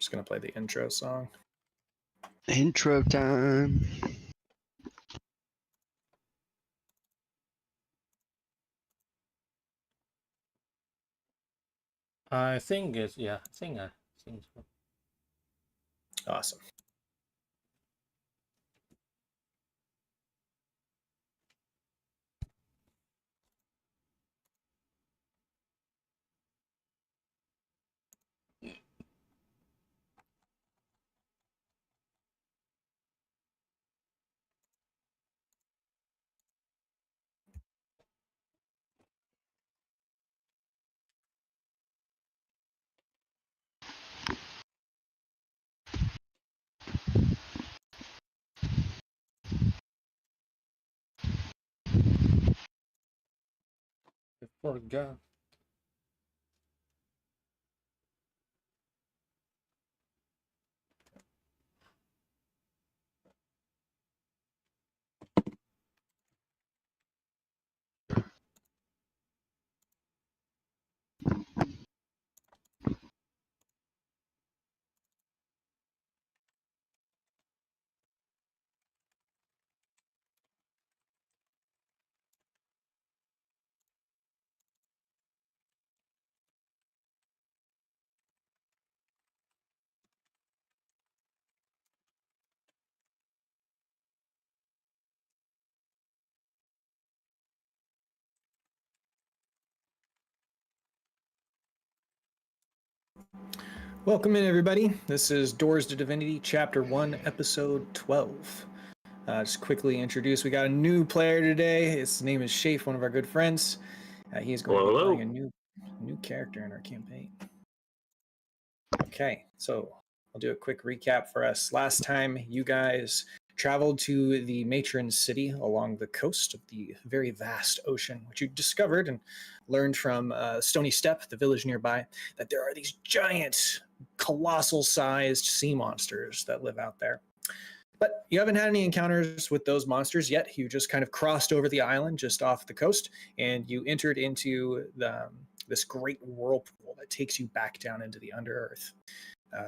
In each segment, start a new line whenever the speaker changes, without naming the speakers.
Just gonna play the intro song.
Intro time.
I think it's I think so.
Awesome.
I forgot.
Welcome in, everybody. This is Doors to Divinity, Chapter 1, Episode 12. Just quickly introduce, we got a new player today. His name is Shafe, one of our good friends. He is going to be playing a new character in our campaign. Okay, so I'll do a quick recap for us. Last time, you guys traveled to the matron city along the coast of the very vast ocean, which you discovered and learned from Stony Step, the village nearby, that there are these giant, colossal-sized sea monsters that live out there. But you haven't had any encounters with those monsters yet. You just kind of crossed over the island just off the coast, and you entered into this great whirlpool that takes you back down into the Underearth.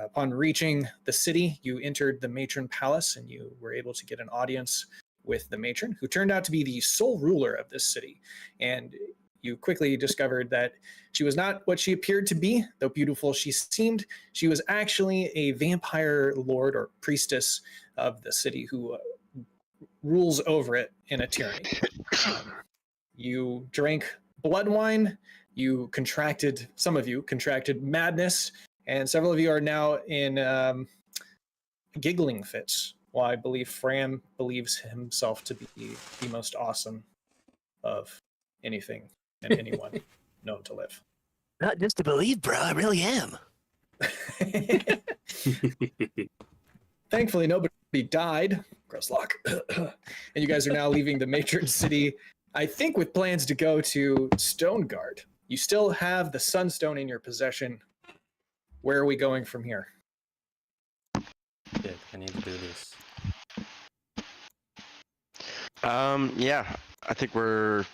Upon reaching the city, you entered the matron palace, and you were able to get an audience with the matron, who turned out to be the sole ruler of this city. And you quickly discovered that she was not what she appeared to be, though beautiful she seemed. She was actually a vampire lord or priestess of the city who rules over it in a tyranny. You drank blood wine, some of you contracted madness, and several of you are now in giggling fits, while I believe Fram believes himself to be the most awesome of anything and anyone known to live.
Not just to believe, bro. I really am.
Thankfully, nobody died. Gross luck. And you guys are now leaving the matron city, I think with plans to go to Stoneguard. You still have the Sunstone in your possession. Where are we going from here?
Yeah, I need to do this.
Yeah, I think we're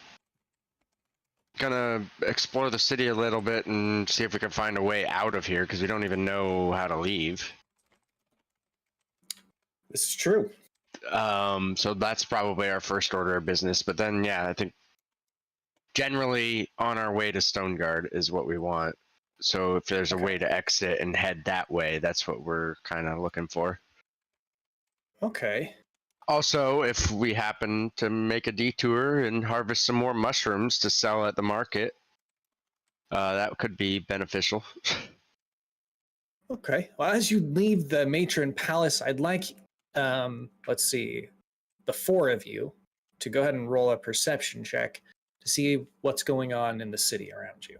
gonna explore the city a little bit and see if we can find a way out of here, because we don't even know how to leave.
This is true.
So that's probably our first order of business. But then, yeah, I think generally on our way to Stoneguard is what we want. So if there's a way to exit and head that way, that's what we're kind of looking for.
Okay.
Also, if we happen to make a detour and harvest some more mushrooms to sell at the market, that could be beneficial.
Okay. Well, as you leave the matron palace, I'd like, let's see, the four of you to go ahead and roll a perception check to see what's going on in the city around you.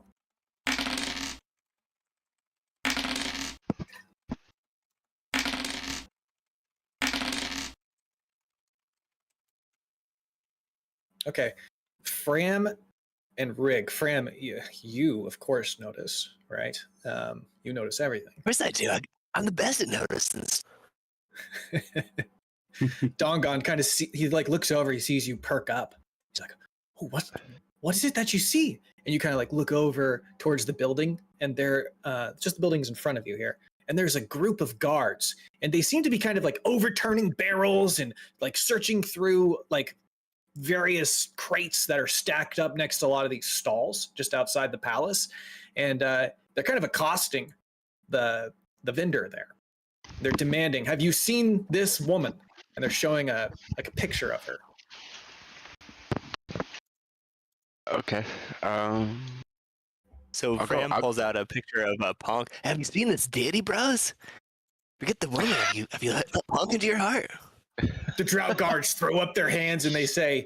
Okay, Fram and Rig. Fram, you of course notice, right? You notice everything.
Of course I do. I'm the best at noticing.
Dongon kind of he like looks over, he sees you perk up. He's like, "Oh, what is it that you see?" And you kind of like look over towards the building, and there, just the buildings in front of you here, and there's a group of guards, and they seem to be kind of like overturning barrels and like searching through like various crates that are stacked up next to a lot of these stalls just outside the palace, and they're kind of accosting the vendor there. They're demanding, "Have you seen this woman?" And they're showing a picture of her.
Okay.
So Fran pulls out a picture of Punk. Have you seen this deity, bros? Forget the woman. Have you let Punk into your heart?
The drow guards throw up their hands and they say,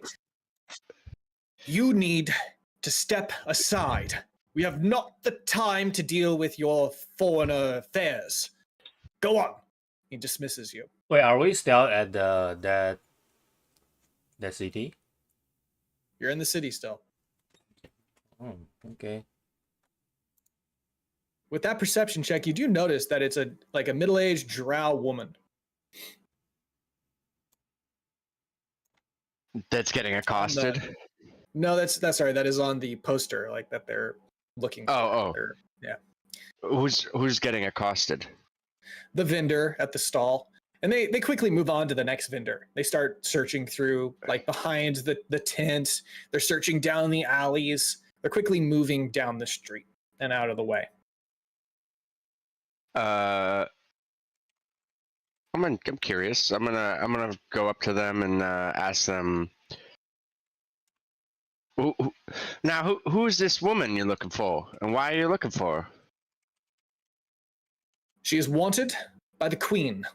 "You need to step aside. We have not the time to deal with your foreign affairs. Go on." He dismisses you.
Wait, are we still at that city?
You're in the city still.
Oh, okay.
With that perception check, you do notice that it's a middle-aged drow woman.
That's getting accosted.
No, that's sorry. That is on the poster, like that they're looking for.
Oh.
Yeah.
Who's getting accosted?
The vendor at the stall, and they quickly move on to the next vendor. They start searching through like behind the tent. They're searching down the alleys. They're quickly moving down the street and out of the way.
I'm curious. I'm gonna go up to them and ask them. Who is this woman you're looking for, and why are you looking for her?
She is wanted by the Queen.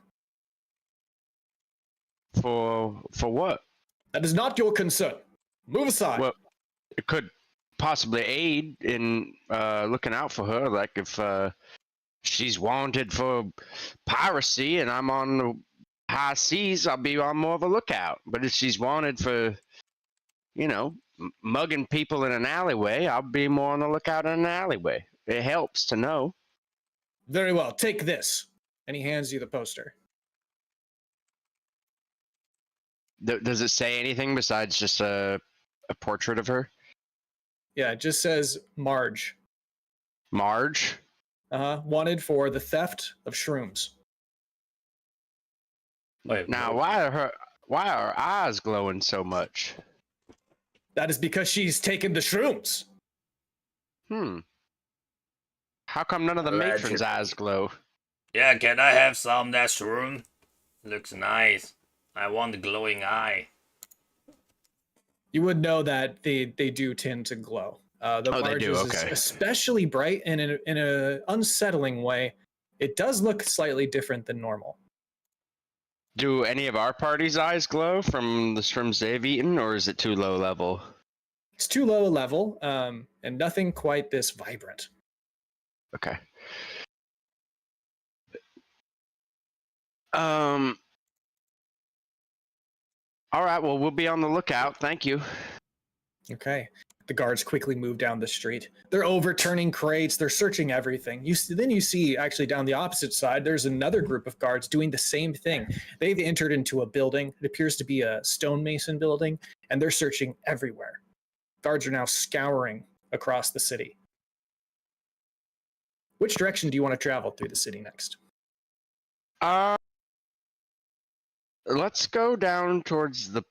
For what?
That is not your concern. Move aside.
Well, it could possibly aid in looking out for her. Like if she's wanted for piracy and I'm on the high seas, I'll be on more of a lookout. But if she's wanted for, mugging people in an alleyway, I'll be more on the lookout in an alleyway. It helps to know.
Very well. Take this. And he hands you the poster.
Does it say anything besides just a portrait of her?
Yeah, it just says Marge.
Marge?
Wanted for the theft of shrooms.
Wait,
now, why are her eyes glowing so much?
That is because she's taken the shrooms.
How come none of the matrons' eyes glow?
Yeah, can I have some that shroom? Looks nice. I want the glowing eye.
You would know that they do tend to glow.
They do. Okay.
Is especially bright, and in an unsettling way, it does look slightly different than normal.
Do any of our party's eyes glow from the shrooms they've eaten, or is it too low level?
It's too low a level, and nothing quite this vibrant.
Okay. All right, well, we'll be on the lookout. Thank you.
Okay. The guards quickly move down the street. They're overturning crates. They're searching everything. Then you see, actually, down the opposite side, there's another group of guards doing the same thing. They've entered into a building. It appears to be a stonemason building, and they're searching everywhere. Guards are now scouring across the city. Which direction do you want to travel through the city next?
Let's go down towards the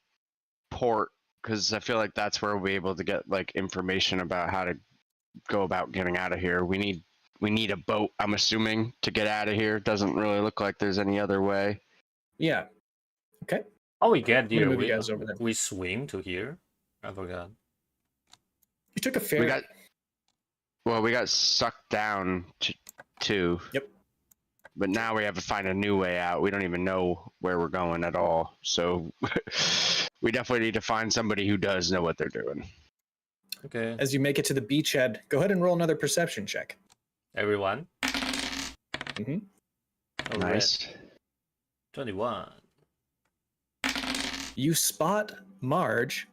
port, because I feel like that's where we'll be able to get like information about how to go about getting out of here. We need a boat, I'm assuming, to get out of here. Doesn't really look like there's any other way.
Yeah. Okay.
How we get here?
Move you guys over there.
We swim to here? I forgot.
You took a ferry.
We got sucked down to.
Yep.
But now we have to find a new way out. We don't even know where we're going at all. So we definitely need to find somebody who does know what they're doing.
Okay.
As you make it to the beachhead, go ahead and roll another perception check.
Everyone?
Mm-hmm.
All
Nice.
right. 21.
You spot Marge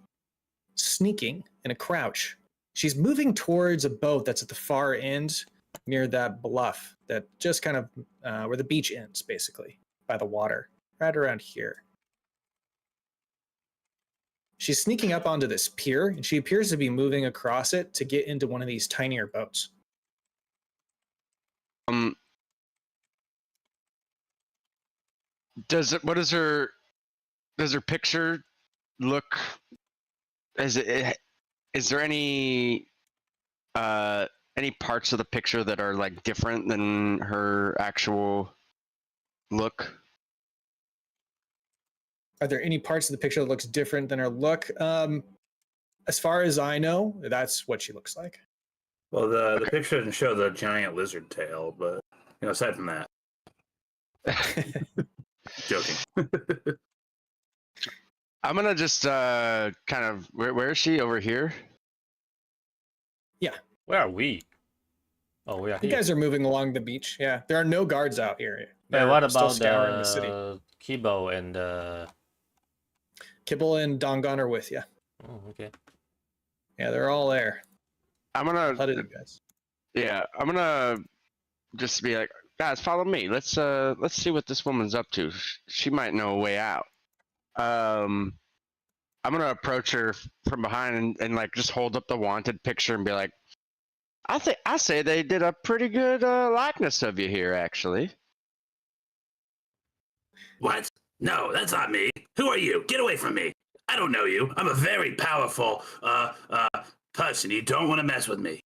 sneaking in a crouch. She's moving towards a boat that's at the far end near that bluff that just kind of where the beach ends, basically, by the water, right around here. She's sneaking up onto this pier, and she appears to be moving across it to get into one of these tinier boats.
What does her picture look? Is there any parts of the picture that are like different than her actual look?
Are there any parts of the picture that looks different than her look? As far as I know, that's what she looks like.
Well, the picture doesn't show the giant lizard tail, but aside from that, joking.
I'm gonna just kind of where is she? Over here?
Yeah.
Where are we? Oh, we are
You
here.
guys are moving along the beach. Yeah, there are no guards out here.
Wait,
They're
what
still
about
scouring the city?
Kibo and
Kibble and Dongon are with you.
Oh, okay.
Yeah, they're all there.
I'm gonna.
How did you guys?
Yeah, I'm gonna just be like, guys, follow me. Let's see what this woman's up to. She might know a way out. I'm gonna approach her from behind and like just hold up the wanted picture and be like, I say they did a pretty good likeness of you here, actually.
What? No, that's not me. Who are you? Get away from me. I don't know you. I'm a very powerful person. You don't want to mess with me.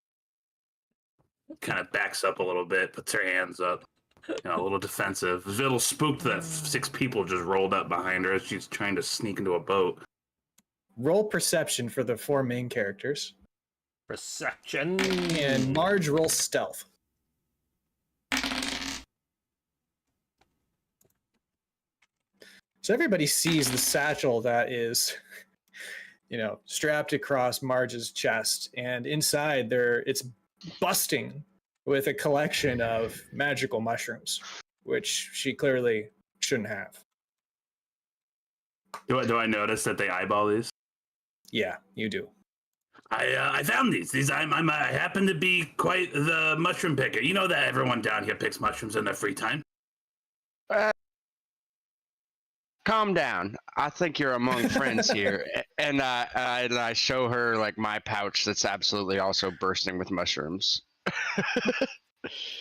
Kind of backs up a little bit, puts her hands up, a little defensive. A little spooked that 6 people just rolled up behind her as she's trying to sneak into a boat.
Roll perception for the 4 main characters.
Perception.
And Marge, roll stealth. So everybody sees the satchel that is, strapped across Marge's chest, and inside it's busting with a collection of magical mushrooms, which she clearly shouldn't have.
Do I notice that they eyeball these?
Yeah, you do.
I found these. I happen to be quite the mushroom picker. You know that everyone down here picks mushrooms in their free time.
Calm down. I think you're among friends here. And I show her like my pouch that's absolutely also bursting with mushrooms.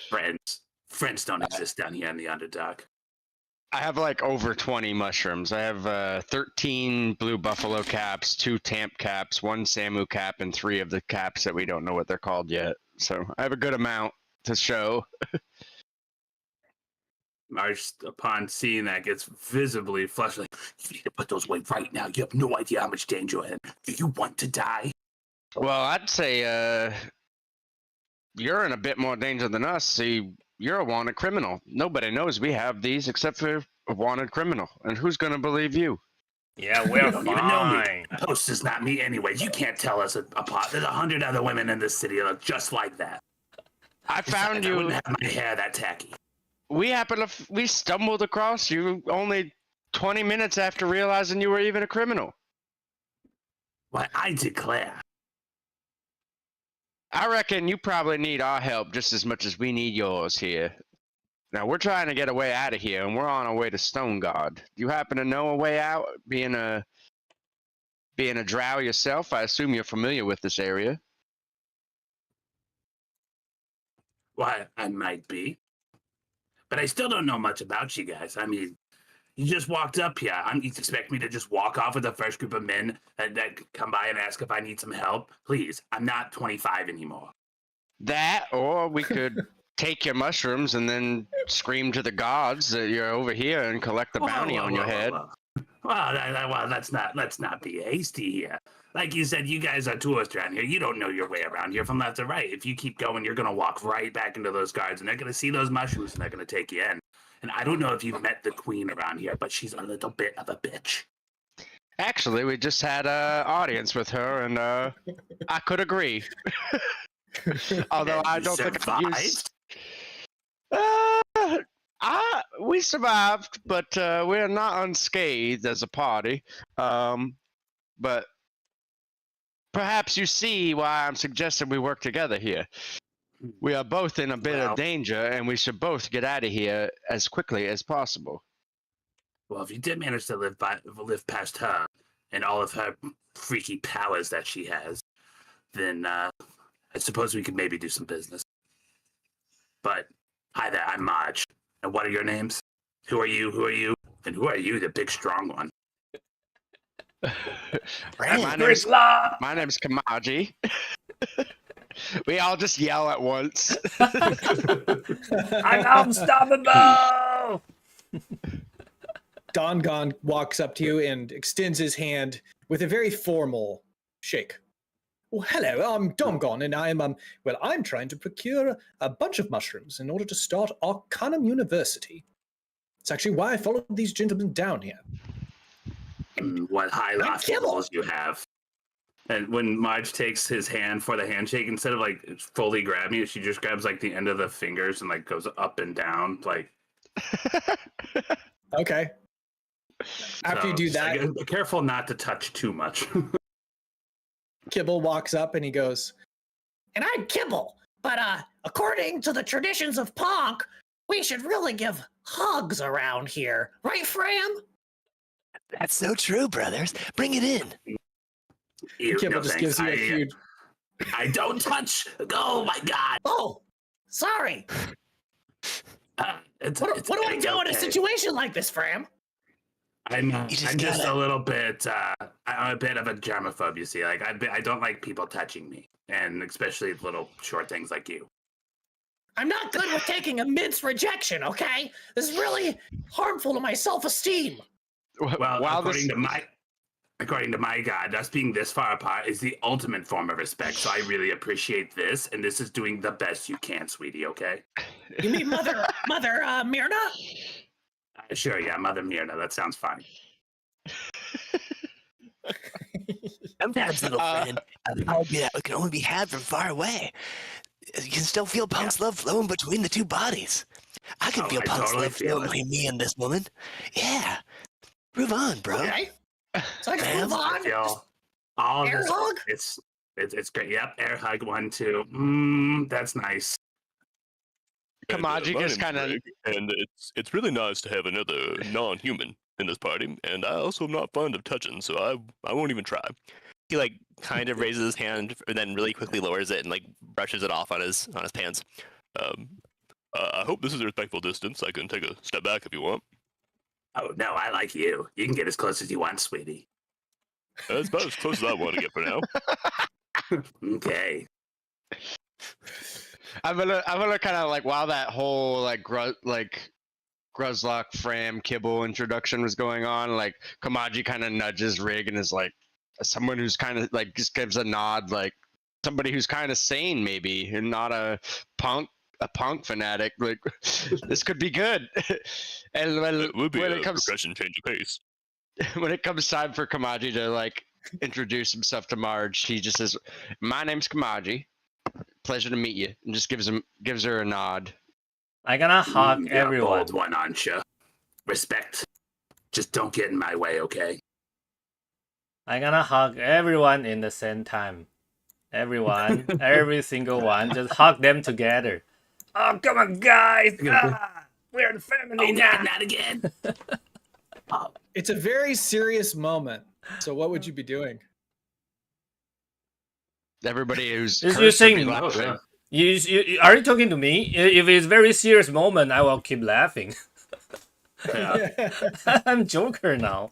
Friends don't exist down here in the Underdark.
I have like over 20 mushrooms. I have 13 blue buffalo caps, 2 tamp caps, 1 Samu cap, and 3 of the caps that we don't know what they're called yet. So I have a good amount to show.
Marge, upon seeing that, gets visibly flushed. Like, you need to put those away right now. You have no idea how much danger you're in. Do you want to die?
Well, I'd say you're in a bit more danger than us. See, you're a wanted criminal. Nobody knows we have these except for a wanted criminal. And who's going to believe you?
Yeah, we're
You don't even know me.
fine.
Post is not me anyways. You can't tell us apart. There's 100 other women in this city that look just like that.
I found
Besides, I
you.
wouldn't have my hair that tacky.
We stumbled across you only 20 minutes after realizing you were even a criminal.
Why, I declare.
I reckon you probably need our help just as much as we need yours here. Now, we're trying to get a way out of here, and we're on our way to Stoneguard. Do you happen to know a way out, being a drow yourself? I assume you're familiar with this area.
Why, I might be. But I still don't know much about you guys. I mean, you just walked up here. You expect me to just walk off with the first group of men that come by and ask if I need some help? Please, I'm not 25 anymore.
That, or we could take your mushrooms and then scream to the gods that you're over here and collect the bounty on your head.
Well, let's not be hasty here. Like you said, you guys are tourists around here. You don't know your way around here from left to right. If you keep going, you're going to walk right back into those guards, and they're going to see those mushrooms, and they're going to take you in. And I don't know if you've met the queen around here, but she's a little bit of a bitch.
Actually, we just had an audience with her, and I could agree. Although I don't think I used... we survived, but we're not unscathed as a party. But perhaps you see why I'm suggesting we work together here. We are both in a bit of danger, and we should both get out of here as quickly as possible.
Well, if you did manage to live past her and all of her freaky powers that she has, then I suppose we could maybe do some business. But hi there, I'm Marge. And what are your names? Who are you? And who are you, the big strong one?
My name's Kamaji. We all just yell at once.
I'm unstoppable!
Dongon walks up to you and extends his hand with a very formal shake. Well, hello, I'm Dongon, and I'm trying to procure a bunch of mushrooms in order to start Arcanum University. It's actually why I followed these gentlemen down here.
What high levels you have. And when Marge takes his hand for the handshake, instead of like fully grabbing it, she just grabs like the end of the fingers and like goes up and down. Like,
okay. After you do that,
like, be careful not to touch too much.
Kibble walks up and he goes,
And I'm Kibble, but according to the traditions of Ponk, we should really give hugs around here. Right, Fram?
That's so true, brothers. Bring it in.
Kibble just gives you a huge...
I don't touch. Oh my god.
Oh, sorry. What do I do in a situation like this, Fram?
I'm just a little bit. I'm a bit of a germaphobe. You see, like I don't like people touching me, and especially little short things like you.
I'm not good with taking immense rejection. Okay, this is really harmful to my self-esteem.
Well, according to my God, us being this far apart is the ultimate form of respect. So I really appreciate this, and this is doing the best you can, sweetie. Okay.
You mean Mother Myrna?
Sure, yeah, Mother Myrna. That sounds fine.
Sometimes, little friend, a hug can only be had from far away. You can still feel Punk's love flowing between the two bodies. I can feel Punk's love flowing between me and this woman. Yeah. Move on, bro.
Okay. So I can move on.
All
air
this,
hug?
It's great. Yep, air hug 1, 2. That's nice.
Kamaji just kind of...
And it's really nice to have another non-human in this party, and I also am not fond of touching, so I won't even try.
He like kind of raises his hand and then really quickly lowers it and like brushes it off on his pants.
I hope this is a respectful distance. I can take a step back if you want.
Oh no, I like you. You can get as close as you want, sweetie.
That's about as close as I want to get for now.
Okay.
I'm gonna kind of like, while that whole like Gruzlock, Fram, Kibble introduction was going on, like Kamaji kind of nudges Rig and is like, someone who's kind of like just gives a nod, like somebody who's kind of sane maybe, and not a punk fanatic. Like this could be good. And when it comes
progression, change of pace.
When it comes time for Kamaji to like introduce himself to Marge, he just says, "My name's Kamaji. Pleasure to meet you," and just gives her a nod.
I'm gonna hug everyone.
Bold one, aren't you? Respect. Just don't get in my way, okay?
I'm gonna hug everyone in the same time. Everyone, every single one, just hug them together. Oh, come on, guys! We're in family now.
Not again.
It's a very serious moment. So what would you be doing?
Everybody who's
You're saying,
laughing.
you are you talking to me? If it's a very serious moment, I will keep laughing. I'm Joker now.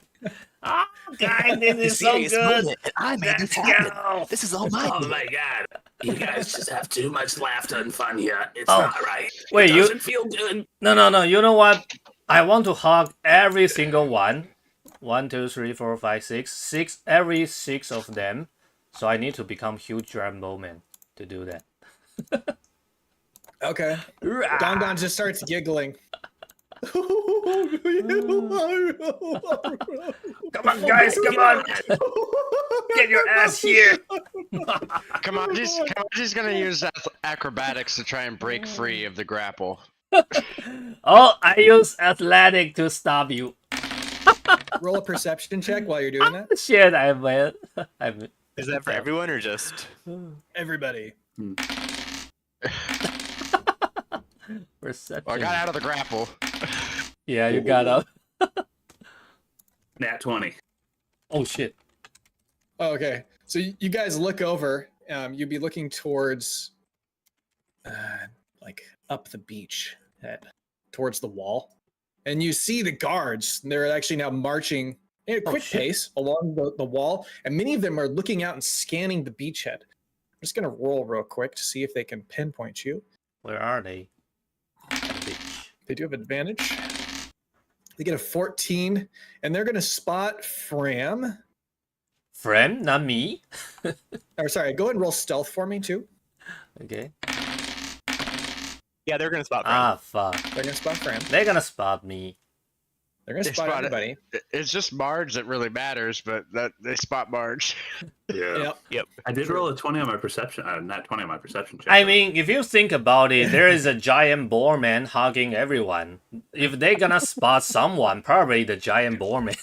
Oh, guys, this is so good. Let's go.
This is all mine.
Oh my god. You guys just have too much laughter and fun here. It's not right.
Wait,
it doesn't feel good.
No. You know what? I want to hug every single one. 1, 2, 3, 4, 5, 6. Every 6 of them. So I need to become huge Rambo man to do that.
Okay. Don just starts giggling.
Come on, guys, come on. Get your ass here.
Kamaji's gonna use acrobatics to try and break free of the grapple.
Oh, I use athletic to stop you.
Roll a perception check while you're doing that.
Shit, I'm
Is that for everyone or just
everybody?
Perception.
Well, I got out of the grapple.
Yeah, you got up.
Nat 20.
Oh shit.
Oh, okay. So you guys look over. You'd be looking towards, like up the beach, towards the wall. and you see the guards. They're actually now marching at a quick pace along the wall, and many of them are looking out and scanning the beachhead. I'm just going to roll real quick to see if they can pinpoint you.
Where are they?
They do have advantage. They get a 14, and they're going to spot Fram.
Fram, not me.
Or sorry, go ahead and roll stealth for me too.
Okay.
Yeah, they're gonna spot Fram.
Ah, fuck.
They're going to spot Fram.
They're gonna spot me.
They're going to spot everybody.
It's just Marge that really matters, but that they spot Marge.
Yeah.
Yep.
I did roll a 20 on my perception. Not 20 on my perception check.
I mean, if you think about it, there is a giant boar man hugging everyone. If they're gonna spot someone, probably the giant boar man.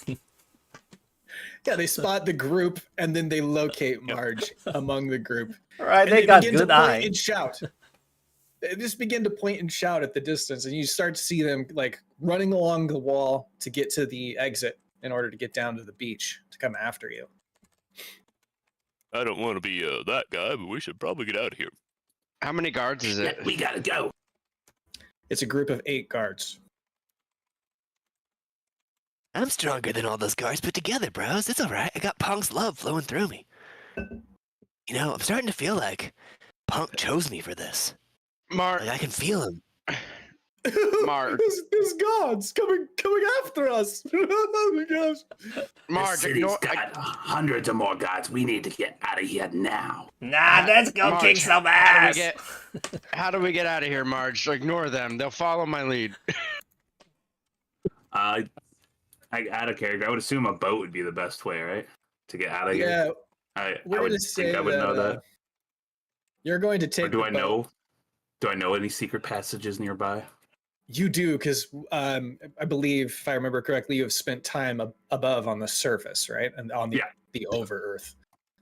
Yeah, they spot the group, and then they locate Marge among the group.
Right,
And
they got
begin to
good
point
eye.
and shout. They just begin to point and shout at the distance, and you start to see them like running along the wall to get to the exit in order to get down to the beach to come after you.
I don't want to be that guy, but we should probably get out of here.
How many guards is it?
Yeah, we gotta go.
It's a group of 8 guards.
I'm stronger than all those guards put together, bros. It's all right. I got Punk's love flowing through me. You know, I'm starting to feel like Punk chose me for this.
Mark,
Like I can feel him.
Mark.
There's gods coming after us. Oh my gosh.
Marge,
The city's got hundreds of more guards. We need to get out of here now.
Nah, let's go
Marge,
kick some
how
ass.
how do we get out of here, Marge? Ignore them. They'll follow my lead.
Out of character, I would assume a boat would be the best way, right? To get out of here.
Yeah,
I
we're
would
gonna say
think I would know that.
You're going to take.
Or do
the
I
boat.
know? Do I know any secret passages nearby?
You do, because I believe, if I remember correctly, you have spent time above on the surface, right? And on the over Earth.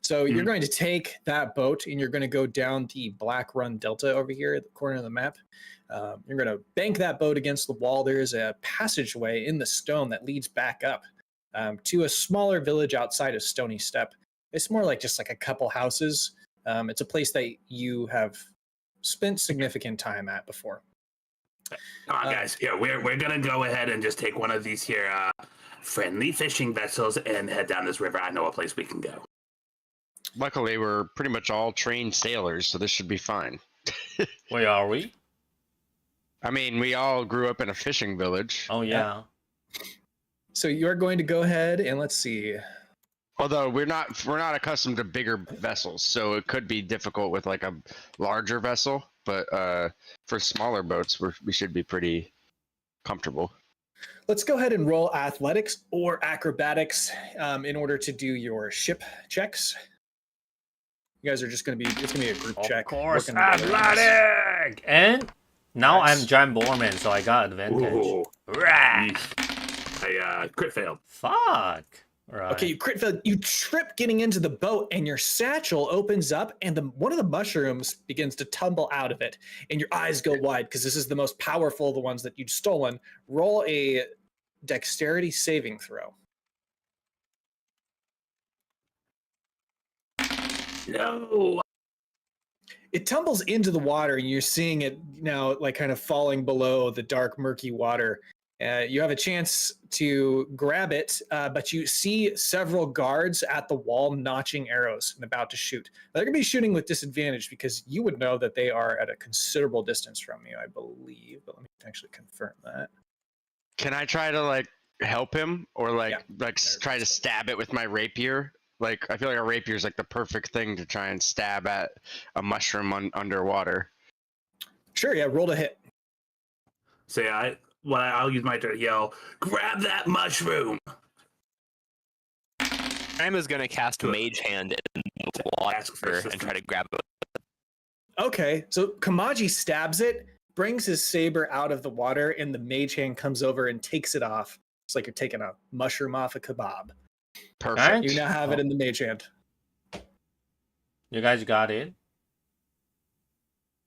So you're going to take that boat and you're going to go down the Black Run Delta over here at the corner of the map. You're going to bank that boat against the wall. There is a passageway in the stone that leads back up to a smaller village outside of Stony Step. It's more like just like a couple houses. It's a place that you have spent significant time at before.
Come on, guys. Yeah, we're gonna go ahead and just take one of these here friendly fishing vessels and head down this river. I know a place we can go.
Luckily, we're pretty much all trained sailors, so this should be fine.
Where are we?
I mean, we all grew up in a fishing village.
Oh yeah.
So you're going to go ahead and let's see.
Although we're not accustomed to bigger vessels, so it could be difficult with like a larger vessel. But for smaller boats, we should be pretty comfortable.
Let's go ahead and roll athletics or acrobatics in order to do your ship checks. You guys are just going to be, it's going to be a group check.
Of course,
working together on this.
athletic! And now
Nice.
I'm giant boarman, so I got advantage.
Ooh.
Rah!
I crit failed.
Fuck! Right.
Okay, you crit fail. You trip getting into the boat, and your satchel opens up, and one of the mushrooms begins to tumble out of it, and your eyes go wide because this is the most powerful of the ones that you'd stolen. Roll a dexterity saving throw.
No.
It tumbles into the water, and you're seeing it now, like kind of falling below the dark, murky water. You have a chance to grab it, but you see several guards at the wall notching arrows and about to shoot. They're going to be shooting with disadvantage because you would know that they are at a considerable distance from you, I believe. But let me actually confirm that.
Can I try to like help him or try to stab it with my rapier? Like I feel like a rapier is like the perfect thing to try and stab at a mushroom underwater.
Sure, yeah, roll to hit.
So yeah, I'll use my turn to yell, grab that mushroom!
Graham is going to cast Mage Hand in the water and try to grab it.
Okay, so Kamaji stabs it, brings his saber out of the water, and the mage hand comes over and takes it off. It's like you're taking a mushroom off a kebab.
Perfect.
You now have it in the mage hand.
You guys got it?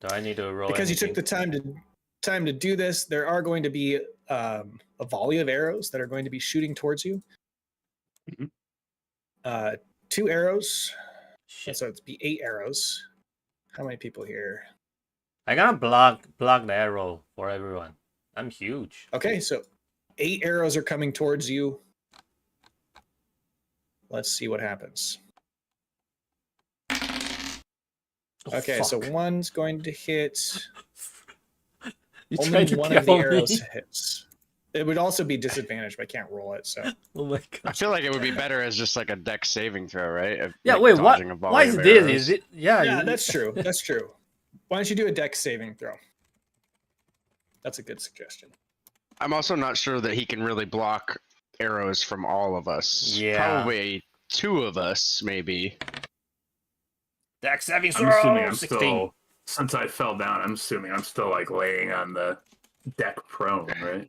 Do I need to roll
Because you
anything?
took the time to do this, there are going to be a volley of arrows that are going to be shooting towards you.
Mhm.
2 arrows.
Shit.
So it's be 8 arrows. How many people here?
I gotta block the arrow for everyone. I'm huge.
Okay, so 8 arrows are coming towards you. Let's see what happens. Okay, so one's going to hit. Only one of the arrows hits. It would also be disadvantaged, but I can't roll it. So.
Oh my
I
god.
feel like it would be better as just like a dex saving throw, right?
Yeah,
Like
wait, what?
dodging a volley
Why is
of
this?
arrows.
Is it? Yeah,
Yeah, that's true. That's true. Why don't you do a dex saving throw? That's a good suggestion.
I'm also not sure that he can really block arrows from all of us.
Yeah.
Probably 2 of us, maybe.
Dex saving
I'm assuming
throw.
I'm
16.
still, since I fell down, I'm assuming I'm still like laying on the deck prone, right?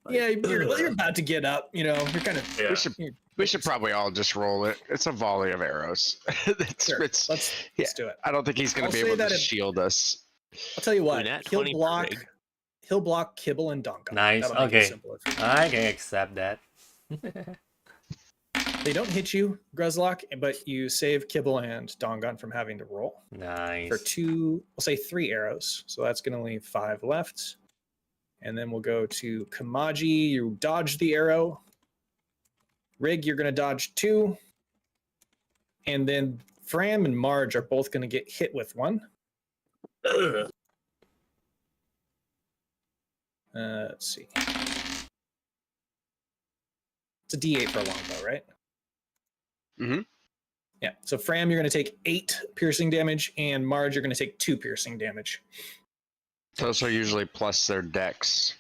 Like,
Yeah, you're about to get up. You know, you're kind of.
yeah.
We should probably all just roll it. It's a volley of arrows.
Sure.
It's,
Let's do it.
I don't think he's going
I'll
to be
say
able to
that it-
shield us.
I'll tell you what.
Nat
He'll
20 per
block.
rig.
He'll block Kibble and Donka.
Nice,
That'll make it
okay.
simpler for you.
I can accept that.
They don't hit you, Gruzlock, but you save Kibble and Dongon from having to roll
Nice.
for 2. We'll say 3 arrows. So that's going to leave 5 left. And then we'll go to Kamaji. You dodge the arrow. Rig, you're going to dodge 2. And then Fram and Marge are both going to get hit with 1.
Ugh.
Let's see. It's a D8 for a longbow, right?
Mm-hmm.
Yeah. So Fram, you're going to take 8 piercing damage, and Marge, you're going to take 2 piercing damage.
Those are usually plus their dex.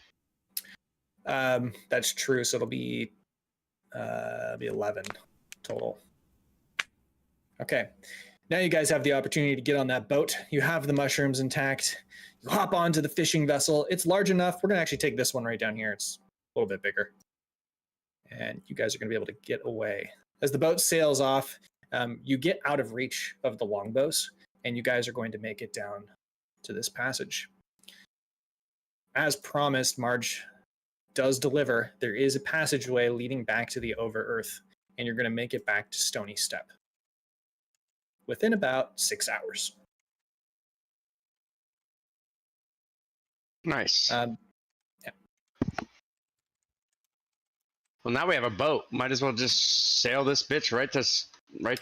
That's true. So it'll be 11 total. Okay. Now you guys have the opportunity to get on that boat. You have the mushrooms intact. You hop onto the fishing vessel. It's large enough. We're going to actually take this one right down here. It's a little bit bigger. And you guys are going to be able to get away. As the boat sails off, you get out of reach of the longbows, and you guys are going to make it down to this passage. As promised, Marge does deliver. There is a passageway leading back to the Over-Earth, and you're going to make it back to Stony Step within about 6 hours.
Nice.
Yeah.
Well, now we have a boat. Might as well just sail this bitch right to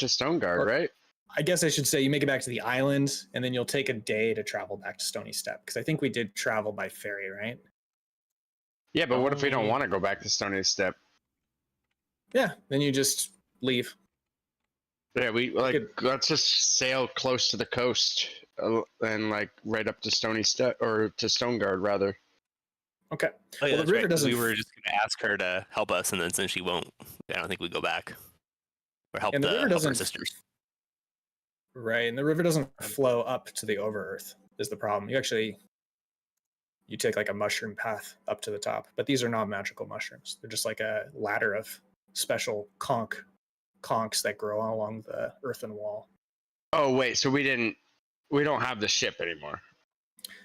Stoneguard, right?
I guess I should say you make it back to the island, and then you'll take a day to travel back to Stony Step, because I think we did travel by ferry, right?
Yeah, but what if we don't want to go back to Stony Step?
Yeah, then you just leave.
Yeah, let's just sail close to the coast and like right up to Stony Step, or to Stoneguard rather.
Okay.
Oh, yeah,
Well, the
that's
river
right.
doesn't.
We were just going to ask her to help us, and then since she won't, I don't think we go back or help,
And the river
help our
doesn't-
sisters.
Right, and the river doesn't flow up to the Over-Earth is the problem. You take like a mushroom path up to the top, but these are not magical mushrooms. They're just like a ladder of special conchs that grow along the earthen wall.
Oh wait, so we don't have the ship anymore.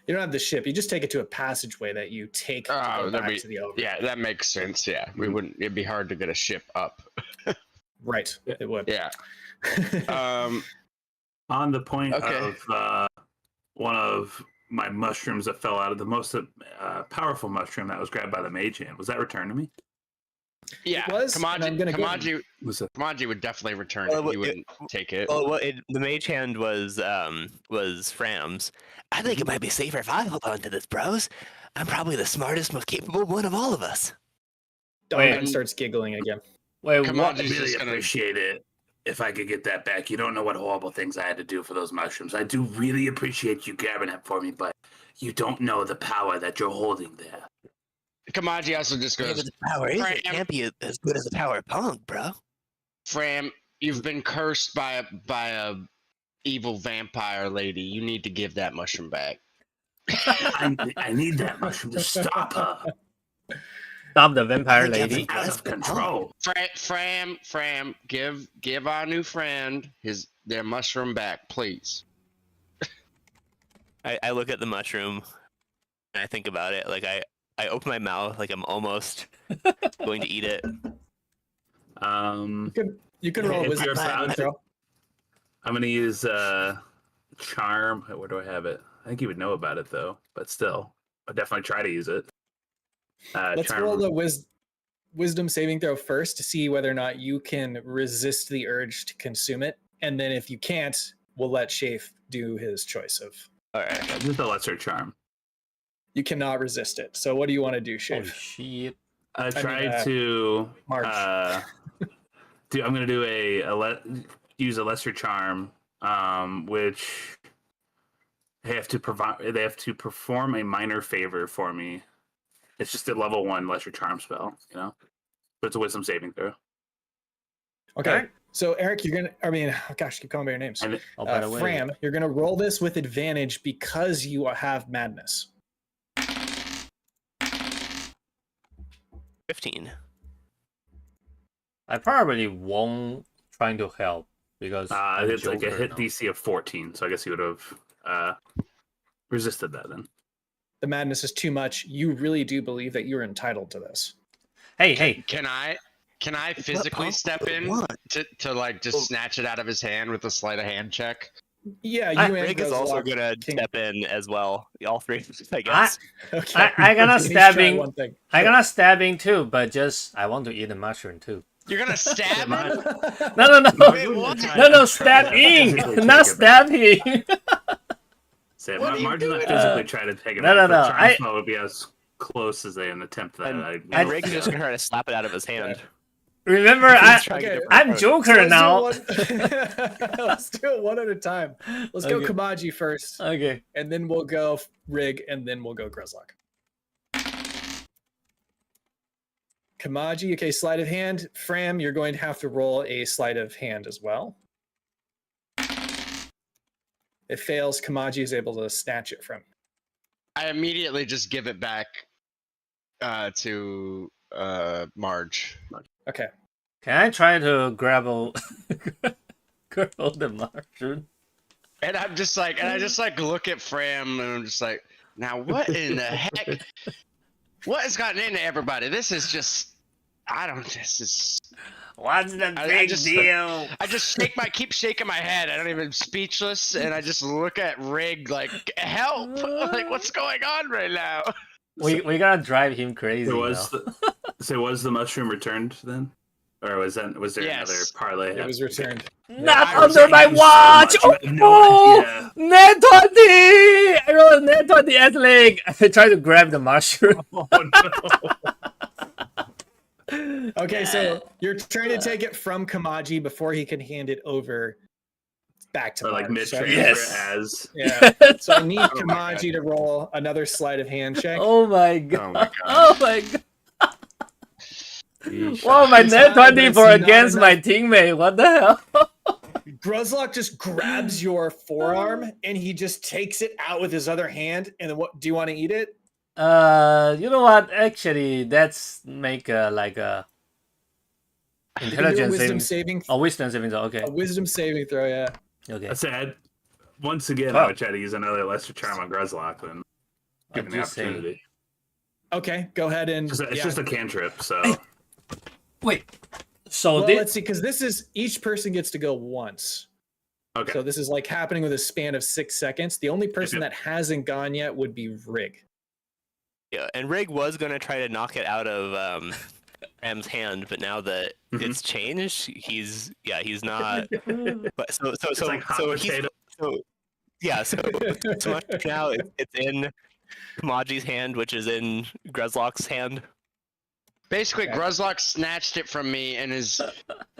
You don't have the ship. You just take it to a passageway that you take to go back to the Over-Earth.
Yeah, that makes sense. Yeah, we wouldn't. It'd be hard to get a ship up.
Right, it would.
Yeah.
On the point
Okay.
of one of my mushrooms that fell out of the most powerful mushroom that was grabbed by the mage hand, was that returned to me?
Yeah,
It was, and I'm gonna go-
Kamaji would definitely return
Well,
it. He wouldn't take it.
The mage hand was Fram's.
I think it might be safer if I hold on to this, bros. I'm probably the smartest, most capable one of all of us.
Donovan starts giggling again.
Wait,
Come
what?
on,
I
He's
really
just gonna-
appreciate it if I could get that back. You don't know what horrible things I had to do for those mushrooms. I do really appreciate you grabbing it for me, but you don't know the power that you're holding there.
Kamaji also just
Whatever
goes,
the power is, it
Fram.
can't be as good as the power of Punk, bro.
Fram, you've been cursed by a evil vampire lady. You need to give that mushroom back.
I need that mushroom to stop her.
Stop the vampire
I think
lady.
Out of control.
Fram, give our new friend their mushroom back, please.
I look at the mushroom and I think about it. Like I open my mouth like I'm almost going to eat it.
You can roll a
If
wisdom
you're
saving
about
throw.
I'm gonna use charm. Where do I have it? I think you would know about it though, but still, I'll definitely try to use it.
Let's roll the wisdom saving throw first to see whether or not you can resist the urge to consume it. And then if you can't, we'll let Shafe do his choice of.
All right.
Just a lesser charm.
You cannot resist it. So what do you want to do, Shafe?
Holy shit.
Try to
March.
I'm going to do use a lesser charm, which they have to perform a minor favor for me. It's just a level 1 lesser charm spell, you know, but it's a wisdom saving throw.
Okay.
Alright.
So Eric, you're gonna. I mean, oh gosh, keep calling by your names.
And
Oh, by the way,
Fram, you're gonna roll this with advantage because you have madness.
15.
I probably won't trying to help because I'm
it's like a
Joker
hit
now.
DC of 14, so I guess you would have resisted that then.
The madness is too much. You really do believe that you're entitled to this.
Hey.
Can I physically step in to like just snatch it out of his hand with a sleight of hand check?
Yeah, you and
Rig is also
Gozlok
gonna
can-
step in as well. All three, I guess.
Okay.
I gonna
Each try
stabbing.
one thing.
I gonna stabbing too, but just I want to eat the mushroom too.
You're gonna stab him?
No.
Wait, what?
No, stabbing, not stabbing.
Say,
What are you
Margin not
doing?
physically try to take it
No,
out.
no,
but
no,
charm spell would be as close as an attempt that
And Rig's just gonna try to slap it out of his hand.
Remember,
He's trying a different
I'm
approach.
Joker now.
Let's do it one at a time. Let's go
Okay.
Kamaji first,
Okay.
and then we'll go Rig, and then we'll go Grezlock. Kamaji, okay, sleight of hand. Fram, you're going to have to roll a sleight of hand as well. It fails. Kamaji is able to snatch it from you.
I immediately just give it back to Marge.
Okay.
Can I try to grab the mushroom?
And I'm just like, look at Fram, and I'm just like, now what in the heck? What has gotten into everybody? This is just, this is.
What's the
I
big
just-
deal?
I just keep shaking my head. I don't even speechless, and I just look at Rig like, help! Like, what's going on right now?
We gotta drive him crazy.
was the mushroom returned then? Or was there
Yes.
another parlay?
It was returned.
Not
I was
under my
thanking you so
watch!
much, I had no
Oh,
idea.
net 20! I rolled a net 20 at leg. I tried to grab the mushroom.
Oh, no.
Okay, so you're trying to take it from Kamaji before he can hand it over back to
Or like
Marge.
mid
So-
transfer
Yeah. So I need Kamaji to roll another sleight of hand check.
Oh my god.
Oh my god.
Oh my god. Wow, my
It's
net
high, but
20
it's
for
not
against my
enough.
teammate. What the hell?
Gruzlock just grabs your forearm and he just takes it out with his other hand. And then what? Do you want to eat it?
You know what? Actually, let's make like a
You can do a
intelligence
wisdom
saving.
saving.
Oh, wisdom saving throw. Okay.
A wisdom saving throw. Yeah.
Okay.
I said, once again,
Oh.
I would try to use another lesser charm on Grezlock then, given the
just saying.
opportunity.
Okay. Go ahead and.
It's just a cantrip, so
Wait. So
Well,
this.
let's see, because this is each person gets to go once.
okay.
So this is like happening with a span of 6 seconds. The only person
Yep.
that hasn't gone yet would be Rig.
Yeah, and Rig was gonna try to knock it out of M's hand, but now that
Mhm.
it's changed, he's not. But so
It's like hot
so he's
potato.
so yeah so much now it's in Kamaji's hand, which is in Grezlock's hand.
Basically,
Okay.
Gruzlock snatched it from me and is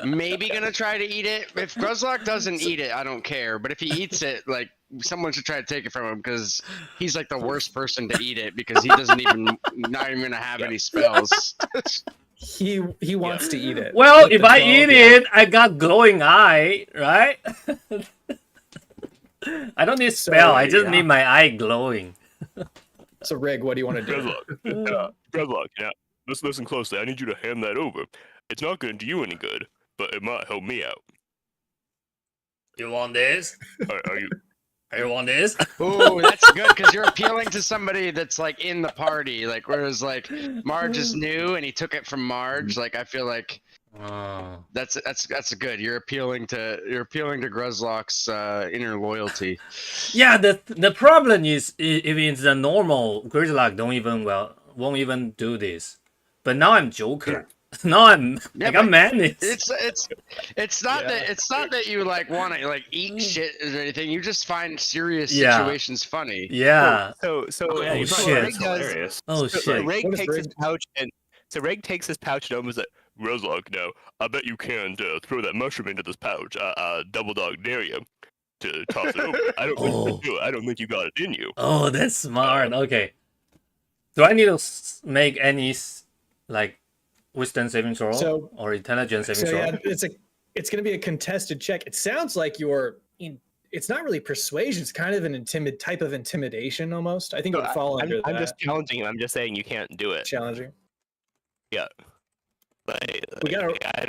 maybe gonna try to eat it. If Gruzlock doesn't eat it, I don't care. But if he eats it, like, someone should try to take it from him because he's like the worst person to eat it because he doesn't not even gonna have any spells.
He wants to eat it.
Well,
With
if
the
I
12,
eat
yeah.
it, I got glowing eye, right? I don't need spell. I just
yeah.
need my eye glowing.
So Rig, what do you want to do?
Grezlock, Grezlock, yeah. Listen closely. I need you to hand that over. It's not going to do you any good, but it might help me out.
You want this?
Are you?
You want this?
Ooh, that's good because you're appealing to somebody that's like in the party. Like, whereas like Marge is new and he took it from Marge. Like, I feel like
Oh.
that's good. You're appealing to Gruzlock's inner loyalty.
Yeah, the problem is if it's a normal Gridlock don't even won't even do this. But now I'm Joker. Now I'm madness.
It's not that you like want to like eat shit or anything. You just find serious situations funny.
Yeah.
So
shit.
Hilarious.
So Reg
What is
takes
Reg?
his pouch and Reg takes his pouch and opens it.
Rozlok, now, I bet you can't throw that mushroom into this pouch. Double dog dare you to toss it over. I don't think you can do it. I don't think you got it in you.
Oh, that's smart. Okay. Do I need to make any like wisdom saving throw or intelligence saving throw?
Yeah, it's going to be a contested check. It sounds like it's not really persuasion. It's kind of an type of intimidation almost. I think it would fall under that.
I'm just challenging him. I'm just saying you can't do it.
Challenging.
Yeah.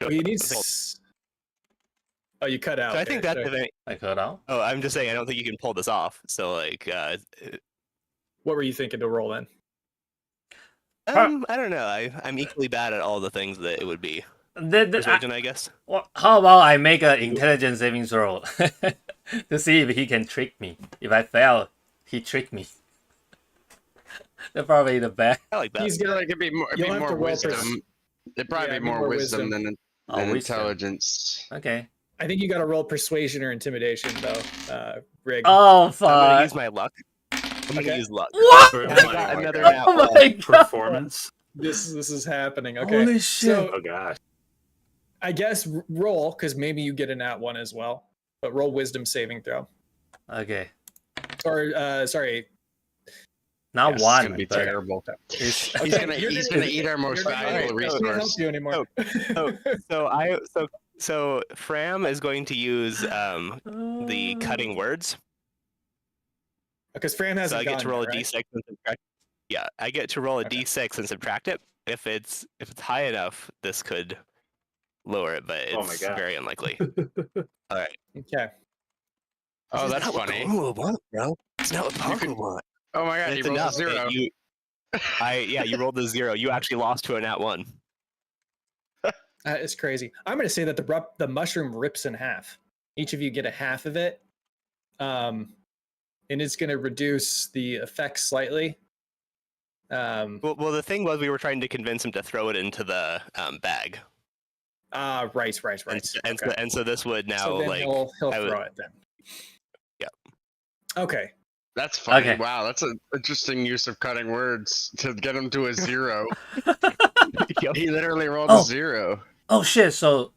You need. Oh, you cut out.
So I think that's the thing.
I cut out.
Oh, I'm just saying I don't think you can pull this off. So like,
what were you thinking to roll in?
I don't know. I'm equally bad at all the things that it would be. Persuasion, I guess.
Well, how about I make an intelligence saving throw to see if he can trick me? If I fail, he trick me. That's probably the best.
I like that.
He's gonna like, it'd be more wisdom. It'd probably be more wisdom than intelligence.
Okay.
I think you got to roll persuasion or intimidation though, Rig.
Oh fuck!
I'm gonna use my luck. I'm gonna use luck.
What?
Another
Oh my god!
Performance.
This is happening. Okay.
Holy shit!
So,
Oh gosh.
I guess roll because maybe you get a nat 1 as well. But roll wisdom saving throw.
Okay.
Or sorry.
Not
Yes,
one.
It's gonna be
but
terrible.
it's-
He's gonna eat our most valuable
I can't help
resource.
you anymore.
So Fram is going to use the cutting words.
Because Fran
So
hasn't
I get to roll a
right?
d6 and subtract. Yeah, I get to roll a d6 and subtract it. If it's high enough, this could lower it, but
Oh my
it's
God.
very unlikely. All right.
Okay.
Oh,
This is
that's
not what
funny.
Gorm will want, bro. It's not what Punk will want.
Oh my god, he
It's
rolled a
enough.
0.
You rolled a 0. You actually lost to a nat 1.
That is crazy. I'm going to say that the mushroom rips in half. Each of you get a half of it. And it's going to reduce the effect slightly.
Well, the thing was, we were trying to convince him to throw it into the bag.
Right.
And so this would now
So then
like
he'll
I would-
throw it then.
Yeah.
Okay.
That's funny.
Okay.
Wow, that's an interesting use of cutting words to get him to a 0. He literally rolled a 0.
Oh shit! So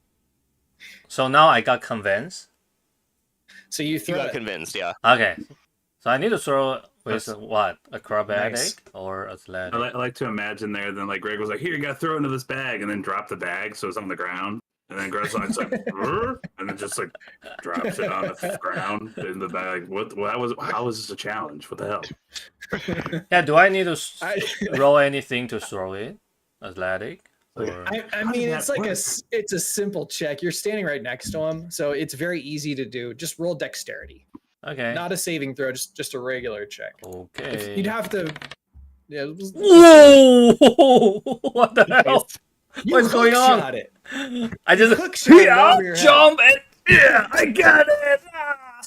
now I got convinced.
So you
You
throw
got
it.
convinced, yeah.
Okay. So I need to throw with what? Acrobatic
Nice.
or athletic?
I like to imagine there. Then like Greg was like, "Here, you got to throw it into this bag," and then drop the bag so it's on the ground. And then Greg's like, "Rrr," and then just like drops it on the ground in the bag. How was this a challenge? What the hell?
Yeah. Do I need to
I
roll anything to throw it? Athletic. Or...
I mean, it's like it's a simple check. You're standing right next to him, so it's very easy to do. Just roll dexterity,
Okay.
not a saving throw, just a regular check.
Okay.
You'd have to. Yeah.
Whoa! What the hell?
You
What's going on?
hookshot it.
I just
Hook shot it over your head.
jump and yeah, I got it. Ah.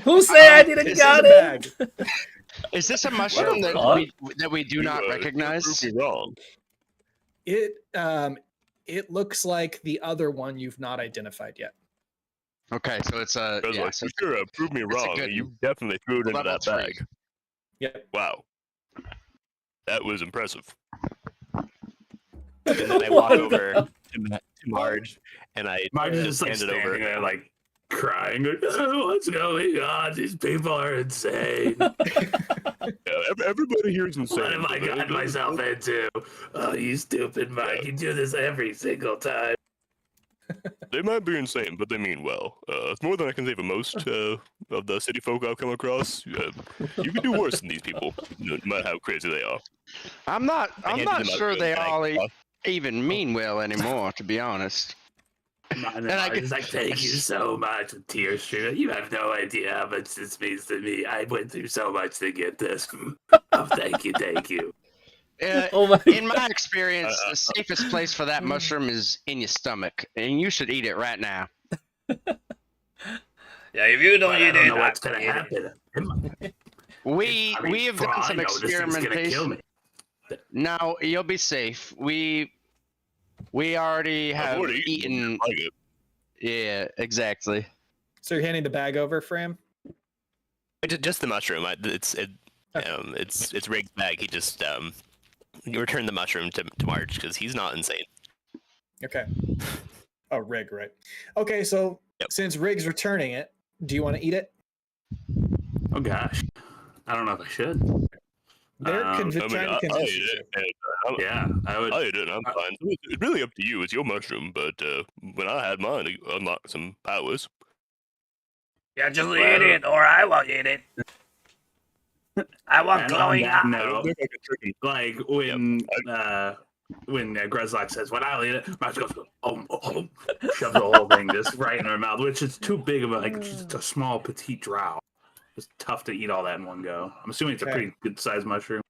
Who say I didn't
This
got
is a
it?
bag.
Is this a mushroom that we do not recognize?
Prove me wrong.
It looks like the other one you've not identified yet.
Okay, so it's a
I was like,
so
sure, prove me
a
wrong.
good
You definitely threw it into
level
that
3.
bag.
Yep.
Wow. That was impressive.
And then I walk over to Marge and I
Marge is just like
hand it
standing
over.
there, like crying. Like, oh, what's going on? These people are insane.
Yeah, everybody here is insane.
What have I gotten myself into? Oh, you stupid Mike! You do this every single time.
They might be insane, but they mean well. It's more than I can say for most of the city folk I've come across. You can do worse than these people, no matter how crazy they are.
I'm not
handed him a
sure
good
they
bag.
all even mean well anymore, to be honest.
And I was like, thank you so much with tears streaming. You have no idea how much this means to me. I went through so much to get this. Oh, thank you.
Oh my
In my experience, the safest place for that mushroom is in your stomach, and you should eat it right now.
Yeah, if you don't
But
eat
I don't
it,
know what's gonna happen.
We
I mean,
have
for
done
all
some
I know, this thing's gonna kill
experimentation.
me.
No, you'll be safe. We already have eaten.
Like it.
Yeah, exactly.
So you're handing the bag over for him?
Just the mushroom. It's Rig's bag. He just returned the mushroom to Marge because he's not insane.
Okay. Oh, Rig, right. Okay, so since Rig's returning it, do you want to eat it?
Oh gosh, I don't know if I should.
They're trying to convince you.
Yeah, I would.
I eat it. I'm fine. It's really up to you. It's your mushroom. But when I had mine, it unlocked some powers.
Yeah, just eat it, or I won't eat it. I want glowing eyes.
No, like when Grezlock says, "When I eat it," Marge goes, "Oh," shoves the whole thing just right in her mouth, which is too big of a just a small petite drow. It's tough to eat all that in one go. I'm assuming it's a pretty good sized mushroom.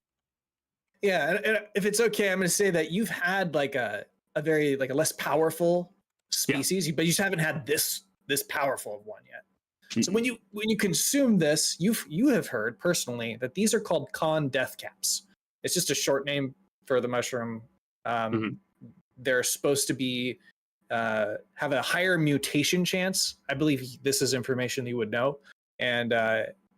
Yeah, and if it's okay, I'm going to say that you've had like a very like a less powerful species, but you just haven't had this powerful of one yet. So when you consume this, you have heard personally that these are called con death caps. It's just a short name for the mushroom. They're supposed to be have a higher mutation chance. I believe this is information that you would know. And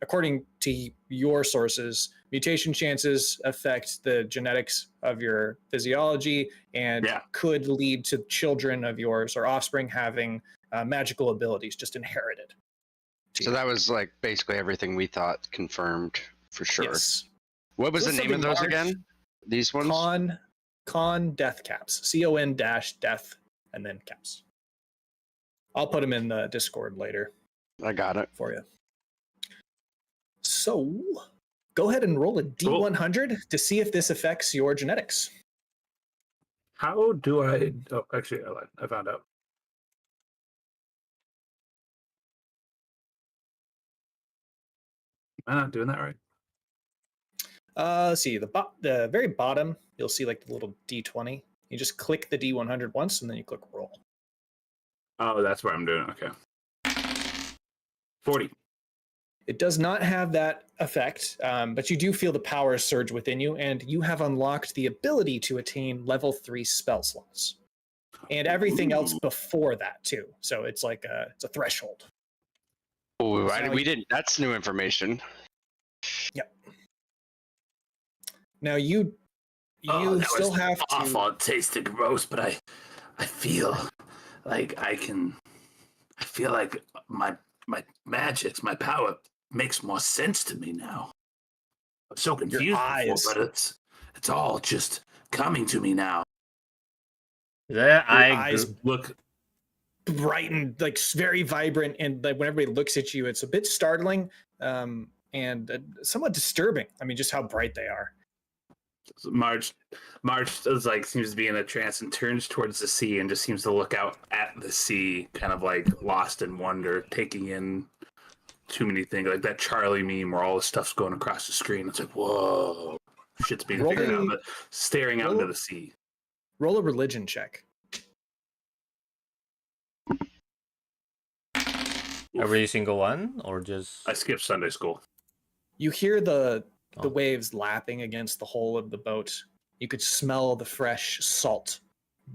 according to your sources, mutation chances affect the genetics of your physiology and could lead to children of yours or offspring having magical abilities just inherited.
So that was like basically everything we thought confirmed for sure.
Yes.
What was the name of those again? These ones?
Con death caps. CON-death and then caps. I'll put them in the Discord later.
I got it
for you. So go ahead and roll a D100 to see if this affects your genetics.
How do I? Oh, actually, I found out. Am I not doing that right?
Let's see. The very bottom, you'll see like the little D20. You just click the D100 once, and then you click roll.
Oh, that's what I'm doing. Okay. 40.
It does not have that effect, but you do feel the power surge within you, and you have unlocked the ability to attain level 3 spell slots, and everything else before that too. So it's like it's a threshold.
Oh, we didn't. That's new information.
Yep. Now you still have to.
Awful. It tasted gross, but I feel like I feel like my magics, my power makes more sense to me now. I'm so confused before, but it's all just coming to me now.
Their
eyes look bright and like very vibrant, and like when everybody looks at you, it's a bit startling and somewhat disturbing. I mean, just how bright they are.
Marge is like seems to be in a trance and turns towards the sea and just seems to look out at the sea, kind of like lost in wonder, taking in too many things, like that Charlie meme where all the stuff's going across the screen. It's like, whoa, shit's being figured out, but staring out into the sea.
Roll a religion check.
Every single one, or just?
I skipped Sunday school.
You hear the waves lapping against the hull of the boat. You could smell the fresh salt,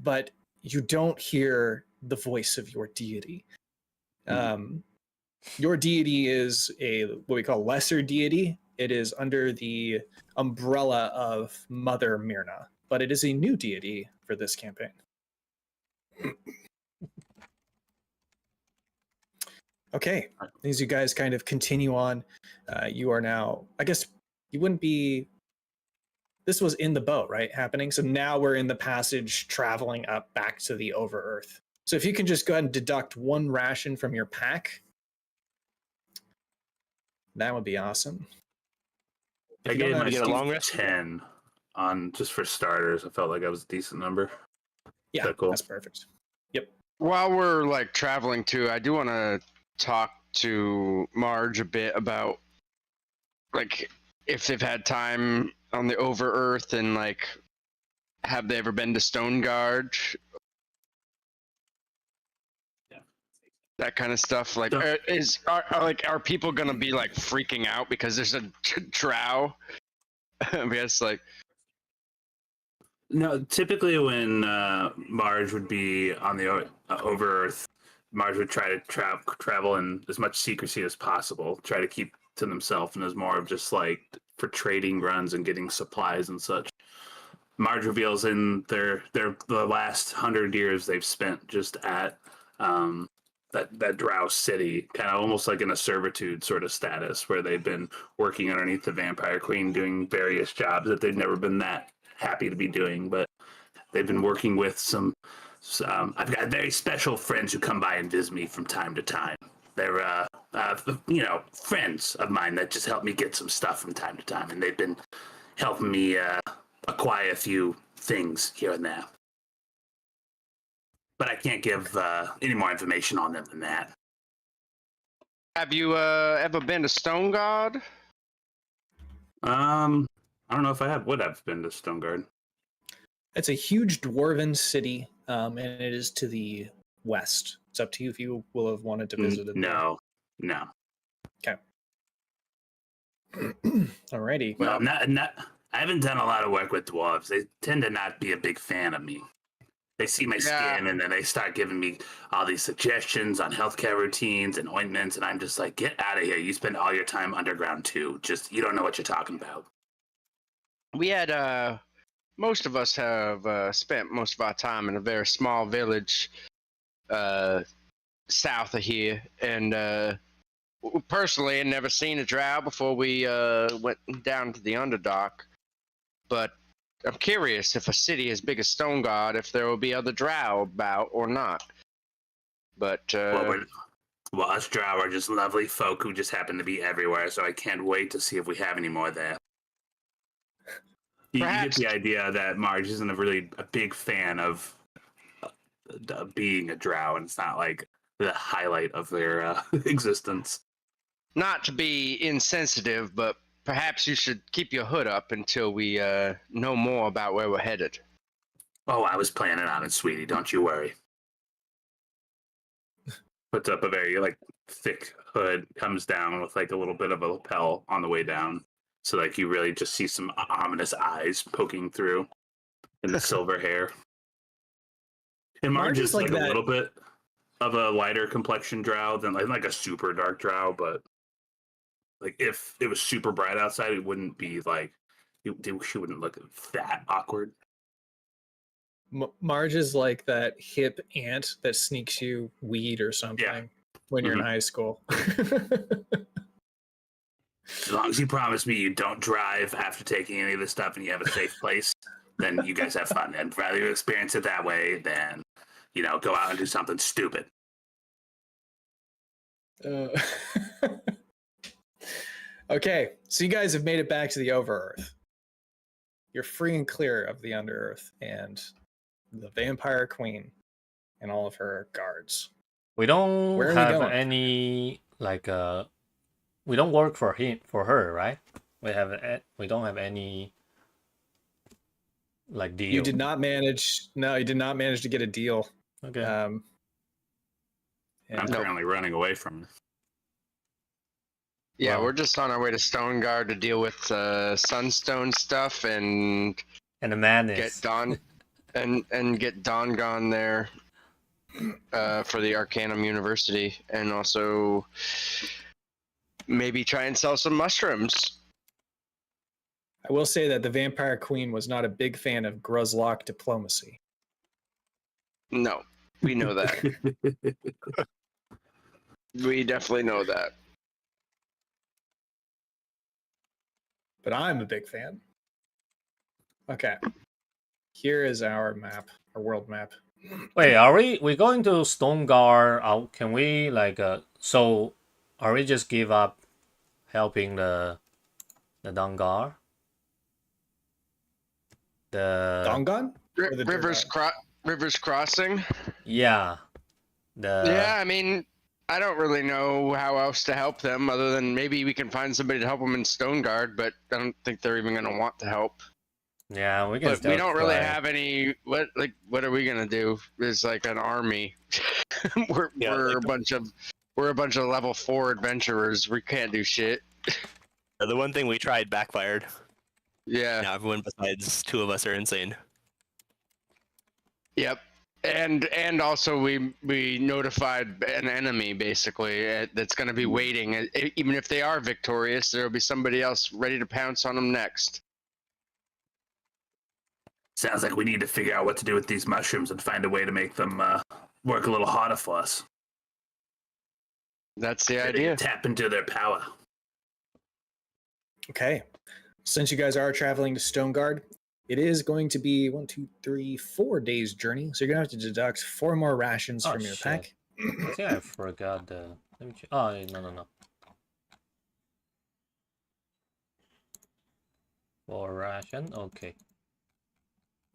but you don't hear the voice of your deity. Your deity is what we call lesser deity. It is under the umbrella of Mother Myrna, but it is a new deity for this campaign. Okay, as you guys kind of continue on, you are now, I guess you wouldn't be, this was in the boat, right, happening? So now we're in the passage traveling up back to the over Earth. So if you can just go ahead and deduct one ration from your pack, that would be awesome.
I gave myself a long rest 10 on just for starters. I felt like that was a decent number.
Yeah,
cool?
That's perfect. Yep.
While we're like traveling too, I do want to talk to Marge a bit about like if they've had time on the over Earth and like have they ever been to Stoneguard? That kind of stuff. Like, are people gonna be like freaking out because there's a drow? I guess like
No, typically when Marge would be on the over Earth, Marge would try to travel in as much secrecy as possible, try to keep to themselves, and it was more of just like for trading runs and getting supplies and such. Marge reveals in the last 100 years they've spent just at that Drow city, kind of almost like in a servitude sort of status, where they've been working underneath the Vampire Queen, doing various jobs that they've never been that happy to be doing, but they've been working with some I've got very special friends who come by and visit me from time to time. They're friends of mine that just help me get some stuff from time to time, and they've been helping me acquire a few things here and there. But I can't give any more information on them than that.
Have you ever been to Stone Guard?
I don't know if I would have been to Stone Guard.
It's a huge dwarven city, and it is to the west. It's up to you if you will have wanted to visit it.
No.
Okay. Alrighty.
Well, I haven't done a lot of work with dwarves. They tend to not be a big fan of me. They see my skin and then they start giving me all these suggestions on healthcare routines and ointments, and I'm just like, get out of here. You spend all your time underground too. Just, you don't know what you're talking about.
We had, most of us have spent most of our time in a very small village south of here, and personally had never seen a drow before we went down to the Underdark. But I'm curious if a city as big as Stone Guard, if there will be other drow about or not. But
well, us drow are just lovely folk who just happen to be everywhere, so I can't wait to see if we have any more there. You get the idea that Marge isn't a big fan of being a drow, and it's not like the highlight of their existence.
Not to be insensitive, but perhaps you should keep your hood up until we know more about where we're headed.
Oh, I was planning on it, sweetie. Don't you worry. Puts up a very thick hood, comes down with a little bit of a lapel on the way down. So you really just see some ominous eyes poking through in the silver hair. And Marge is a little bit of a lighter complexion drow than like a super dark drow, but if it was super bright outside, it wouldn't be she wouldn't look that awkward.
Marge is like that hip aunt that sneaks you weed or something when you're in high school.
As long as you promise me you don't drive after taking any of this stuff and you have a safe place, then you guys have fun. And rather you experience it that way than, go out and do something stupid.
Okay, so you guys have made it back to the Over-Earth. You're free and clear of the Under-Earth and the Vampire Queen and all of her guards.
We don't have
going?
any we don't work for her, right? We don't have any deal.
You did not manage. No, you did not manage to get a deal.
Okay.
I'm currently running away from her.
Yeah, we're just on our way to Stone Guard to deal with Sunstone stuff and
the madness.
Get Dawn and get Dawn gone there for the Arcanum University, and also maybe try and sell some mushrooms.
I will say that the Vampire Queen was not a big fan of Gruzlock diplomacy.
No, we know that. We definitely know that.
But I'm a big fan. Okay. Here is our map, our world map.
Wait, are we going to Stone Guard? Can we so are we just give up helping the Dongar? The
Dongon?
Rivers Crossing?
Yeah.
Yeah, I mean, I don't really know how else to help them other than maybe we can find somebody to help them in Stone Guard, but I don't think they're even going to want to help.
Yeah, we can.
But we don't really have any. What are we gonna do? It's like an army. we're a bunch of level 4 adventurers. We can't do shit.
The one thing we tried backfired.
Yeah.
Now everyone besides 2 of us are insane.
Yep. And also we notified an enemy basically that's going to be waiting. Even if they are victorious, there will be somebody else ready to pounce on them next.
Sounds like we need to figure out what to do with these mushrooms and find a way to make them work a little harder for us.
That's the idea.
Tap into their power.
Okay. Since you guys are traveling to Stoneguard, it is going to be 4 days journey. So you're gonna have to deduct 4 more rations from your pack.
I think I forgot the. Let me check. Oh no. 4 ration. Okay.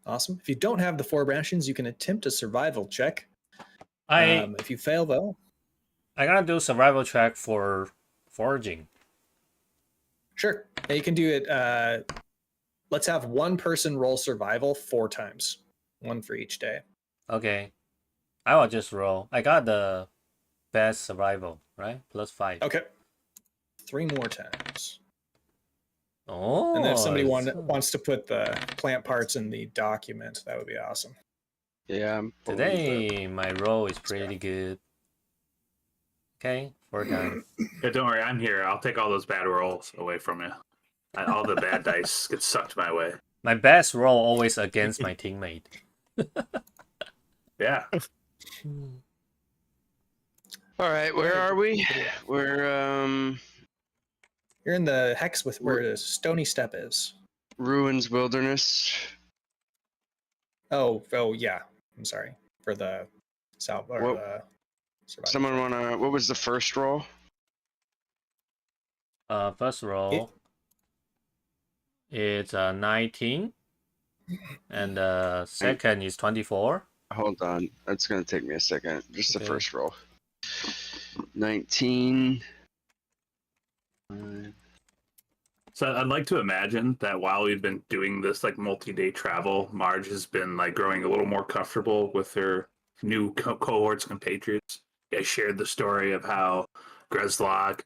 Awesome. If you don't have the 4 rations, you can attempt a survival check. If you fail, though,
I gotta do survival check for foraging.
Sure. Yeah, you can do it. Let's have one person roll survival 4 times, 1 for each day.
Okay. I will just roll. I got the best survival, right? +5.
Okay. 3 more times.
Oh.
And then if somebody wants to put the plant parts in the document, that would be awesome.
Yeah.
Today my roll is pretty good. Okay, 4 times.
Yeah, don't worry, I'm here. I'll take all those bad rolls away from you. All the bad dice get sucked my way.
My best roll always against my teammate.
Yeah.
All right, where are we? We're
You're in the hex with where the Stony Step is.
Ruins Wilderness.
Oh yeah. I'm sorry for the south or the survival.
Someone wanna? What was the first roll?
First roll. It's 19, and second is 24.
Hold on, that's gonna take me a second. Just the first roll. 19.
So I'd like to imagine that while we've been doing this like multi-day travel, Marge has been like growing a little more comfortable with her new cohorts compatriots. I shared the story of how Grezlock,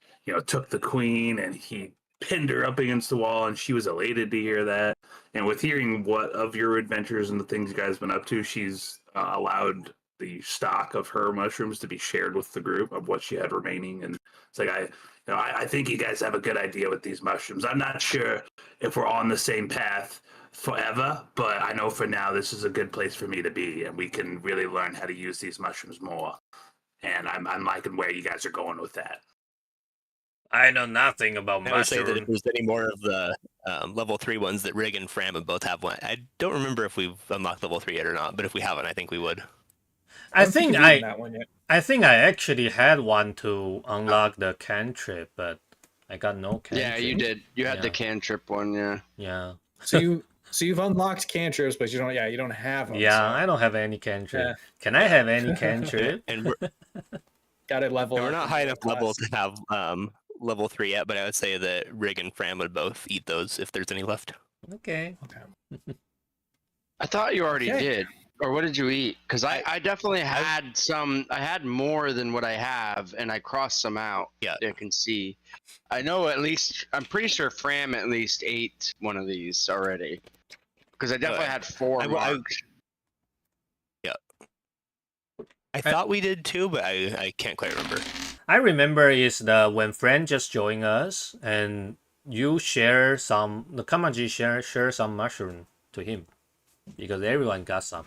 took the queen and he pinned her up against the wall, and she was elated to hear that. And with hearing what of your adventures and the things you guys have been up to, she's allowed the stock of her mushrooms to be shared with the group of what she had remaining. And it's like I think you guys have a good idea with these mushrooms. I'm not sure if we're on the same path forever, but I know for now this is a good place for me to be, and we can really learn how to use these mushrooms more. And I'm liking where you guys are going with that.
I know nothing about mushrooms.
I would say that if there's any more of the level 3 ones that Rig and Fram both have one. I don't remember if we've unlocked level 3 yet or not, but if we haven't, I think we would.
I think I actually had one to unlock the cantrip, but I got no cantrip.
Yeah, you did. You had the cantrip one, yeah.
Yeah.
So you've unlocked cantrips, but you don't have them.
Yeah,
so.
I don't have any cantrip. Can I have any cantrip?
And
got it level.
we're not high enough level to have level 3 yet, but I would say that Rig and Fram would both eat those if there's any left.
Okay.
I thought you already did. Or what did you eat? Because I definitely had some. I had more than what I have, and I crossed some out.
Yeah,
I can see. I know at least. I'm pretty sure Fram at least ate one of these already. Because I definitely had 4 marked.
Yeah. I thought we did too, but I can't quite remember.
I remember is when Fran just joined us, and you share some. The Kamaji share some mushroom to him, because everyone got some.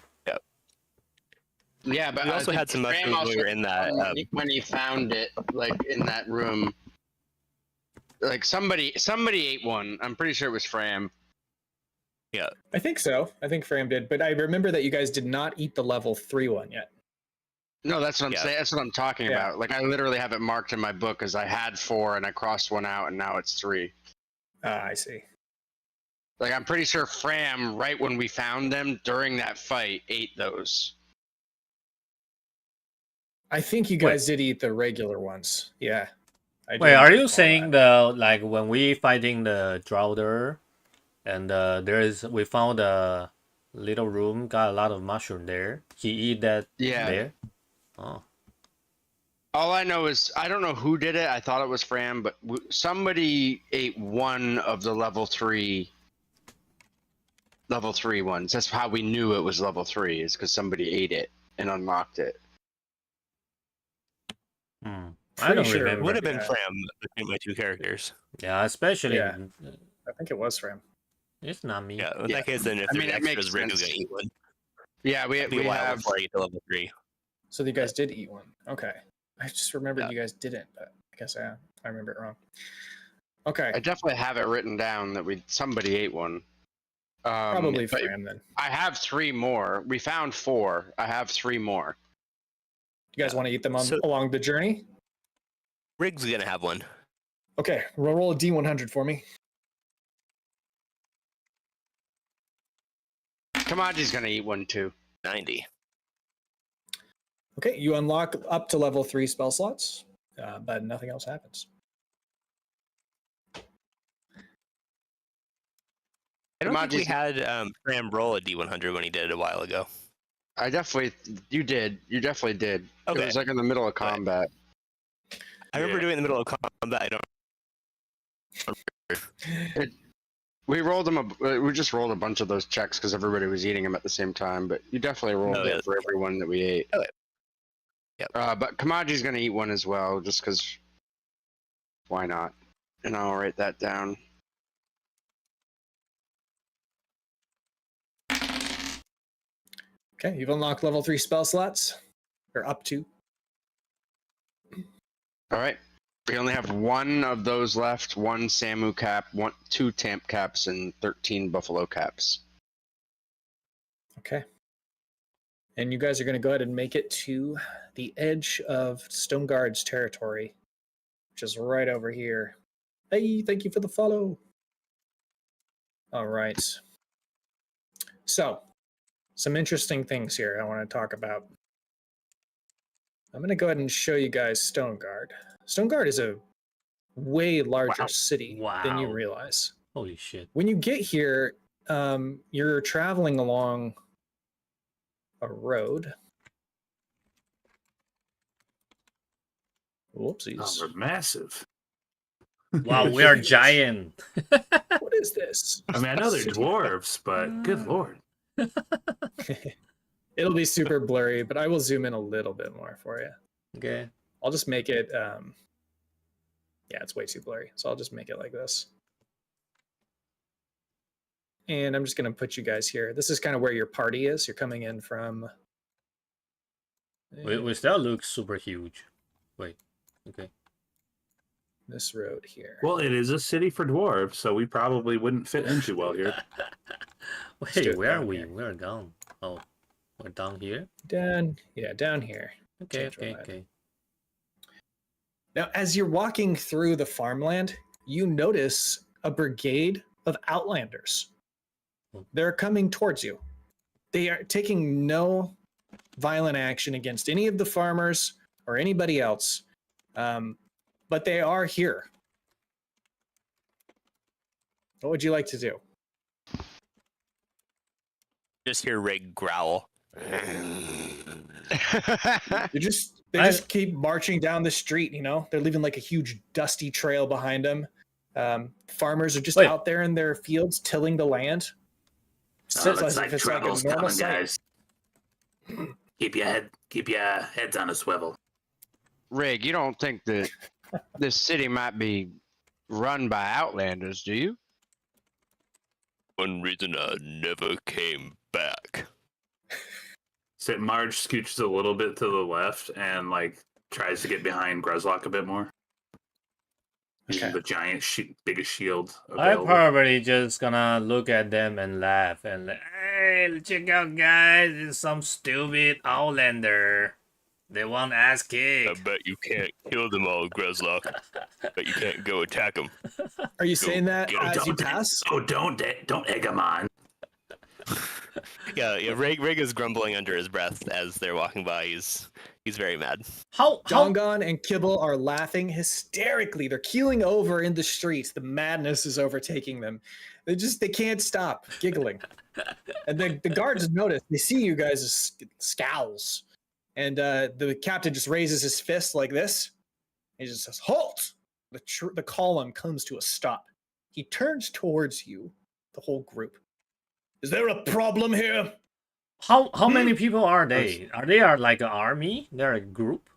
Yeah, but
we also had some mushrooms when we were in that.
When he found it, like in that room, like somebody ate one. I'm pretty sure it was Fram.
Yeah,
I think so. I think Fram did, but I remember that you guys did not eat the level 3 one yet.
No, that's what I'm saying. That's what I'm talking about. Like I literally have it marked in my book as I had 4 and I crossed one out, and now it's 3.
I see.
Like I'm pretty sure Fram, right when we found them during that fight, ate those.
I think you guys did eat the regular ones. Yeah.
Wait, are you saying like when we fighting the Drowder, and we found a little room, got a lot of mushroom there. He eat that there? Oh.
All I know is I don't know who did it. I thought it was Fram, but somebody ate one of the level 3 level 3 ones. That's how we knew it was level 3, is because somebody ate it and unlocked it.
I don't
Pretty sure it
remember.
Would have been
Yeah.
Fram between my 2 characters.
Yeah, especially.
Yeah. I think it was Fram.
It's not me.
Yeah, in
Yeah.
that case, then if
I mean,
there's
that makes
extras, Rig is
sense.
gonna eat one.
Yeah, we
It'll be a while
have.
before I get to level 3.
So you guys did eat one. Okay. I just remembered
Yeah.
you guys didn't, but I guess I remember it wrong. Okay.
I definitely have it written down that somebody ate one.
Probably
but
Fram then.
I have 3 more. We found 4. I have 3 more.
You guys want to eat them
So-
along the journey?
Rig's gonna have one.
Okay. Roll a D100 for me.
Kamaji's gonna eat one too.
90.
Okay. You unlock up to level 3 spell slots, but nothing else happens.
I don't think we
Kamaji's-
had Fram roll a D100 when he did it a while ago.
You definitely did.
Okay.
It was like in the middle of combat.
I remember doing it in the middle of combat. I don't.
We just rolled a bunch of those checks because everybody was eating them at the same time. But you definitely rolled
yeah.
it for everyone that we ate.
Okay. Yep.
But Kamaji's gonna eat one as well, just because. Why not? And I'll write that down.
Okay. You've unlocked level 3 spell slots. Or up to.
All right. We only have 1 of those left. 1 Samu cap, 2 Tamp caps, and 13 Buffalo caps.
Okay. And you guys are going to go ahead and make it to the edge of Stoneguard's territory, which is right over here. Hey, thank you for the follow. All right. So, some interesting things here I want to talk about. I'm going to go ahead and show you guys Stoneguard. Stoneguard is a way larger city than you
Wow.
realize.
Holy shit.
When you get here, you're traveling along a road. Whoopsies.
Oh, we're massive.
Wow, we are giant.
What is this?
I mean, I know they're dwarves, but good lord.
It'll be super blurry, but I will zoom in a little bit more for you.
Okay.
I'll just make it, yeah, it's way too blurry. So I'll just make it like this. And I'm just going to put you guys here. This is kind of where your party is. You're coming in from...
We still look super huge. Wait. Okay.
this road here.
Well, it is a city for dwarves, so we probably wouldn't fit in too well here.
do
Wait,
it
where are
down
we?
here.
We're gone. Oh, we're down here?
Down, yeah, down here.
Okay,
Change my
okay,
mind.
okay.
Now, as you're walking through the farmland, you notice a brigade of outlanders. They're coming towards you. They are taking no violent action against any of the farmers or anybody else, but they are here. What would you like to do?
Just hear Rig growl.
They just keep marching down the street. You know, they're leaving like a huge dusty trail behind them. Farmers are just
Wait.
out there in their fields tilling the land.
Oh,
It's
it's
like
like
it's like a
trouble's
normal
coming,
sight.
guys. Keep your heads on a swivel.
Rig, you don't think that this city might be run by outlanders, do you?
One reason I never came back.
So Marge scooches a little bit to the left and like tries to get behind Gruzlock a bit more. Using
Okay.
the giant, biggest shield
I'm
available.
probably just gonna look at them and laugh and like, hey, check out, guys! It's some stupid outlander. They want ass
I
kicked.
bet you can't kill them all, Gruzlock. But you can't go attack them.
Are you saying that
go,
as you
don't-
pass?
Oh, don't egg them on.
Yeah, Rig is grumbling under his breath as they're walking by. He's very mad.
How?
Dongon and Kibble are laughing hysterically. They're keeling over in the streets. The madness is overtaking them. They can't stop giggling. And the guards notice. They see you guys' scowls. And the captain just raises his fist like this. He just says, "Halt!" The column comes to a stop. He turns towards you, the whole group. Is there a problem here?
How many people are they? Are they like an army? They're a group?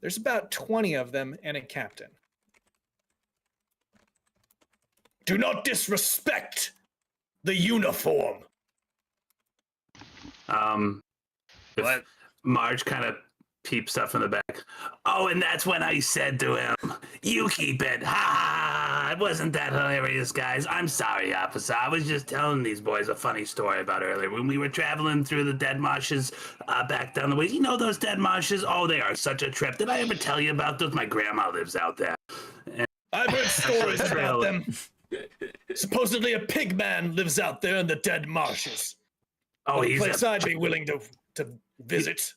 There's about 20 of them and a captain. Do not disrespect the uniform.
What? Marge kind of peeps up from the back. Oh, and that's when I said to him, "You keep it." Ha! It wasn't that hilarious, guys. I'm sorry, officer. I was just telling these boys a funny story about earlier when we were traveling through the dead marshes back down the way. You know those dead marshes? Oh, they are such a trip. Did I ever tell you about those? My grandma lives out there.
I've heard stories about them. Supposedly a pig man lives out there in the dead marshes.
Oh,
A
he's
place I'd be willing to visit.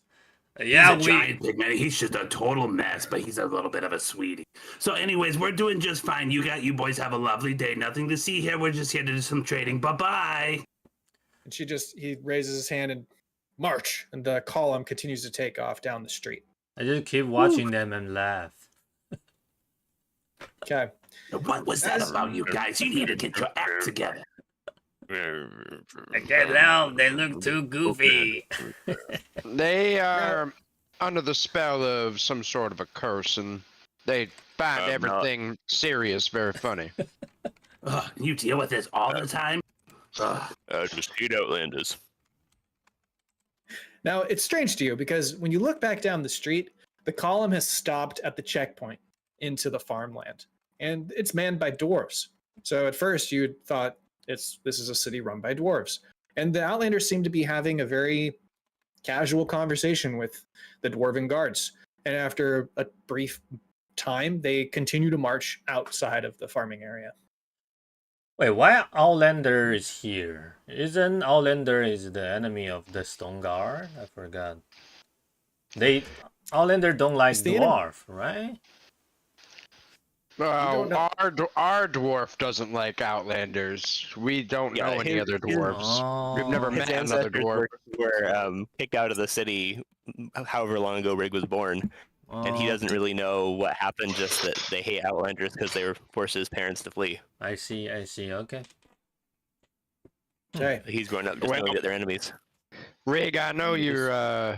Yeah,
he's a giant pig man. He's just a total mess, but he's a little bit of a sweetie. So, anyways, we're doing just fine. You boys have a lovely day. Nothing to see here. We're just here to do some trading. Bye-bye.
And he raises his hand and march, and the column continues to take off down the street.
I just keep watching them and laugh.
Okay.
What was that about you guys? You need to get your act together.
I can't help. They look too goofy.
They are under the spell of some sort of a curse, and they find everything serious very funny.
You deal with this all the time?
Just hate Outlanders.
Now, it's strange to you because when you look back down the street, the column has stopped at the checkpoint into the farmland, and it's manned by dwarves. So at first you thought this is a city run by dwarves. And the Outlanders seem to be having a very casual conversation with the dwarven guards. And after a brief time, they continue to march outside of the farming area.
Wait, why Outlander is here? Isn't Outlander is the enemy of the Stone Guard? I forgot. Outlander don't like dwarf, right?
Well, our dwarf doesn't like Outlanders. We don't know any other dwarves. We've never met another dwarf.
Were kicked out of the city however long ago Rig was born. And he doesn't really know what happened, just that they hate Outlanders because they were forced his parents to flee.
I see, okay.
Okay.
He's growing up just knowing that they're enemies.
Rig, I know you're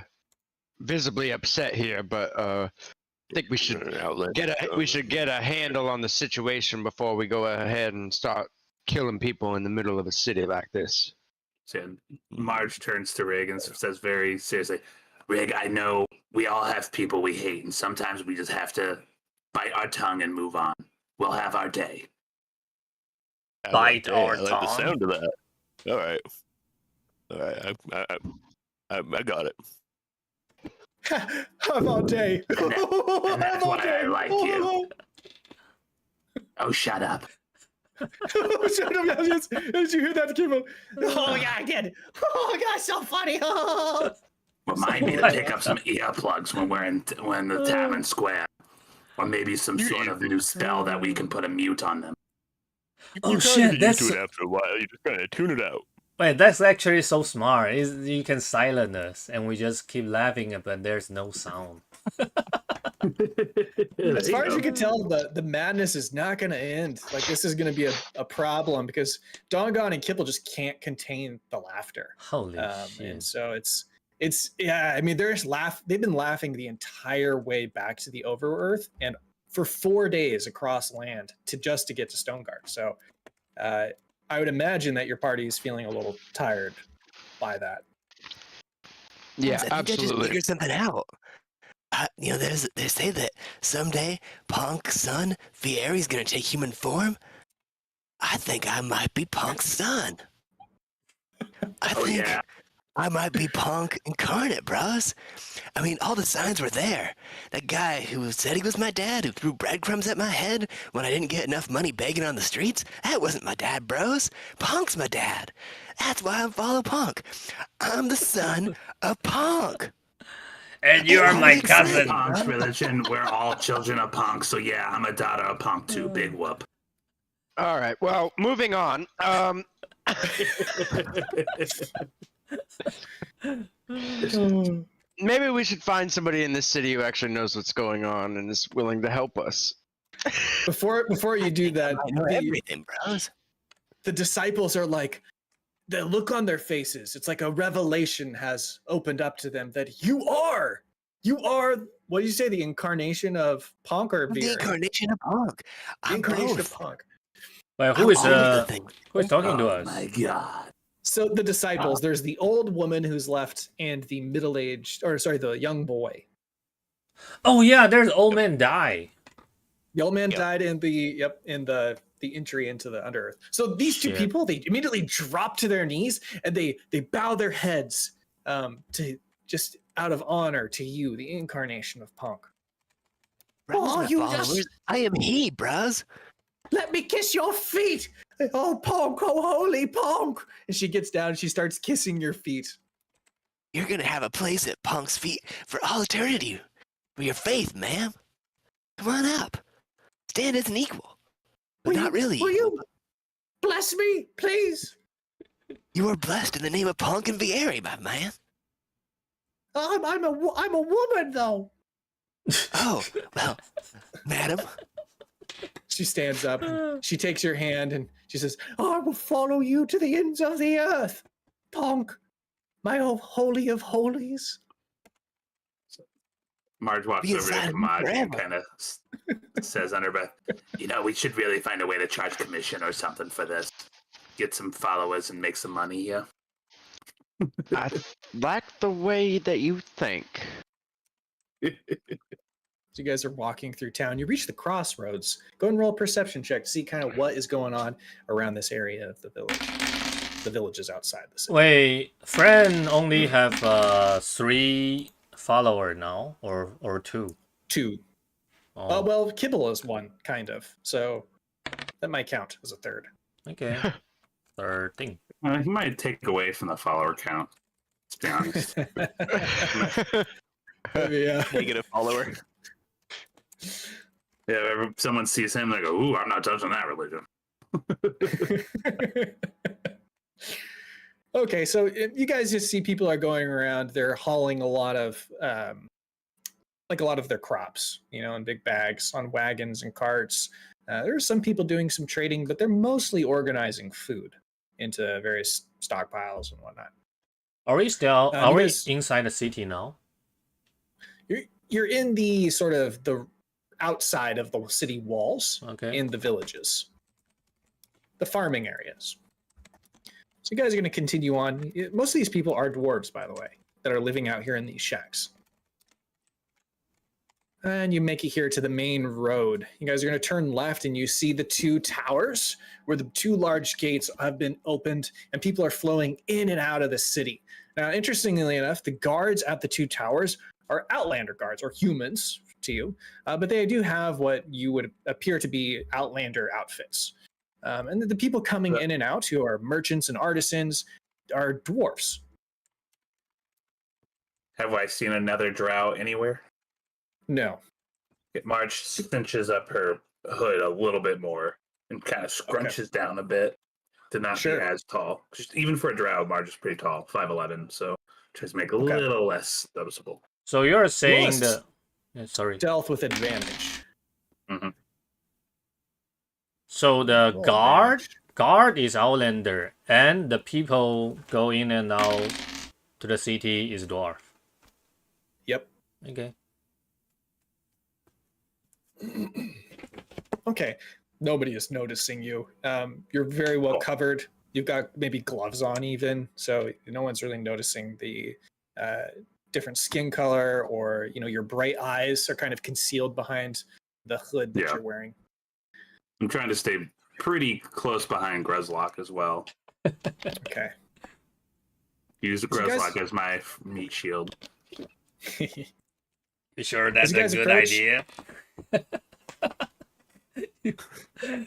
visibly upset here, but I think we should get a handle on the situation before we go ahead and start killing people in the middle of a city like this.
So Marge turns to Rig and says very seriously, "Rig, I know we all have people we hate, and sometimes we just have to bite our tongue and move on. We'll have our day."
Bite our
tongue? I like the sound of that. All right, I got it.
Have our day.
And that's why I like you. Oh, shut up.
Shut up. Did you hear that, Kimo?
Oh, yeah, I did. Oh, God, so funny.
Remind me to pick up some earplugs when we're in the tavern square. Or maybe some sort of new spell that we can put a mute on them.
Oh shit, that's...
You do it after a while, you just kind of tune it out.
Wait, that's actually so smart. You can silence us, and we just keep laughing, but there's no sound.
As far as you can tell, the madness is not going to end. Like, this is going to be a problem because Dongon and Kipple just can't contain the laughter.
Holy shit.
And so it's yeah, I mean, they've been laughing the entire way back to the Overearth and for 4 days across land to get to Stoneguard. So I would imagine that your party is feeling a little tired by that.
I
Yeah,
think I just
absolutely.
figured something out. They say that someday Punk's son, Fieri's gonna take human form. I think I might be Punk's son. I think I might be Punk incarnate, bros. I mean, all the signs were there. That guy who said he was my dad, who threw breadcrumbs at my head when I didn't get enough money begging on the streets, that wasn't my dad, bros. Punk's my dad. That's why I follow Punk. I'm the son of Punk.
And you are my cousin.
Punk's religion, we're all children of Punk, so yeah, I'm a daughter of Punk too, big whoop.
All right, well, moving on. Maybe we should find somebody in this city who actually knows what's going on and is willing to help us.
Before you do that,
I know everything, bros.
The disciples are like, the look on their faces, it's like a revelation has opened up to them that you are, what did you say, the incarnation of Punk or Veer?
The incarnation of Punk.
The incarnation of Punk.
Well,
who is
talking to us?
My God.
So the disciples, there's the old woman who's left and the the young boy.
Oh yeah, there's old man die.
The old man died in the entry into the underearth. So these two people, they immediately drop to their knees and they bow their heads to just out of honor to you, the incarnation of Punk.
Oh, you followers, I am he, bros.
Let me kiss your feet.
Oh, Punk, oh, holy Punk. And she gets down and she starts kissing your feet.
You're going to have a place at Punk's feet for all eternity. For your faith, ma'am. Come on up. Stand as an equal. But not really.
Will you bless me, please?
You are blessed in the name of Punk and Vieri, my man.
I'm a woman, though.
Oh, well, madam.
She stands up, and she takes your hand, and she says, I will follow you to the ends of the earth, Punk, my holy of holies.
Marge walks over to Kamaj and kind of says under breath, we should really find a way to charge commission or something for this. Get some followers and make some money here.
I like the way that you think.
So you guys are walking through town. You reach the crossroads. Go and roll a perception check to see kind of what is going on around this area of the village. The villages outside the city.
Wait, friend only have 3 follower now, or 2?
2.
Oh.
Well, Kibble is 1, kind of. So that might count as a 3rd.
Okay. 13.
He might take away from the follower count. Let's be honest.
Yeah.
Negative follower.
Yeah, if someone sees him, they go, ooh, I'm not touching that religion.
Okay, so you guys just see people are going around. They're hauling a lot of their crops, in big bags on wagons and carts. There are some people doing some trading, but they're mostly organizing food into various stockpiles and whatnot.
Are we still? Are we inside the city now?
You're in the sort of the outside of the city walls,
okay,
in the villages, the farming areas. So you guys are going to continue on. Most of these people are dwarves, by the way, that are living out here in these shacks. And you make it here to the main road. You guys are going to turn left and you see the 2 towers where the 2 large gates have been opened and people are flowing in and out of the city. Now, interestingly enough, the guards at the 2 towers are Outlander guards, or humans to you, but they do have what you would appear to be Outlander outfits. And the people coming in and out who are merchants and artisans are dwarves.
Have I seen another drow anywhere?
No.
Marge cinches up her hood a little bit more and kind of scrunches down a bit to not be as tall. Just, even for a drow, Marge is pretty tall, 5'11", so tries to make it a little less noticeable.
So you're saying that... sorry.
Stealth with advantage.
Mm-hmm.
So the guard is Outlander, and the people go in and out to the city is dwarf.
Yep.
Okay.
Okay. Nobody is noticing you. You're very well covered. You've got maybe gloves on even, so no one's really noticing the different skin color, or your bright eyes are kind of concealed behind the hood that you're wearing.
I'm trying to stay pretty close behind Grezlock as well.
Okay.
Use the Grezlock as my meat shield.
You sure that's a good idea?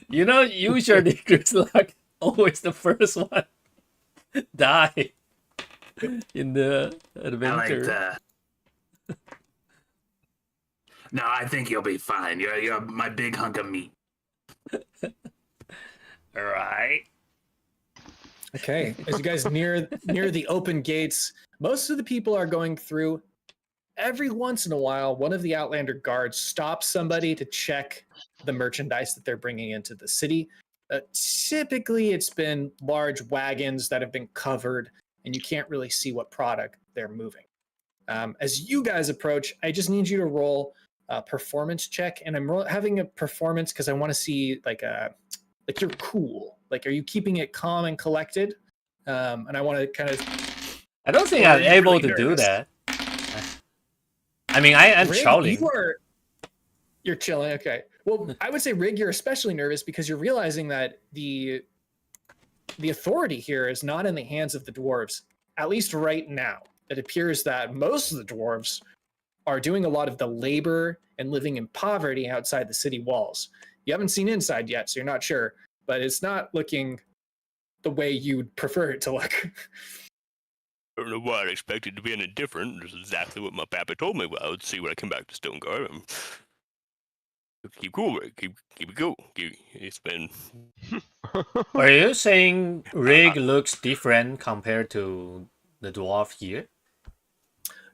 Usually Grezlock always the first one die in the adventure.
I like that. No, I think you'll be fine. You're my big hunk of meat.
All right.
Okay. As you guys near the open gates, most of the people are going through. Every once in a while, one of the Outlander guards stops somebody to check the merchandise that they're bringing into the city. Typically, it's been large wagons that have been covered, and you can't really see what product they're moving. As you guys approach, I just need you to roll a performance check, and I'm having a performance because I want to see like you're cool. Like, are you keeping it calm and collected? And I want to kind of.
I don't think I'm able to do that. I mean, I'm
Rig,
trolling.
You're chilling. Okay. Well, I would say, Rig, you're especially nervous because you're realizing that the authority here is not in the hands of the dwarves, at least right now. It appears that most of the dwarves are doing a lot of the labor and living in poverty outside the city walls. You haven't seen inside yet, so you're not sure, but it's not looking the way you'd prefer it to look.
I don't know why I expected to be any different. This is exactly what my papa told me. Well, I would see when I come back to Stoneguard. Keep cool, Rick. Keep it cool. It's been.
Are you saying Rig looks different compared to the dwarf here?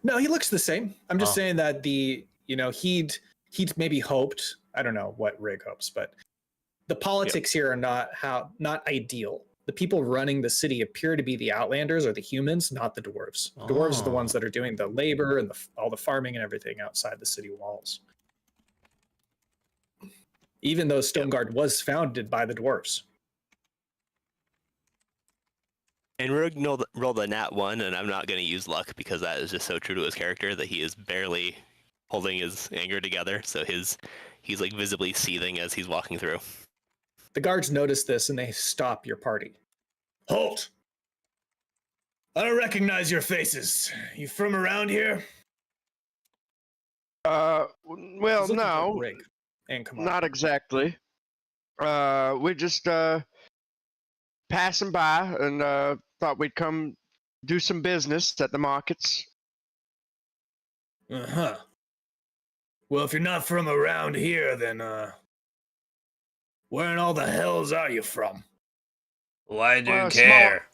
No, he looks the same. I'm just saying that he'd maybe hoped. I don't know what Rig hopes, but the politics here are not ideal. The people running the city appear to be the Outlanders or the humans, not the dwarves. The dwarves are the ones that are doing the labor and all the farming and everything outside the city walls. Even though Stoneguard was founded by the dwarves.
And Rogue rolled a nat 1, and I'm not going to use luck because that is just so true to his character that he is barely holding his anger together. So he's like visibly seething as he's walking through.
The guards notice this and they stop your party. Halt! I don't recognize your faces. You from around here?
Well, no,
Rig and
not exactly. We're just passing by and thought we'd come do some business at the markets.
Uh-huh. Well, if you're not from around here, then where in all the hells are you from?
Why do you care?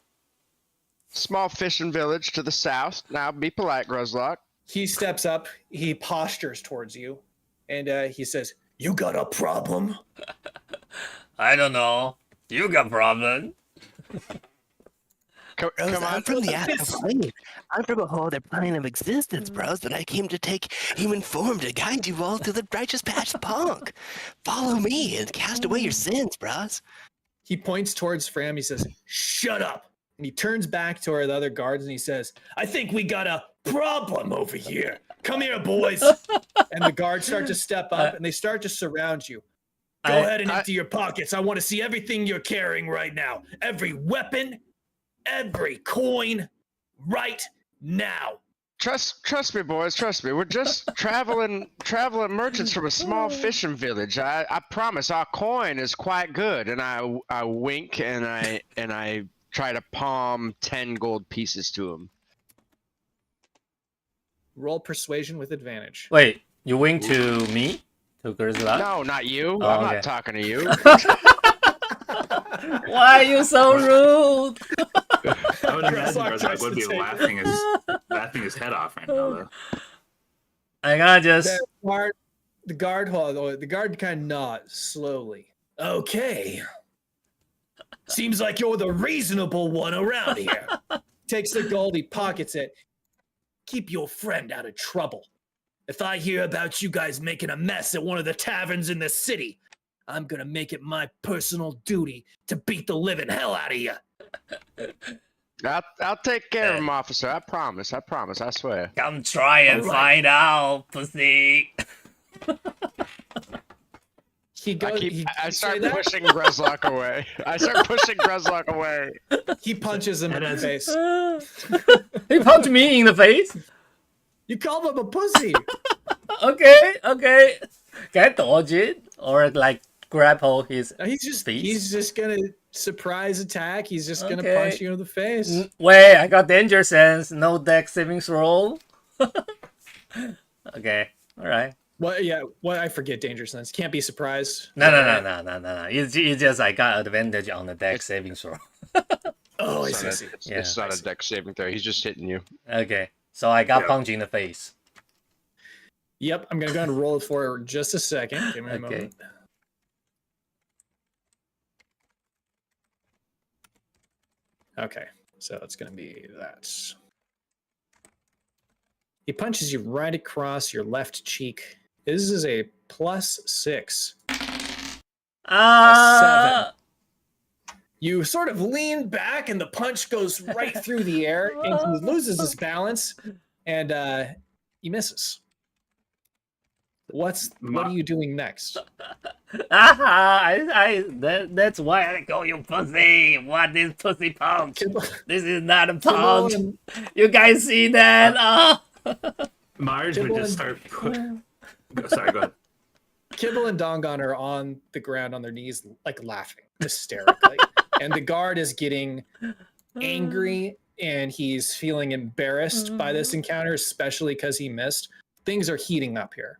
Small fishing village to the south. Now, be polite, Gruzlock.
He steps up, he postures towards you, and he says, "You got a problem?"
I don't know. You got problem?
Come
Bros,
on.
I'm from the astral plane. I'm from a whole other plane of existence, bros, but I came to take human form to guide you all to the righteous path of Punk. Follow me and cast away your sins, bros.
He points towards Fram, he says, "Shut up!" And he turns back toward the other guards and he says, "I think we got a problem over here. Come here, boys." And the guards start to step up and they start to surround you. Go ahead and empty your pockets. I want to see everything you're carrying right now. Every weapon, every coin, right now.
Trust me, boys. Trust me. We're just traveling merchants from a small fishing village. I promise our coin is quite good. And I wink and I try to palm 10 gold pieces to him.
Roll persuasion with advantage.
Wait, you wink to me? To Grizzla?
No, not you.
Oh,
I'm
okay.
not talking to you.
Why are you so rude?
I would imagine Gruzlock would be laughing his head off right now, though.
I gotta just.
The guard kind of nods slowly. Okay. Seems like you're the reasonable one around here. Takes the gold, he pockets it. Keep your friend out of trouble. If I hear about you guys making a mess at one of the taverns in the city, I'm gonna make it my personal duty to beat the living hell out of you.
I'll take care of him, officer. I promise. I swear.
Come try and find out, pussy.
I start pushing Gruzlock away.
He punches him in the face.
He punched me in the face?
You called him a pussy.
Okay. Can I dodge it? Or like grapple his
He's
face?
just gonna surprise attack. He's just gonna punch you in the face.
Wait, I got danger sense. No deck saving throw. Okay, alright.
Well, yeah. Well, I forget danger sense. Can't be surprised.
No. It's just I got advantage on the deck saving throw.
Oh, I see.
It's not a deck saving throw. He's just hitting you.
Okay, so I got punched in the face.
Yep, I'm gonna go ahead and roll it for just a second. Give me a moment. Okay, so it's going to be that. He punches you right across your left cheek. This is a +6. A 7. You sort of lean back and the punch goes right through the air and he loses his balance and he misses. What are you doing next?
That's why I call you pussy. What is pussy punch? This is not a punch. You guys see that?
Mars would just start. Sorry, go ahead.
Kibble and Dongon are on the ground on their knees, like laughing hysterically. And the guard is getting angry and he's feeling embarrassed by this encounter, especially because he missed. Things are heating up here.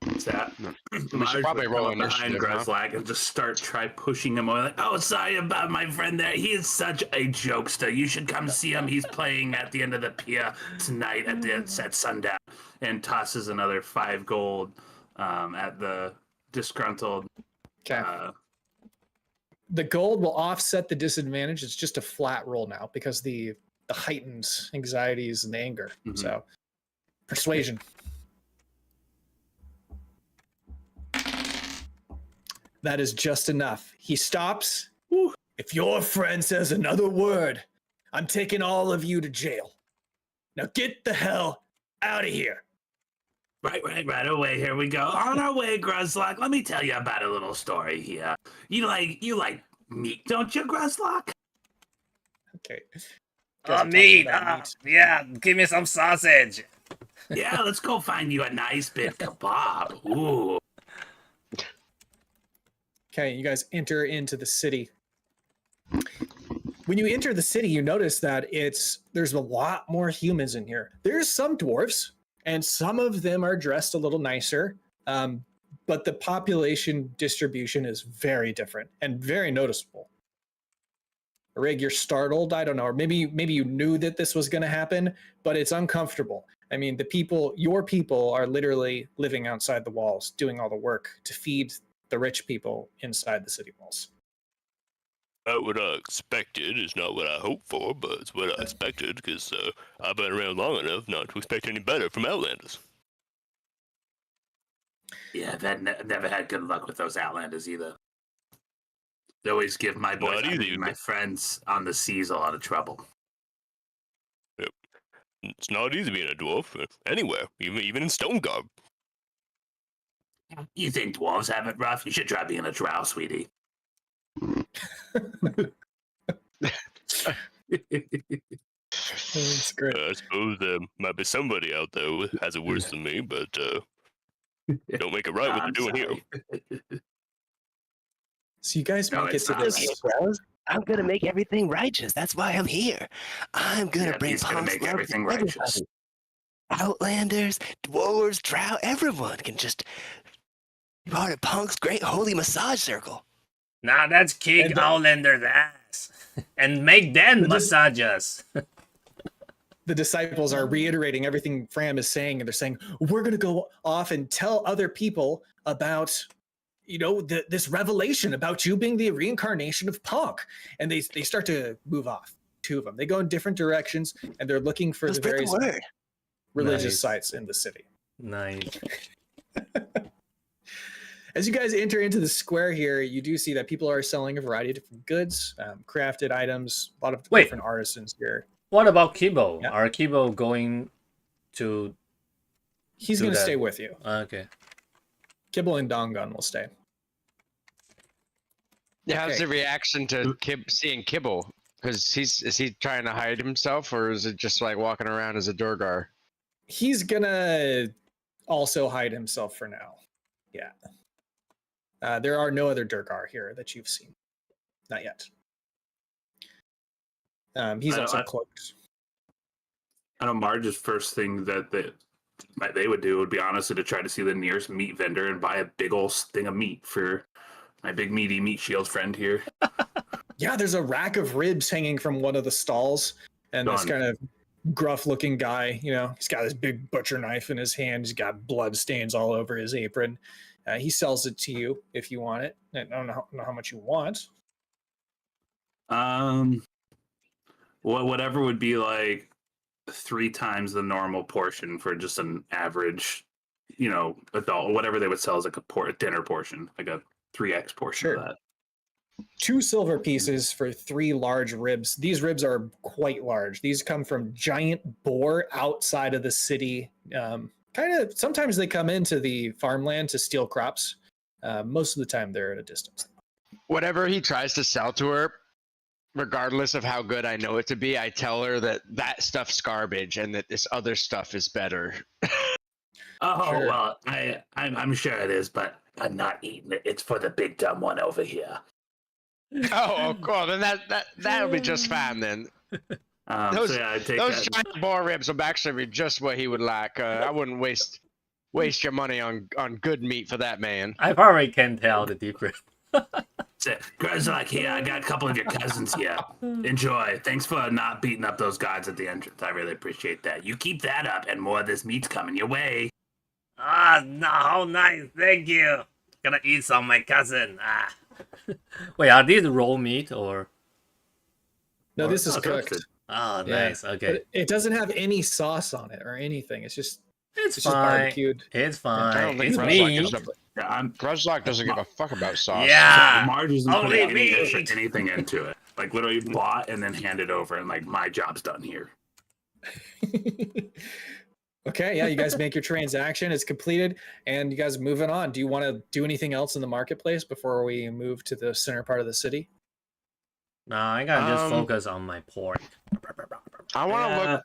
What's that?
We should probably roll
behind
initiative. Huh?
Gruzlag and just try pushing him away. Like, oh, sorry about my friend there. He is such a jokester. You should come see him. He's playing at the end of the pier tonight at sundown. And tosses another 5 gold at the disgruntled.
Okay. The gold will offset the disadvantage. It's just a flat roll now because the heightened anxieties and the anger. So, persuasion. That is just enough. He stops. If your friend says another word, I'm taking all of you to jail. Now get the hell out of here.
Right away. Here we go. On our way, Gruzlock. Let me tell you about a little story here. You like meat, don't you, Gruzlock?
Okay.
Meat. Yeah, give me some sausage.
Yeah, let's go find you a nice bit kebab. Ooh.
Okay, you guys enter into the city. When you enter the city, you notice that there's a lot more humans in here. There's some dwarves, and some of them are dressed a little nicer, but the population distribution is very different and very noticeable. Rig, you're startled. I don't know, or maybe you knew that this was going to happen, but it's uncomfortable. I mean, your people are literally living outside the walls, doing all the work to feed the rich people inside the city walls.
Not what I expected is not what I hoped for, but it's what I expected because I've been around long enough not to expect any better from Outlanders.
Yeah, I've never had good luck with those Outlanders either. They always give my boys, my friends on the seas a lot of trouble.
Yep. It's not easy being a dwarf anywhere, even in stone garb.
You think dwarves have it rough? You should try being a drow, sweetie.
That's great.
I suppose there might be somebody out there who has it worse than me, but don't make it right what they're doing here.
So you guys make it to this.
I'm gonna make everything righteous. That's why I'm here. I'm gonna bring
he's gonna make everything righteous.
Outlanders, dwarves, drow, everyone can just be part of Punk's great holy massage circle.
Nah, that's kick Outlander's ass and make them massage us.
The disciples are reiterating everything Fram is saying, and they're saying, we're going to go off and tell other people about, this revelation about you being the reincarnation of Punk. And they start to move off, 2 of them. They go in different directions, and they're looking for the various religious sites in the city.
Nice.
As you guys enter into the square here, you do see that people are selling a variety of different goods, crafted items, a lot of different artisans here.
What about Kibo? Yeah. Are Kibo going to...
He's going to stay with you.
Okay.
Kibble and Dongon will stay.
Yeah, how's the reaction to seeing Kibble? Because is he trying to hide himself, or is it just like walking around as a Durgar?
He's going to also hide himself for now. Yeah. There are no other Durgar here that you've seen. Not yet. He's also cloaked.
I know Marge's first thing that they would do would be honestly to try to see the nearest meat vendor and buy a big old thing of meat for my big meaty meat shield friend here.
Yeah, there's a rack of ribs hanging from one of the stalls, and this kind of gruff-looking guy, he's got this big butcher knife in his hand. He's got blood stains all over his apron. He sells it to you if you want it. I don't know how much you want.
Whatever would be like 3 times the normal portion for just an average, adult, whatever they would sell as like a dinner portion, like a 3x portion of that.
2 silver pieces for 3 large ribs. These ribs are quite large. These come from giant boar outside of the city. Sometimes they come into the farmland to steal crops. Most of the time they're at a distance.
Whatever he tries to sell to her, regardless of how good I know it to be, I tell her that stuff's garbage and that this other stuff is better.
Oh, well, I'm sure it is, but I'm not eating it. It's for the big dumb one over here.
Oh, cool. Then that'll be just fine then. Those giant boar ribs will actually be just what he would like. I wouldn't waste your money on good meat for that man.
I probably can tell the difference.
Grzlok here, I got a couple of your cousins here. Enjoy. Thanks for not beating up those guards at the entrance. I really appreciate that. You keep that up, and more of this meat's coming your way.
No, nice. Thank you. Gonna eat some, my cousin. Wait, are these raw meat or?
No, this is cooked.
Oh, nice. Okay.
But it doesn't have any sauce on it or anything. It's just
it's
fine. Just barbecued.
It's fine.
I don't think Grzlok doesn't give a fuck about sauce.
Yeah.
Marge isn't putting anything into it. Like literally bought and then handed over, and like my job's done here.
Okay, yeah, you guys make your transaction. It's completed, and you guys are moving on. Do you want to do anything else in the marketplace before we move to the center part of the city?
No, I gotta just focus on my pork.
I want to look.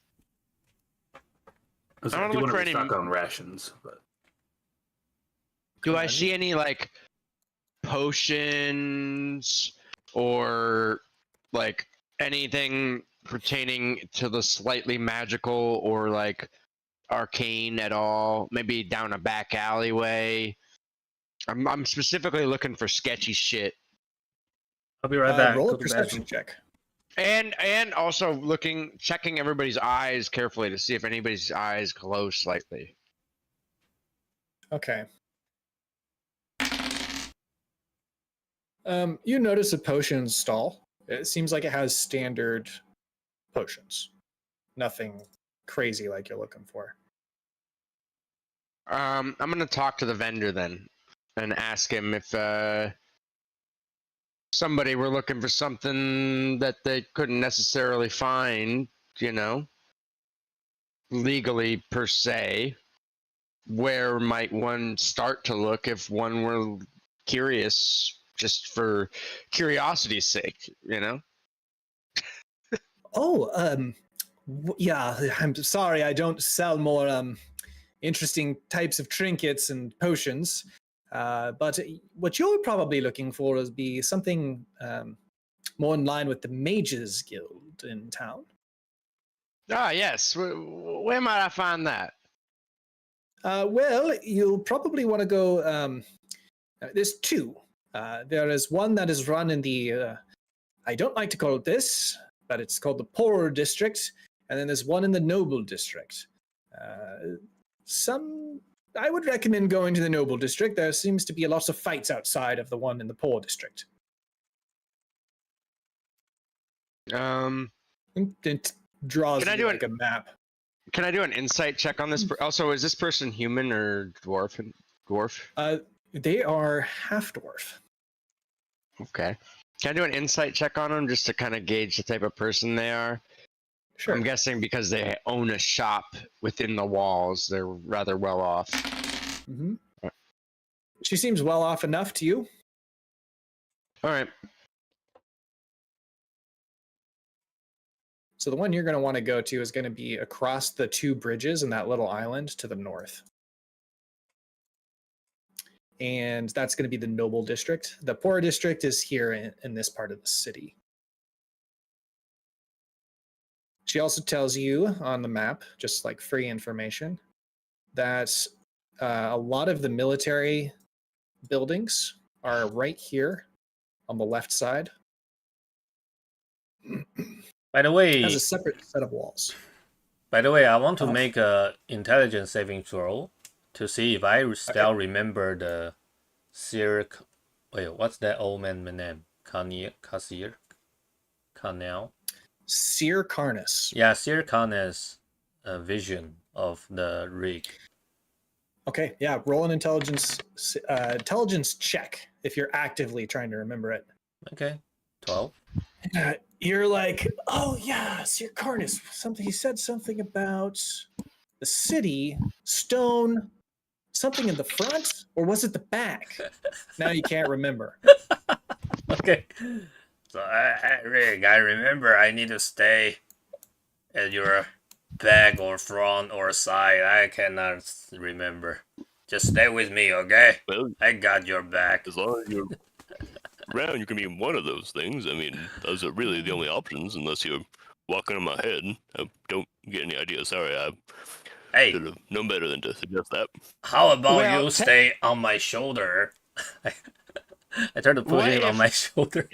I want to look for any on rations. But...
Do I see any like potions or like anything pertaining to the slightly magical or like arcane at all? Maybe down a back alleyway. I'm specifically looking for sketchy shit.
I'll be right back.
Roll a perception check.
And also checking everybody's eyes carefully to see if anybody's eyes glow slightly.
Okay. You notice a potion stall. It seems like it has standard potions. Nothing crazy like you're looking for.
I'm gonna talk to the vendor then and ask him if somebody were looking for something that they couldn't necessarily find, legally per se. Where might one start to look if one were curious, just for curiosity's sake,
Yeah, I'm sorry, I don't sell more interesting types of trinkets and potions. But what you're probably looking for is be something more in line with the Mages Guild in town.
Ah, yes. Where might I find that?
Well, you'll probably want to go. There's 2. There is one that is run in the. I don't like to call it this, but it's called the Poorer District, and then there's one in the Noble District. I would recommend going to the Noble District. There seems to be lots of fights outside of the one in the Poor District. It draws like a map.
Can I do an insight check on this? Also, is this person human or dwarf?
They are half-dwarf.
Okay. Can I do an insight check on them just to kind of gauge the type of person they are?
Sure.
I'm guessing because they own a shop within the walls, they're rather well off.
Mm-hmm. She seems well off enough to you.
All right.
So the one you're going to want to go to is going to be across the 2 bridges in that little island to the north. And that's going to be the Noble District. The Poor District is here in this part of the city. She also tells you on the map, just like free information, that a lot of the military buildings are right here on the left side.
By the way,
it has a separate set of walls.
By the way, I want to make a intelligence saving throw to see if I still remember the Wait, what's that old man name? Kasir? Canal.
Seer Carnus.
Yeah, Seer Carnus vision of the rig.
Okay, yeah, roll an intelligence check if you're actively trying to remember it.
Okay, 12.
You're like, oh yeah, Seer Carnus. He said something about the city, stone, something in the front, or was it the back? Now you can't remember.
Okay. So, Rick, I remember I need to stay at your back or front or side. I cannot remember. Just stay with me, okay?
Well,
I got your back.
as long as you're around, you can be one of those things. I mean, those are really the only options, unless you're walking on my head. I don't get any ideas. Sorry, I should have known better than to suggest that.
How about you stay on my shoulder? I tried to put him on my shoulder.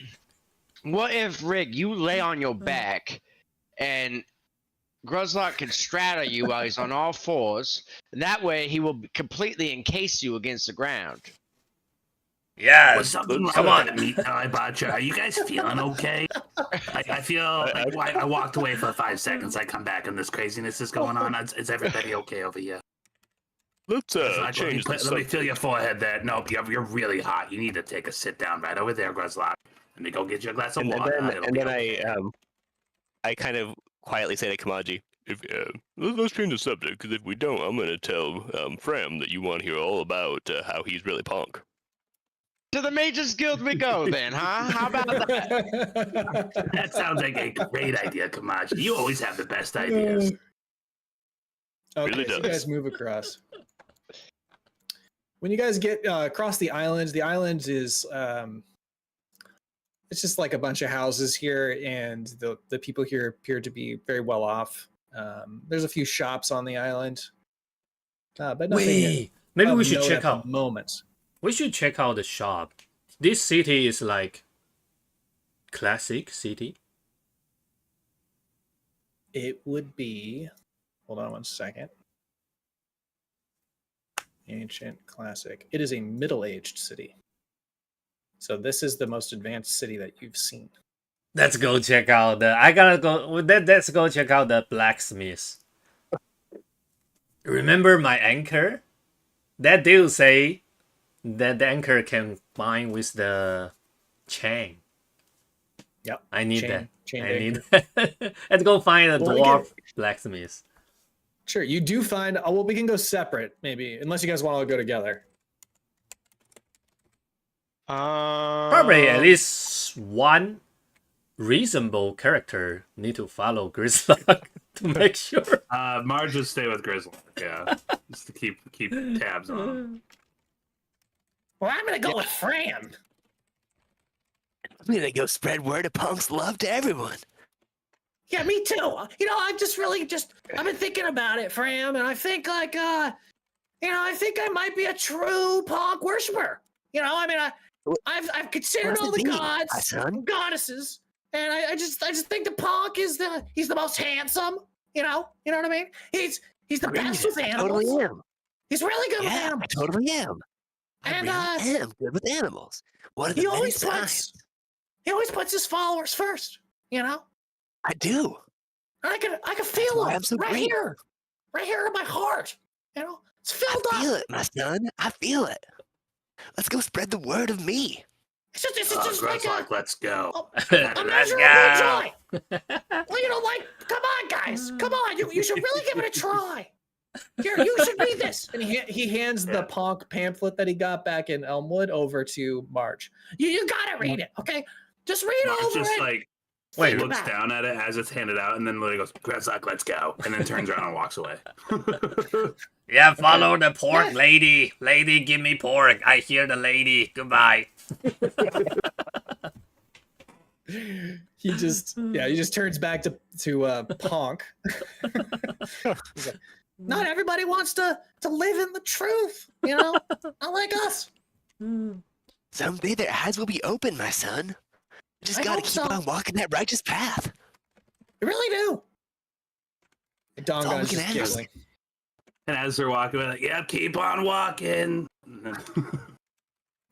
What if, Rick, you lay on your back and Gruzlock can straddle you while he's on all fours? And that way he will completely encase you against the ground.
Yeah,
Was something wrong
come
with
on.
that meat I bought you? Are you guys feeling okay? I feel like I walked away for 5 seconds. I come back and this craziness is going on. Is everybody okay over here?
Let's change the
Let me feel your forehead there. No, you're really hot. You need to take a sit down right over there, Gruzlock. Let me go get you a glass of water.
And then I kind of quietly say to Kamaji,
let's change the subject, because if we don't, I'm going to tell Fram that you want to hear all about how he's really punk.
To the Mages Guild we go then, huh? How about that?
That sounds like a great idea, Kamaji. You always have the best ideas.
Okay,
Really
so you
does.
guys move across. When you guys get across the island is it's just like a bunch of houses here, and the people here appear to be very well off. There's a few shops on the island, but nothing.
Maybe we
of
should
note
check
at the
out.
moment.
We should check out the shop. This city is like classic city.
It would be. Hold on one second. Ancient classic. It is a middle-aged city. So this is the most advanced city that you've seen.
Let's go check out the. I gotta go. Let's go check out the blacksmith. Remember my anchor? That dude say that the anchor can bind with the chain.
Yep.
I need
Chain-
that.
chain
I need
anchor.
that. Let's go find a
Well, we
dwarf blacksmith.
Sure, you do find. Oh, well, we can go separate, maybe, unless you guys want to go together.
Probably at least one reasonable character need to follow Grizzlock to make sure.
Marge just stay with Grizzlock, yeah, just to keep tabs on him.
Well, I'm gonna go with Fran.
I'm gonna go spread word of Punk's love to everyone.
Yeah, me too. You know, I've been thinking about it, Fran, and I think I think I might be a true Punk worshiper. You know, I mean, I've considered all the gods and goddesses, and I just think the Punk he's the most handsome. You know what I mean? He's the best with animals.
Totally am.
He's really good with
Yeah, I
animals.
totally am.
And
I really am good with animals. What are the
he
many
always
signs?
puts his followers first. You know.
I do.
I can feel
why
it
I'm so
right
great.
here in my heart. You know, it's filled
I
up.
feel it, my son. I feel it. Let's go spread the word of me.
It's just like
Gruzlock, let's go.
a
Let's
measurable
go.
joy. Well, you know, like, come on, guys, come on. You should really give it a try. Here, you should read this.
And he hands the Ponk pamphlet that he got back in Elmwood over to Marge.
You gotta read it, okay? Just read
Marge
over
just
it.
like
Wait,
looks down at it as it's handed out, and then literally goes, Gruzlock, let's go, and then turns around and walks away.
Yeah, follow the pork lady. Lady, give me pork. I hear the lady. Goodbye.
He just turns back to Ponk. He's like,
Not everybody wants to live in the truth, you know? Not like us.
Someday their eyes will be open, my son. You just
I
gotta
hope
keep
so.
on walking that righteous path.
You really do.
all we
Dongon's
can
just
ask.
giggling.
And as they're walking, we're like, yeah, keep on walking.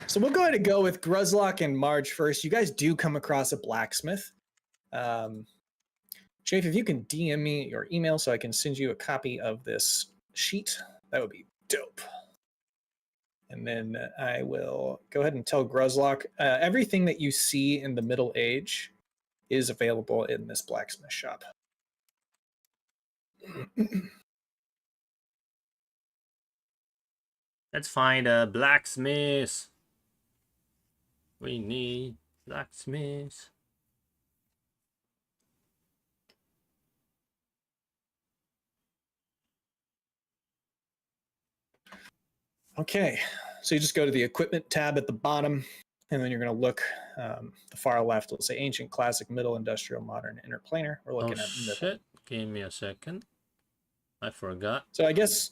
So we'll go ahead and go with Gruzlock and Marge first. You guys do come across a blacksmith. Shafe, if you can DM me your email so I can send you a copy of this sheet, that would be dope. And then I will go ahead and tell Gruzlock, everything that you see in the Middle Age is available in this blacksmith shop.
Let's find a blacksmith. We need blacksmiths.
Okay, so you just go to the equipment tab at the bottom, and then you're going to look, the far left will say ancient, classic, middle, industrial, modern, interplanar. We're looking at middle.
Shit. Give me a second. I forgot.
So I guess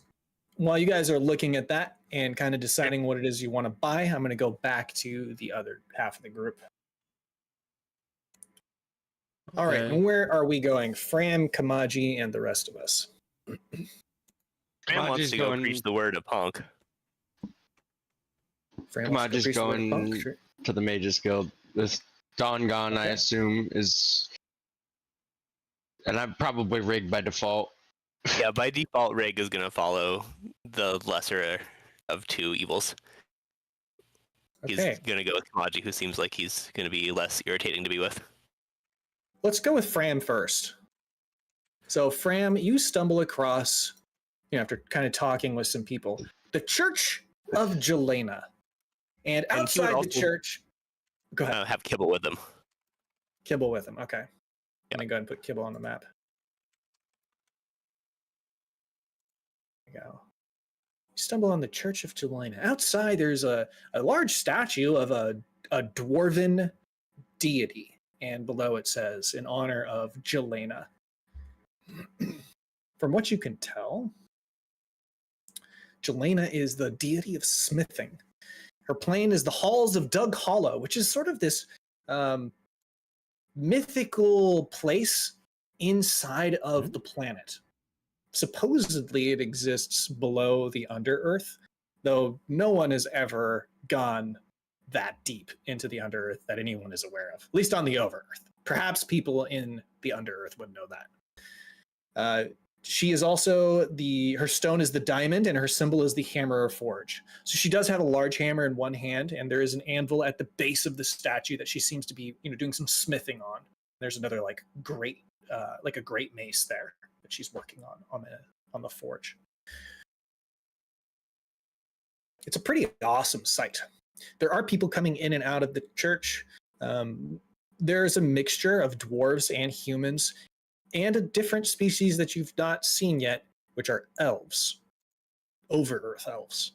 while you guys are looking at that and kind of deciding what it is you want to buy, I'm going to go back to the other half of the group. Okay. All right, and where are we going? Fram, Kamaji, and the rest of us.
Fram wants to go preach the word to Punk.
Kamaji's going to the Mages Guild. This Dongon, okay. I assume, is... And I'm probably Rig by default.
Yeah, by default, Rig is going to follow the lesser of two evils. Okay. He's going to go with Kamaji, who seems like he's going to be less irritating to be with.
Let's go with Fram first. So, Fram, you stumble across, after kind of talking with some people, the Church of Jelena. And outside the church... Go ahead.
Have Kibble with them.
Kibble with him, okay. Let me go ahead and put Kibble on the map. There we go. You stumble on the Church of Jelena. Outside, there's a large statue of a dwarven deity. And below it says, in honor of Jelena. From what you can tell, Jelena is the deity of smithing. Her plane is the halls of Dug Hollow, which is sort of this mythical place inside of the planet. Supposedly it exists below the Under-Earth, though no one has ever gone that deep into the Under-Earth that anyone is aware of, at least on the Over-Earth. Perhaps people in the Under-Earth would know that. She is also her stone is the diamond, and her symbol is the hammer or forge. So she does have a large hammer in one hand, and there is an anvil at the base of the statue that she seems to be, doing some smithing on. There's another like a great mace there that she's working on the forge. It's a pretty awesome sight. There are people coming in and out of the church. There's a mixture of dwarves and humans, and a different species that you've not seen yet, which are elves. Over-Earth elves.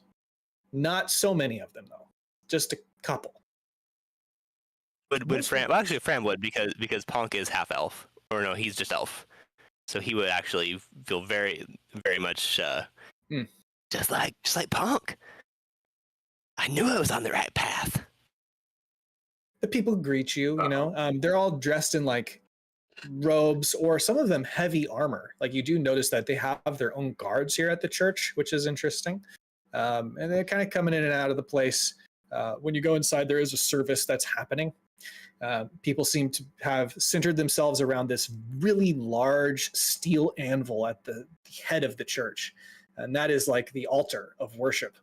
Not so many of them, though. Just a couple.
Would Fram... Well, actually, Fram would, because Punk is half-elf. Or no, he's just elf. So he would actually feel very, very much just like Punk. I knew I was on the right path.
The people greet you, they're all dressed in, like, robes, or some of them heavy armor. Like, you do notice that they have their own guards here at the church, which is interesting. And they're kind of coming in and out of the place. When you go inside, there is a service that's happening. People seem to have centered themselves around this really large steel anvil at the head of the church. And that is like the altar of worship.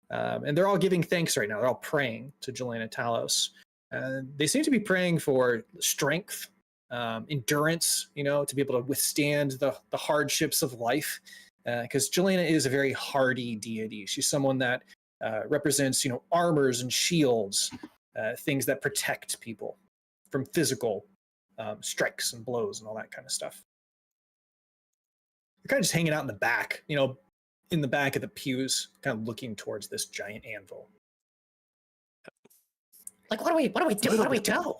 And they're all giving thanks right now. They're all praying to Jelena Talos. They seem to be praying for strength, endurance, to be able to withstand the hardships of life. Because Jelena is a very hardy deity. She's someone that represents, armors and shields, things that protect people from physical strikes and blows and all that kind of stuff. They're kind of just hanging out in the back, in the back of the pews, kind of looking towards this giant anvil.
Like, what do we do? What do we do?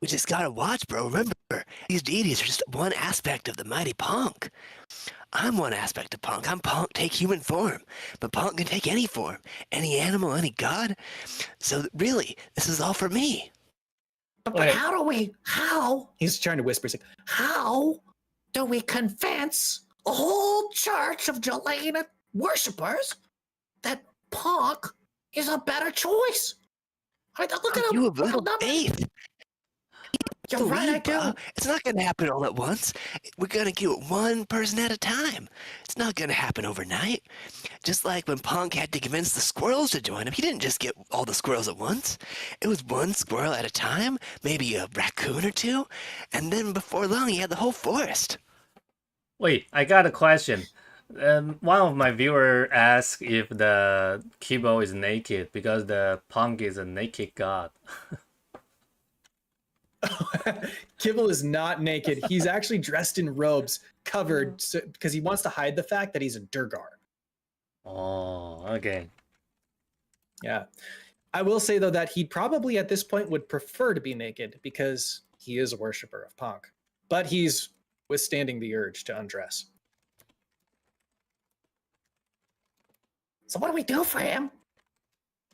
We just gotta watch, bro. Remember, these deities are just one aspect of the mighty Punk. I'm one aspect of Punk. I'm Punk, take human form. But Punk can take any form, any animal, any god. So really, this is all for me.
But how?
He's trying to whisper,
how do we convince a whole church of Jelena worshippers that Punk is a better choice? I mean, look at him.
You have little faith.
You're right, I do.
Bro. It's not going to happen all at once. We're going to do it one person at a time. It's not going to happen overnight. Just like when Punk had to convince the squirrels to join him, he didn't just get all the squirrels at once. It was one squirrel at a time, maybe a raccoon or two, and then before long he had the whole forest.
Wait, I got a question. One of my viewers asked if the Kibo is naked because the Punk is a naked god.
Kibble is not naked. He's actually dressed in robes, covered, because he wants to hide the fact that he's a Durgar.
Oh, okay.
Yeah. I will say, though, that he probably at this point would prefer to be naked because he is a worshiper of Punk. But he's withstanding the urge to undress.
So what do we do for him?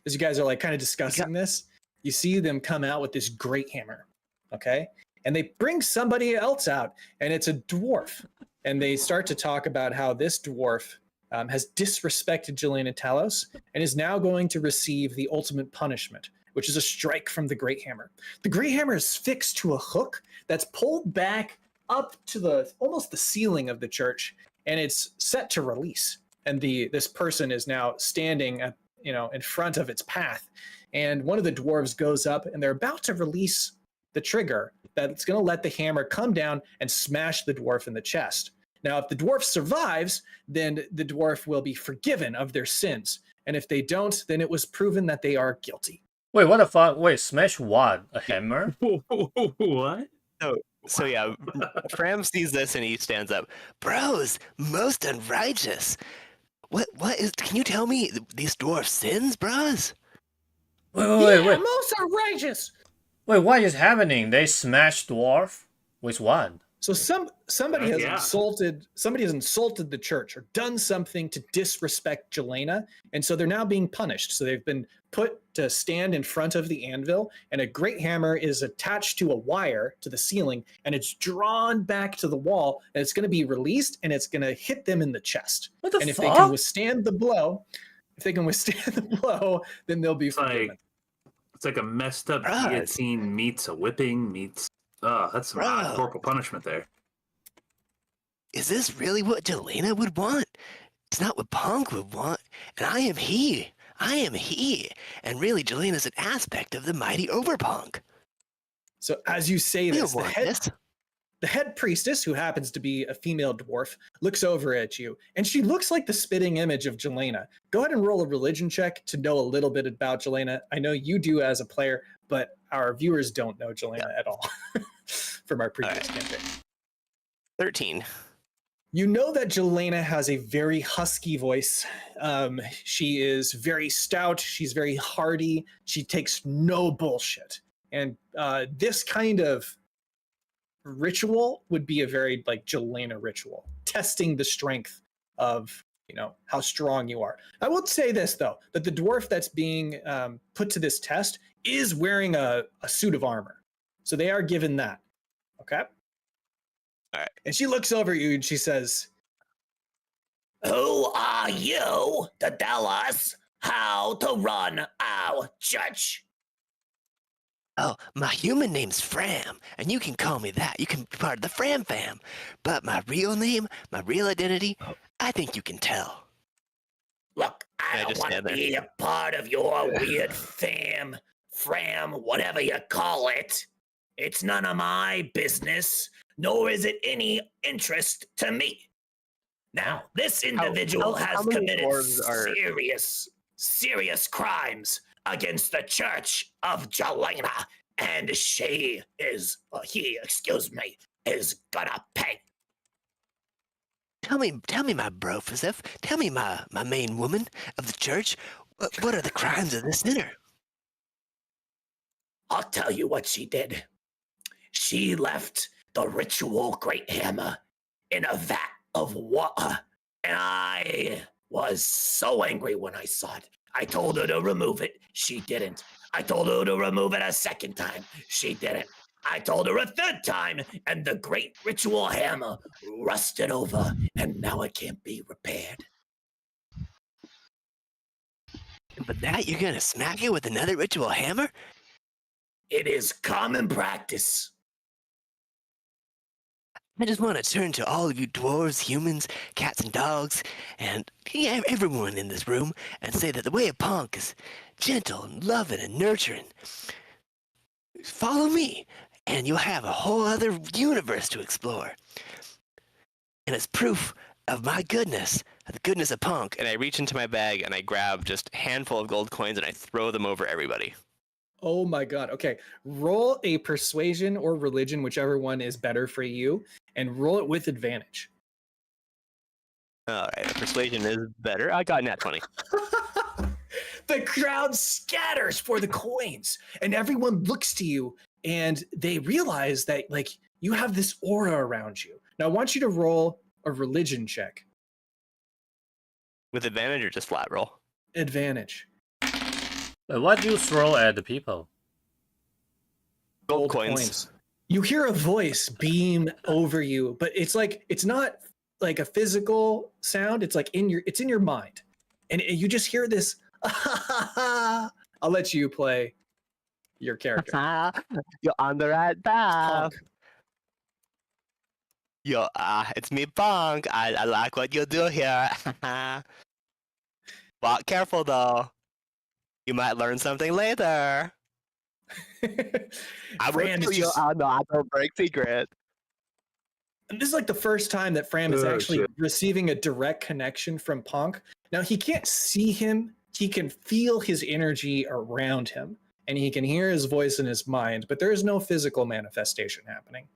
As you guys are like kind of discussing this, you see them come out with this great hammer, okay? And they bring somebody else out, and it's a dwarf. And they start to talk about how this dwarf has disrespected Jelena Talos and is now going to receive the ultimate punishment, which is a strike from the great hammer. The great hammer is fixed to a hook that's pulled back up to almost the ceiling of the church, and it's set to release. And this person is now standing at, in front of its path. And one of the dwarves goes up, and they're about to release the trigger that's going to let the hammer come down and smash the dwarf in the chest. Now, if the dwarf survives, then the dwarf will be forgiven of their sins. And if they don't, then it was proven that they are guilty.
Wait, what the fuck? Wait, smash what? A hammer?
What?
So yeah, Fram sees this and he stands up.
Bros, most unrighteous. What is, can you tell me these dwarf sins, bros?
Wait.
Most outrageous.
Wait, what is happening? They smashed dwarf? With what?
So somebody has insulted the church or done something to disrespect Jelena, and so they're now being punished. So they've been put to stand in front of the anvil, and a great hammer is attached to a wire to the ceiling, and it's drawn back to the wall, and it's going to be released, and it's going to hit them in the chest.
What the
and if
fuck?
they can withstand the blow, then they'll be forgiven.
It's like a messed up guillotine meets a whipping meets. That's some high corporal punishment there.
Is this really what Jelena would want? It's not what Punk would want. And I am he. And really, Jelena's an aspect of the mighty Overpunk.
So as you say this,
the
head priestess, who happens to be a female dwarf, looks over at you, and she looks like the spitting image of Jelena. Go ahead and roll a religion check to know a little bit about Jelena. I know you do as a player, but our viewers don't know Jelena at all from our previous campaign.
13.
You know that Jelena has a very husky voice. She is very stout. She's very hardy. She takes no bullshit. And this kind of ritual would be a very like Jelena ritual, testing the strength of how strong you are. I will say this though, that the dwarf that's being put to this test is wearing a suit of armor, so they are given that. Okay.
All right.
And she looks over at you and she says,
Who are you to tell us how to run our church?
Oh, my human name's Fram, and you can call me that. You can be part of the Fram fam. But my real name, my real identity, I think you can tell.
Look, I don't want to be a part of your weird fam, Fram, whatever you call it. It's none of my business, nor is it any interest to me. Now, this individual has committed serious crimes against the Church of Jelena, and he is gonna pay.
Tell me, my bro, Fazef. Tell me, my main woman of the church. What are the crimes of this sinner?
I'll tell you what she did. She left the ritual great hammer in a vat of water, and I was so angry when I saw it. I told her to remove it. She didn't. I told her to remove it a second time. She didn't. I told her a third time, and the great ritual hammer rusted over, and now it can't be repaired.
But that you're gonna smack it with another ritual hammer?
It is common practice
I just want to turn to all of you dwarves, humans, cats, and dogs, and everyone in this room, and say that the way of Ponk is gentle and loving and nurturing. Follow me, and you'll have a whole other universe to explore. And it's proof of my goodness, of the goodness of Ponk.
And I reach into my bag and I grab just a handful of gold coins and I throw them over everybody.
Oh my god. Okay. Roll a persuasion or religion, whichever one is better for you, and roll it with advantage.
All right, persuasion is better. I got a nat 20.
The crowd scatters for the coins, and everyone looks to you, and they realize that like you have this aura around you. Now I want you to roll a religion check.
With advantage or just flat roll?
Advantage.
What do you throw at the people?
Gold coins.
You hear a voice beam over you, but it's not like a physical sound. It's like in your mind, and you just hear this. I'll let you play your character.
You're on the right path. Yo, it's me, Ponk. I like what you do here. Walk careful though. You might learn something later. I will tell you. Oh no, I don't break secret.
And this is like the first time that Fram is actually receiving a direct connection from Ponk. Now he can't see him. He can feel his energy around him, and he can hear his voice in his mind, but there is no physical manifestation happening.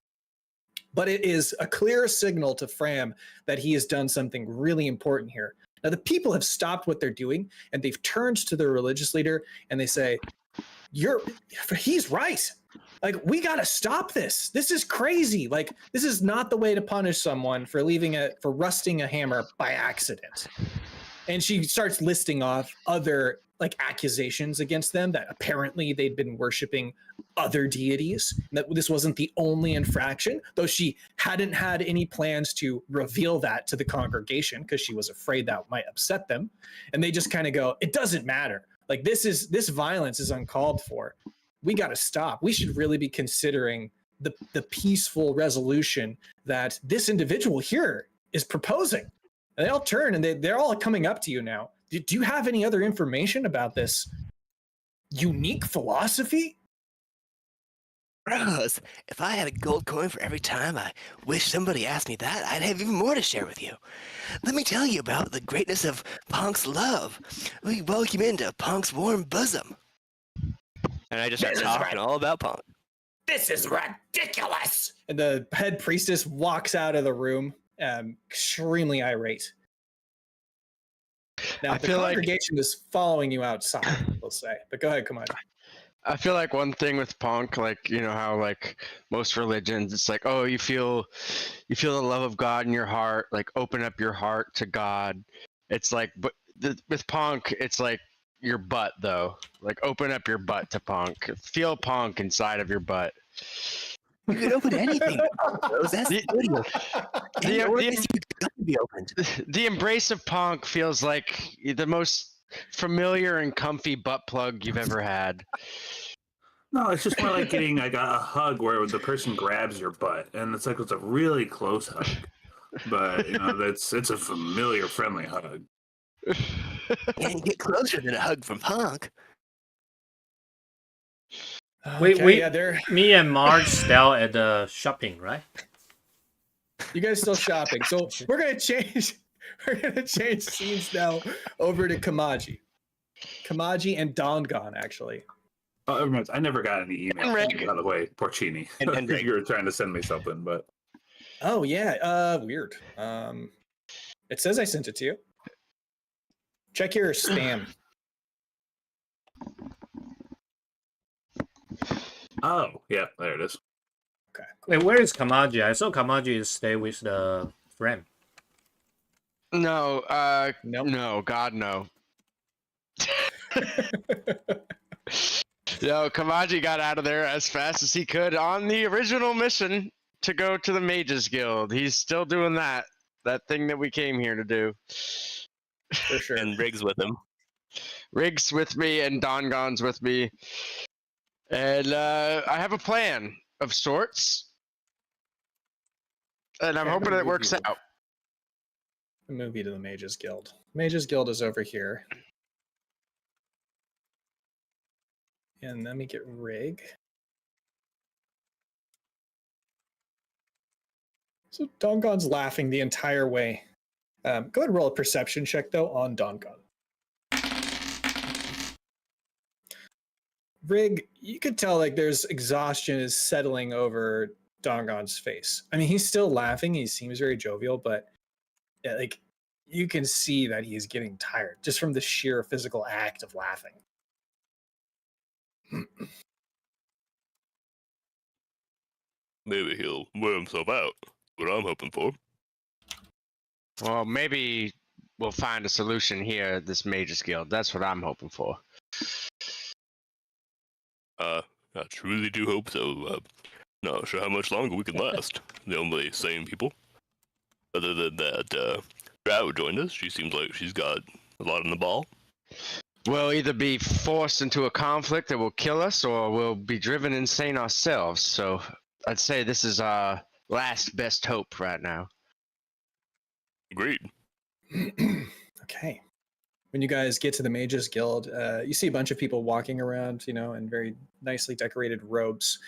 But it is a clear signal to Fram that he has done something really important here. Now, the people have stopped what they're doing, and they've turned to their religious leader, and they say, he's right. Like, we got to stop this. This is crazy. Like, this is not the way to punish someone for for rusting a hammer by accident. And she starts listing off other like accusations against them that apparently they'd been worshiping other deities, that this wasn't the only infraction, though she hadn't had any plans to reveal that to the congregation because she was afraid that might upset them. And they just kind of go, it doesn't matter. Like this violence is uncalled for. We got to stop. We should really be considering the peaceful resolution that this individual here is proposing. And they all turn and they're all coming up to you now. Do you have any other information about this unique philosophy?
Bros, if I had a gold coin for every time I wish somebody asked me that, I'd have even more to share with you. Let me tell you about the greatness of Ponk's love. We welcome you into Ponk's warm bosom.
And I just start talking all about Ponk.
This is ridiculous!
And the head priestess walks out of the room, extremely irate. Now, the congregation is following you outside, we'll say. But go ahead, come on.
I feel like one thing with Ponk, like, you know how like most religions, it's like, oh, you feel the love of God in your heart, like open up your heart to God. It's like, but with Ponk, it's like your butt though. Like open up your butt to Ponk. Feel Ponk inside of your butt.
You can open anything. That's
the embrace of Ponk feels like the most familiar and comfy butt plug you've ever had.
No, it's just more like getting like a hug where the person grabs your butt, and it's a really close hug. But you know, it's a familiar, friendly hug.
Can't get closer than a hug from Ponk.
Me and Marge still at the shopping, right?
You guys still shopping. So we're gonna change scenes now over to Kamaji. Kamaji and Dongon, actually.
Oh, I never got any email, by the way, Porcini.
And
you were trying to send me something, but...
Oh, yeah, weird. It says I sent it to you. Check your spam.
Oh, yeah, there it is.
Okay.
Wait, where is Kamaji? I saw Kamaji stay with the friend.
No,
nope.
No, God, no. No, Kamaji got out of there as fast as he could on the original mission to go to the Mages Guild. He's still doing that thing that we came here to do.
For sure.
And Riggs with him.
Riggs with me and Dongon's with me. And I have a plan of sorts. And I'm hoping it works out.
Move you to the Mages Guild. Mages Guild is over here. And let me get Rig. So Dongon's laughing the entire way. Go ahead and roll a perception check, though, on Dongon. Rig, you could tell like there's exhaustion is settling over Dongon's face. I mean, he's still laughing. He seems very jovial, but like you can see that he's getting tired just from the sheer physical act of laughing.
Maybe he'll wear himself out. What I'm hoping for.
Well, maybe we'll find a solution here at this Mages Guild. That's what I'm hoping for.
I truly do hope so. Not sure how much longer we can last. The only sane people. Other than that, Drought joined us. She seems like she's got a lot in the ball.
We'll either be forced into a conflict that will kill us, or we'll be driven insane ourselves. So I'd say this is our last best hope right now.
Agreed.
Okay. When you guys get to the Mages Guild, you see a bunch of people walking around, in very nicely decorated robes.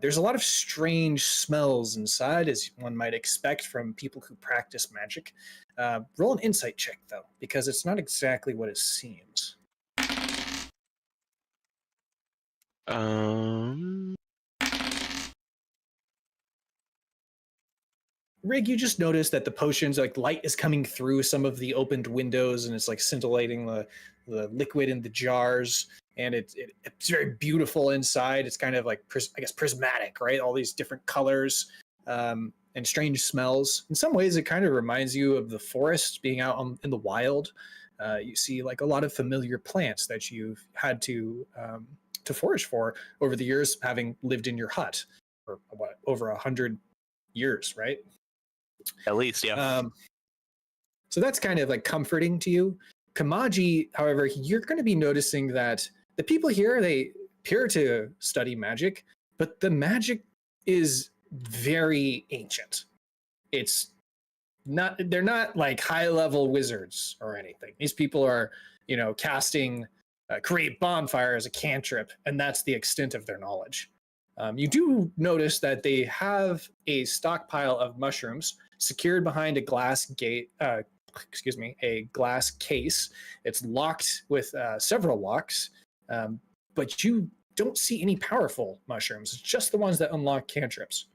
There's a lot of strange smells inside, as one might expect from people who practice magic. Roll an insight check, though, because it's not exactly what it seems. Rig, you just notice that the potions, like light is coming through some of the opened windows, and it's like scintillating the liquid in the jars, and it's very beautiful inside. It's kind of like prismatic, right? All these different colors and strange smells. In some ways, it kind of reminds you of the forest, being out in the wild. You see like a lot of familiar plants that you've had to forage for over the years, having lived in your hut for over 100 years, right?
At least, yeah.
So that's kind of like comforting to you. Kamaji, however, you're going to be noticing that the people here, they appear to study magic, but the magic is very ancient. They're not like high-level wizards or anything. These people are, casting create bonfire as a cantrip, and that's the extent of their knowledge. You do notice that they have a stockpile of mushrooms secured behind a glass gate. A glass case. It's locked with several locks, but you don't see any powerful mushrooms. It's just the ones that unlock cantrips.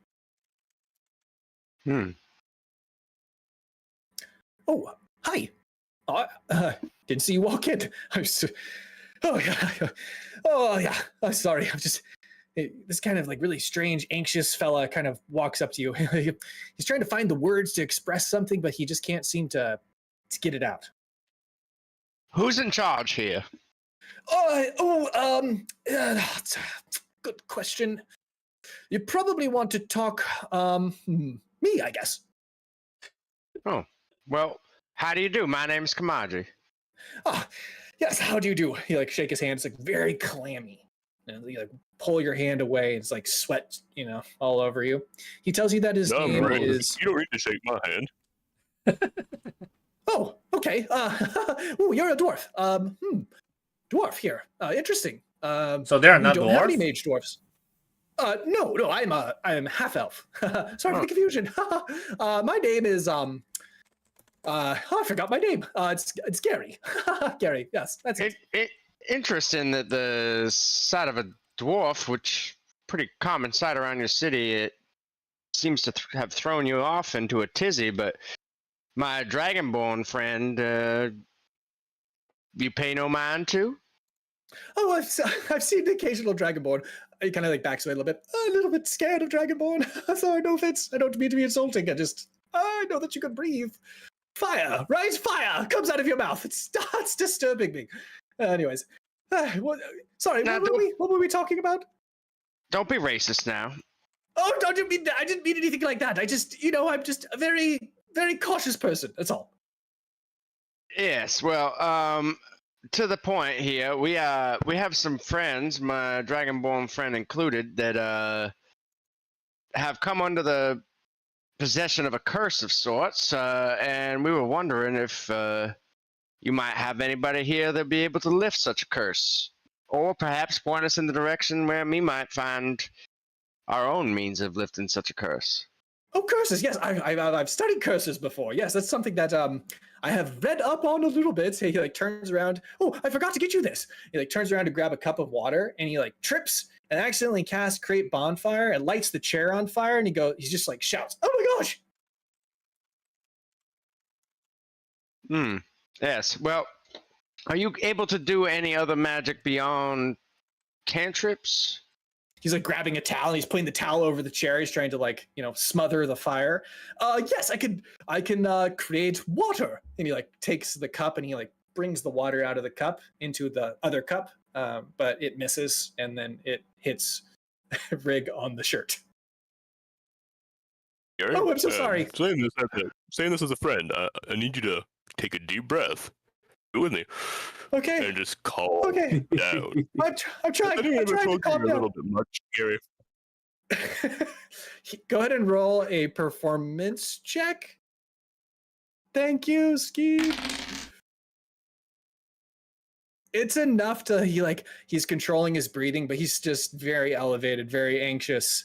Oh, hi. Didn't see you walk in. Oh yeah. I'm sorry. This kind of like really strange, anxious fella kind of walks up to you. He's trying to find the words to express something, but he just can't seem to get it out.
Who's in charge here?
That's a good question. You probably want to talk, me, I guess.
Oh, well, how do you do? My name's Kamaji.
Oh, yes, how do you do? You like shake his hand. It's like very clammy. And you like pull your hand away. It's like sweat, all over you. He tells you that his name is.
You don't need to shake my hand.
Oh, okay. You're a dwarf. Dwarf here. Interesting.
So they are not
don't
dwarves?
have any mage dwarfs. No. I'm half elf. Sorry for the confusion. My name is I forgot my name. It's Gary. Gary. Yes, that's it.
Interesting that the sight of a dwarf, which pretty common sight around your city, it seems to have thrown you off into a tizzy. But my dragonborn friend, you pay no mind to?
Oh, I've seen the occasional dragonborn. He kind of like backs away a little bit scared of dragonborn. Sorry, no offense. I don't mean to be insulting. I know that you can breathe. Fire, right? Fire comes out of your mouth. It's disturbing me. Anyways, sorry. What were we talking about?
Don't be racist now.
Oh, I didn't mean anything like that. I'm just a very, very cautious person. That's all.
Yes. Well, to the point here, we have some friends, my dragonborn friend included, that have come under the possession of a curse of sorts, and we were wondering if you might have anybody here that'd be able to lift such a curse, or perhaps point us in the direction where we might find our own means of lifting such a curse.
Oh, curses! Yes, I've studied curses before. Yes, that's something that I have read up on a little bit. He like turns around. Oh, I forgot to get you this. He like turns around to grab a cup of water, and he like trips and accidentally casts create bonfire and lights the chair on fire. And he just like shouts, "Oh my gosh!"
Yes. Well, are you able to do any other magic beyond cantrips?
He's like grabbing a towel and he's putting the towel over the chair. He's trying to like, smother the fire. Yes, I can create water. And he like takes the cup and he like brings the water out of the cup into the other cup. But it misses and then it hits Rig on the shirt.
Gary,
Oh, I'm so sorry.
Saying this as a friend, I need you to take a deep breath. Do it with me.
Okay.
And just calm down.
I'm trying.
I think
I'm
I've
trying to
told
calm
you a
down.
little bit much, Gary.
Go ahead and roll a performance check. Thank you, Ski. It's enough to he's controlling his breathing, but he's just very elevated, very anxious.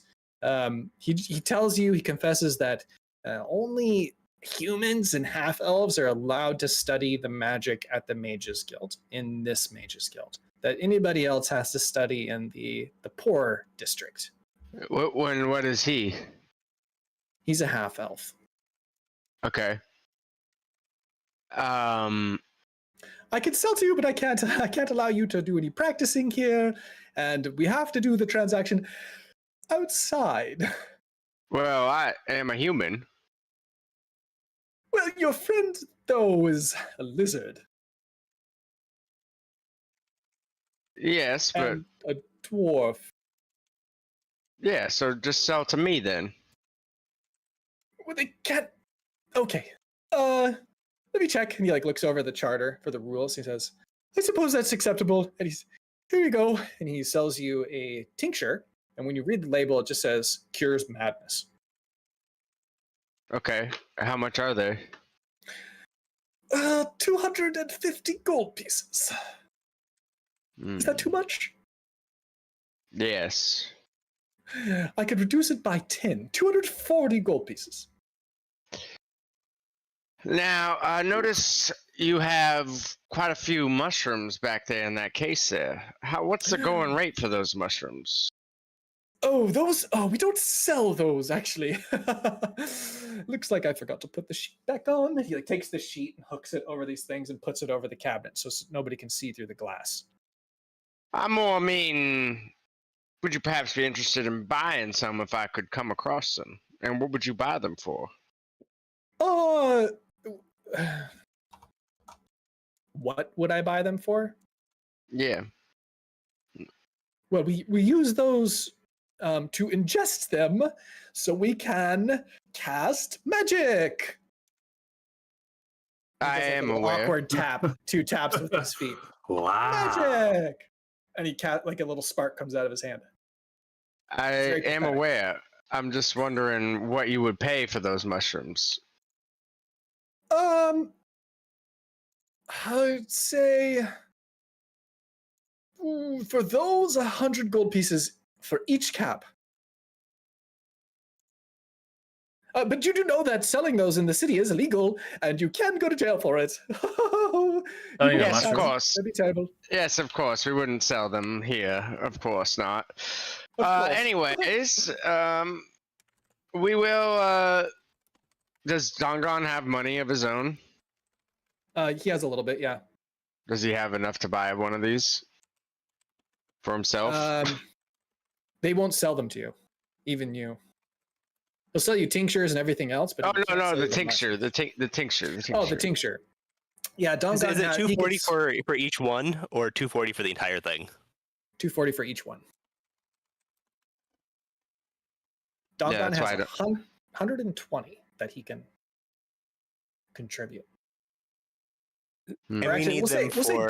He tells you, he confesses that only humans and half elves are allowed to study the magic at the Mages Guild, in this Mages Guild. That anybody else has to study in the poor district.
What is he?
He's a half elf.
Okay.
I can sell to you, but I can't allow you to do any practicing here, and we have to do the transaction outside.
Well, I am a human.
Well, your friend, though, is a lizard.
Yes, but...
And a dwarf.
Yeah, so just sell to me, then.
Well, they can't... Okay. Let me check. And he, looks over the charter for the rules. He says, I suppose that's acceptable. And here you go. And he sells you a tincture. And when you read the label, it just says, cures madness.
Okay. How much are they?
250 gold pieces. Is that too much?
Yes.
I could reduce it by 10. 240 gold pieces.
Now, notice you have quite a few mushrooms back there in that case there. What's the going rate for those mushrooms?
Oh, we don't sell those, actually. Looks like I forgot to put the sheet back on. He takes the sheet and hooks it over these things and puts it over the cabinet so nobody can see through the glass.
Would you perhaps be interested in buying some if I could come across them? And what would you buy them for?
What would I buy them for?
Yeah.
Well, we use those to ingest them so we can cast magic.
I am aware.
Awkward tap, 2 taps with his feet.
Wow.
Magic! And he a little spark comes out of his hand.
I am aware. I'm just wondering what you would pay for those mushrooms.
I'd say for those 100 gold pieces for each cap. But you do know that selling those in the city is illegal, and you can go to jail for it.
Yes, of course.
That'd be terrible.
Yes, of course. We wouldn't sell them here. Of course not.
Of course.
Anyways, we will... Does Dongon have money of his own?
He has a little bit, yeah.
Does he have enough to buy one of these for himself?
They won't sell them to you, even you. They'll sell you tinctures and everything else, but
no, the tincture, the tincture.
Oh, the tincture. Yeah, Dongon.
Is it 240 for each one, or 240 for the entire thing?
240 for each one. Dongon has 120 that he can contribute.
And
Or actually, we'll say
for,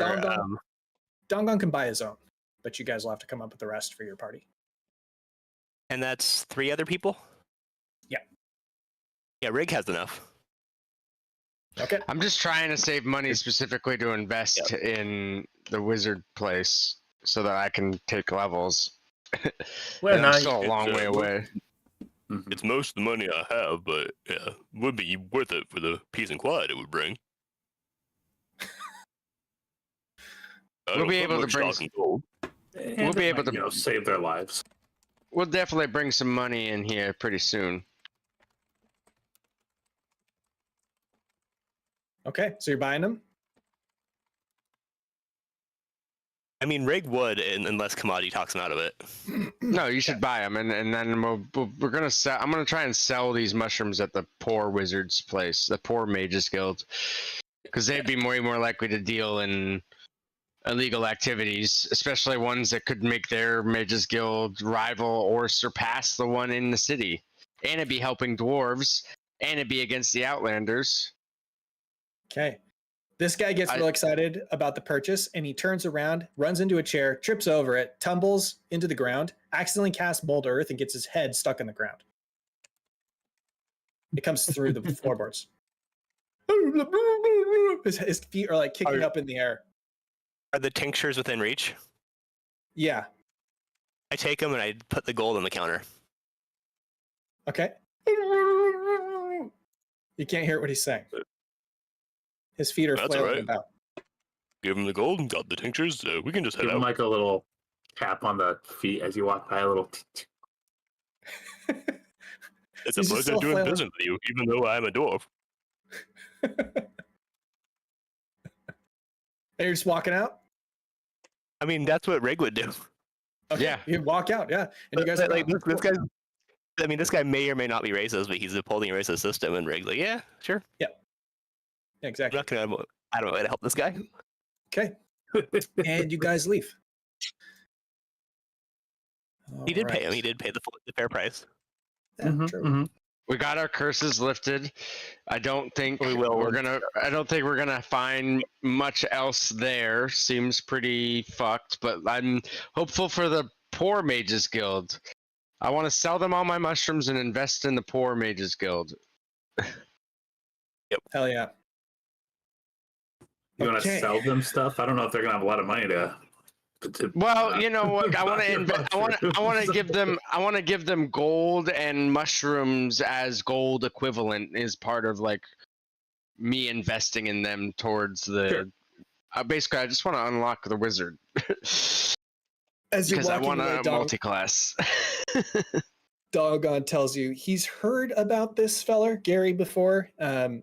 Dongon can buy his own, but you guys will have to come up with the rest for your party.
and that's 3 other people?
Yeah.
Yeah, Rig has enough.
Okay.
I'm just trying to save money specifically to invest in the wizard place so that I can take levels.
Well,
And
now
I'm still a long way away.
It's most of the money I have, but yeah, would be worth it for the peace and quiet it would bring.
We'll be able to bring.
We'll
be able to
save their lives.
We'll definitely bring some money in here pretty soon.
Okay, so you're buying them?
I mean, Rig would, unless Commodity talks him out of it.
No, you should buy them, and then we're gonna sell. I'm gonna try and sell these mushrooms at the poor wizard's place, the poor mages guild, because they'd be way more likely to deal in illegal activities, especially ones that could make their mages guild rival or surpass the one in the city. And it'd be helping dwarves, and it'd be against the outlanders.
Okay. This guy gets real excited about the purchase, and he turns around, runs into a chair, trips over it, tumbles into the ground, accidentally casts Mold Earth, and gets his head stuck in the ground. It comes through the floorboards. His feet are like kicking up in the air.
Are the tinctures within reach?
Yeah.
I take them and I put the gold on the counter.
Okay. You can't hear what he's saying. His feet are flailing about.
Give him the gold and got the tinctures. We can just head
Give him
out.
like a little tap on the feet as you walk by. A little.
It's a pleasure doing business with you, even though I'm a dwarf.
And you're just walking out?
I mean, that's what Rig would do.
Okay. Yeah. You walk out, yeah. And you guys are
like this guy. I mean, this guy may or may not be racist, but he's upholding a racist system, and Rig's like, yeah, sure.
Yeah. Exactly.
I'm not gonna. I don't know how to help this guy.
Okay. And you guys leave.
He did pay him. He did pay the fair price.
Yeah, true.
We got our curses lifted. I don't think we're gonna find much else there. Seems pretty fucked, but I'm hopeful for the poor mages guild. I want to sell them all my mushrooms and invest in the poor mages guild.
Yep.
Hell yeah.
You want to sell them stuff? I don't know if they're gonna have a lot of money to.
Well, you know what? I want to invest. I want to give them. I want to give them gold and mushrooms as gold equivalent is part of like me investing in them towards the. Basically, I just want to unlock the wizard.
As you're
because I
walking
want
away,
a multi-class.
Doggone tells you he's heard about this feller Gary before, and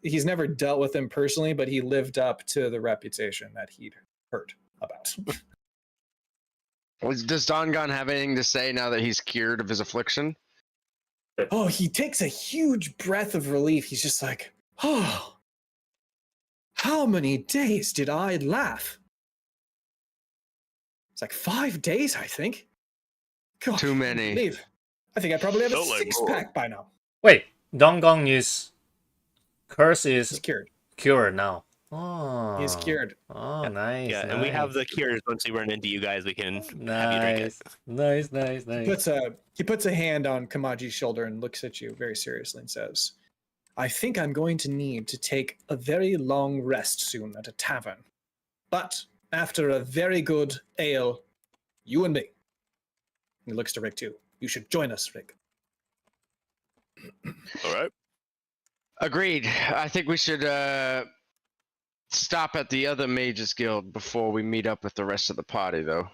he's never dealt with him personally, but he lived up to the reputation that he'd heard about.
Does Dongon have anything to say now that he's cured of his affliction?
Oh, he takes a huge breath of relief. He's just like, oh, how many days did I laugh? It's like 5 days, I think. God,
too many.
I think I probably have a six-pack by now.
Wait, Donggong is curse is
cured
now. Oh,
he's cured.
Oh, nice.
Yeah,
nice.
and we have the cures. Once we run into you guys, we can have you drink it.
Nice.
He puts a hand on Kamaji's shoulder and looks at you very seriously and says, I think I'm going to need to take a very long rest soon at a tavern. But after a very good ale, you and me. He looks to Rick too. You should join us, Rick.
All right.
Agreed. I think we should stop at the other mages guild before we meet up with the rest of the party, though.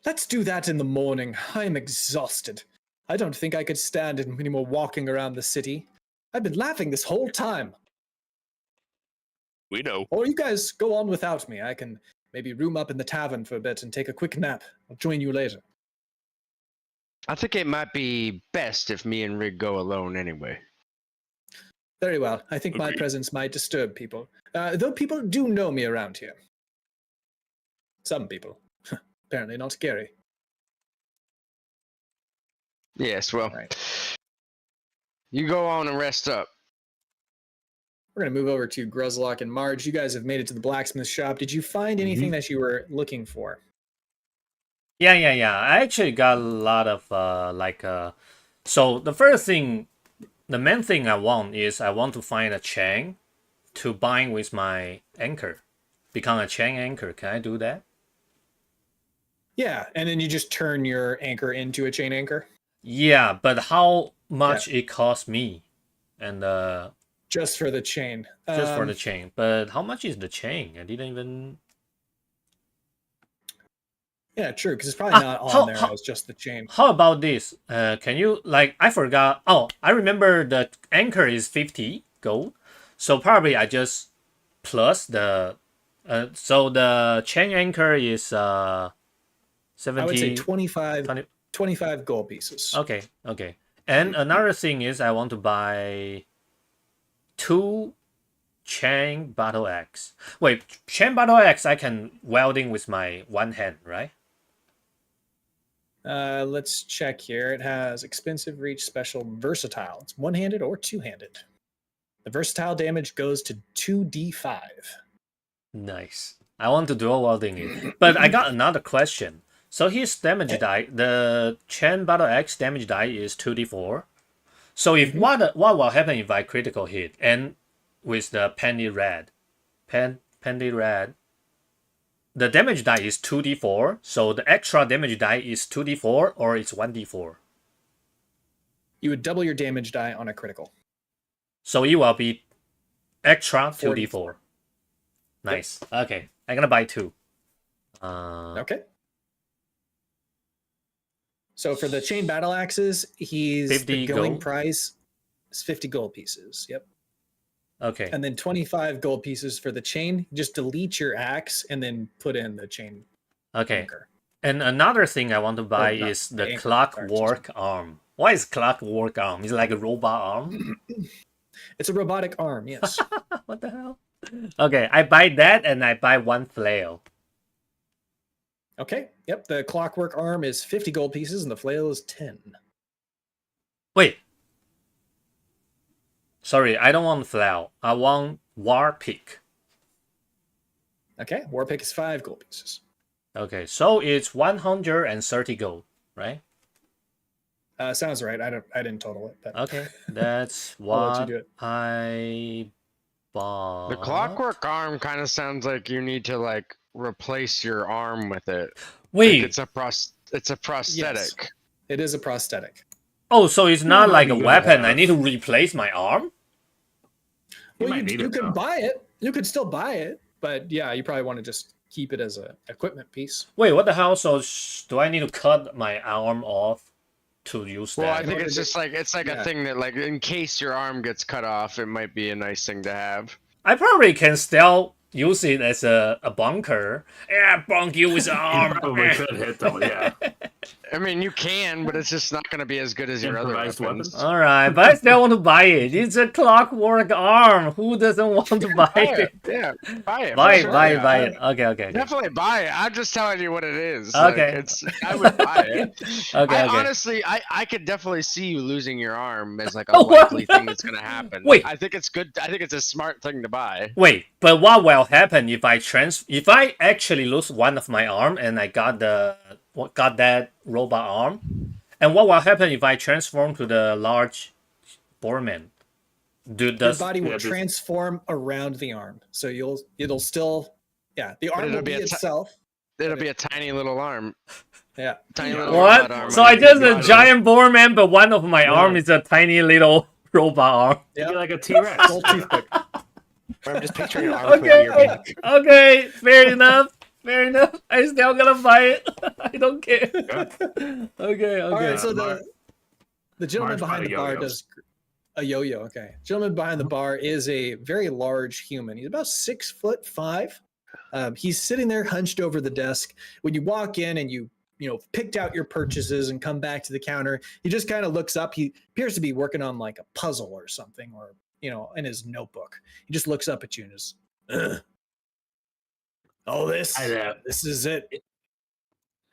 Let's do that in the morning. I'm exhausted. I don't think I could stand any more walking around the city. I've been laughing this whole time.
We know.
Or you guys go on without me. I can maybe room up in the tavern for a bit and take a quick nap. I'll join you later.
I think it might be best if me and Rig go alone anyway.
Very well. I think my presence might disturb people. Though people do know me around here. Some people. Apparently not scary.
Yes, well, you go on and rest up.
We're going to move over to Gruzlock and Marge. You guys have made it to the blacksmith shop. Did you find anything that you were looking for?
Yeah. I actually got a lot of so the first thing the main thing I want is I want to find a chain to bind with my anchor. Become a chain anchor. Can I do that?
Yeah, and then you just turn your anchor into a chain anchor.
Yeah, but how much it costs me? And
just for the chain.
Just for the chain. But how much is the chain? I didn't even...
Yeah, true, because it's probably not on there as just the chain.
How about this? Can you, like, I forgot. Oh, I remember the anchor is 50 gold. So probably I just plus the... so the chain anchor is 70...
I would say 25 gold pieces.
Okay, okay. And another thing is I want to buy 2 chain battle axe. Wait, chain battle axe I can welding with my one hand, right?
Let's check here. It has expensive, reach, special, versatile. It's one-handed or two-handed. The versatile damage goes to 2d5.
Nice. I want to dual welding it. But I got another question. So his damage die, the chain battle axe damage die is 2d4. So if what will happen if I critical hit and with the penny red, the damage die is 2d4. So the extra damage die is 2d4 or it's 1d4.
You would double your damage die on a critical.
So it will be extra 2d4. Nice. Yep. Okay, I'm gonna buy 2.
Okay. So for the chain battle axes, the going price is 50 gold pieces. Yep.
Okay.
And then 25 gold pieces for the chain. Just delete your axe and then put in the chain.
Okay.
Anchor.
And another thing I want to buy is the clockwork arm. Why is clockwork arm? Is it like a robot arm?
It's a robotic arm, yes.
What the hell? Okay, I buy that and I buy 1 flail.
Okay, yep, the clockwork arm is 50 gold pieces and the flail is 10.
Wait. Sorry, I don't want flail. I want war pick.
Okay, war pick is 5 gold pieces.
Okay, so it's 130 gold, right?
Sounds right. I didn't total it. But...
Okay, that's what I bought.
The clockwork arm kind of sounds like you need to like replace your arm with it.
Wait,
like it's a prosthetic.
Yes, it is a prosthetic.
Oh, so it's not like a weapon. I need to replace my arm?
Well, you can buy it. You could still buy it, but yeah, you probably want to just keep it as an equipment piece.
Wait, what the hell? So do I need to cut my arm off to use that?
Well, I think it's just like a thing that like in case your arm gets cut off, it might be a nice thing to have.
I probably can still use it as a bunker. Yeah, bonk you with an arm.
You probably could hit them, yeah.
I mean, you can, but it's just not going to be as good as your other weapons.
All right, but I still want to buy it. It's a clockwork arm. Who doesn't want to buy it?
Yeah, buy it.
Buy it. Okay.
Definitely buy it. I'm just telling you what it is.
Okay.
Like, I would buy it.
Okay.
Honestly, I could definitely see you losing your arm as like a likely thing that's going to happen.
Wait.
I think it's good. I think it's a smart thing to buy.
Wait, but what will happen if I actually lose one of my arm and I got that robot arm? And what will happen if I transform to the large boarman?
Your body will transform around the arm, so it'll still the arm will be itself.
It'll be a tiny little arm.
Yeah.
Tiny little
what?
Arm.
So I just a giant boarman, but one of my arm is a tiny little robot arm.
Yeah, like a T-Rex.
I'm just picturing an arm coming out of your back.
Okay, fair enough. I still gonna buy it. I don't care. Okay.
All right, so the gentleman behind the bar does a yo-yo. Okay, gentleman behind the bar is a very large human. He's about 6'5". He's sitting there hunched over the desk. When you walk in and you picked out your purchases and come back to the counter, he just kind of looks up. He appears to be working on like a puzzle or something, or in his notebook. He just looks up at you and is, this is it.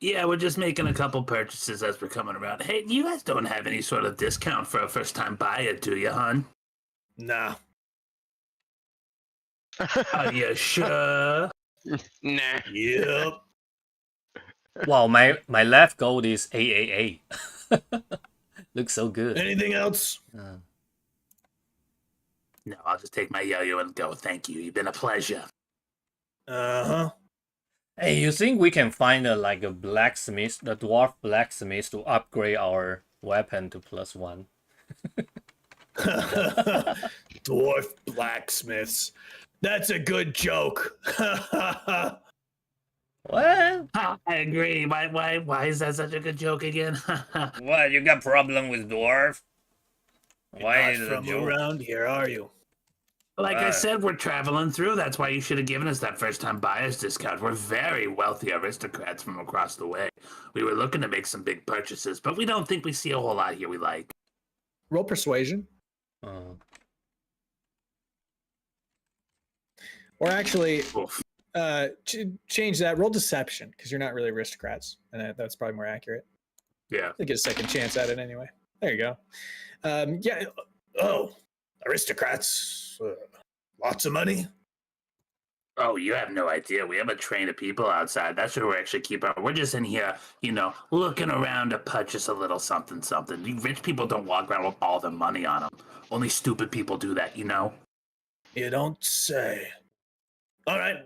Yeah, we're just making a couple purchases as we're coming around. Hey, you guys don't have any sort of discount for a first-time buyer, do you, hon?
Nah.
Are you sure?
Nah.
Yep.
Wow, my left gold is 888. Looks so good.
Anything else?
No, I'll just take my yo-yo and go. Thank you. You've been a pleasure.
Uh-huh.
Hey, you think we can find a blacksmith, the dwarf blacksmith, to upgrade our weapon to +1?
Dwarf blacksmiths. That's a good joke.
What?
I agree. Why is that such a good joke again?
What? You got problem with dwarf? Why
You're not from around here, are you?
Like I said, we're traveling through. That's why you should have given us that first-time buyer's discount. We're very wealthy aristocrats from across the way. We were looking to make some big purchases, but we don't think we see a whole lot here we like.
Roll persuasion. Or actually, change that. Roll deception, because you're not really aristocrats, and that's probably more accurate.
Yeah.
You'll get a second chance at it anyway. There you go. Yeah. Oh, aristocrats. Lots of money.
Oh, you have no idea. We have a train of people outside. That's where we actually keep our. We're just in here, looking around to purchase a little something. You rich people don't walk around with all the money on them. Only stupid people do that,
You don't say. All right.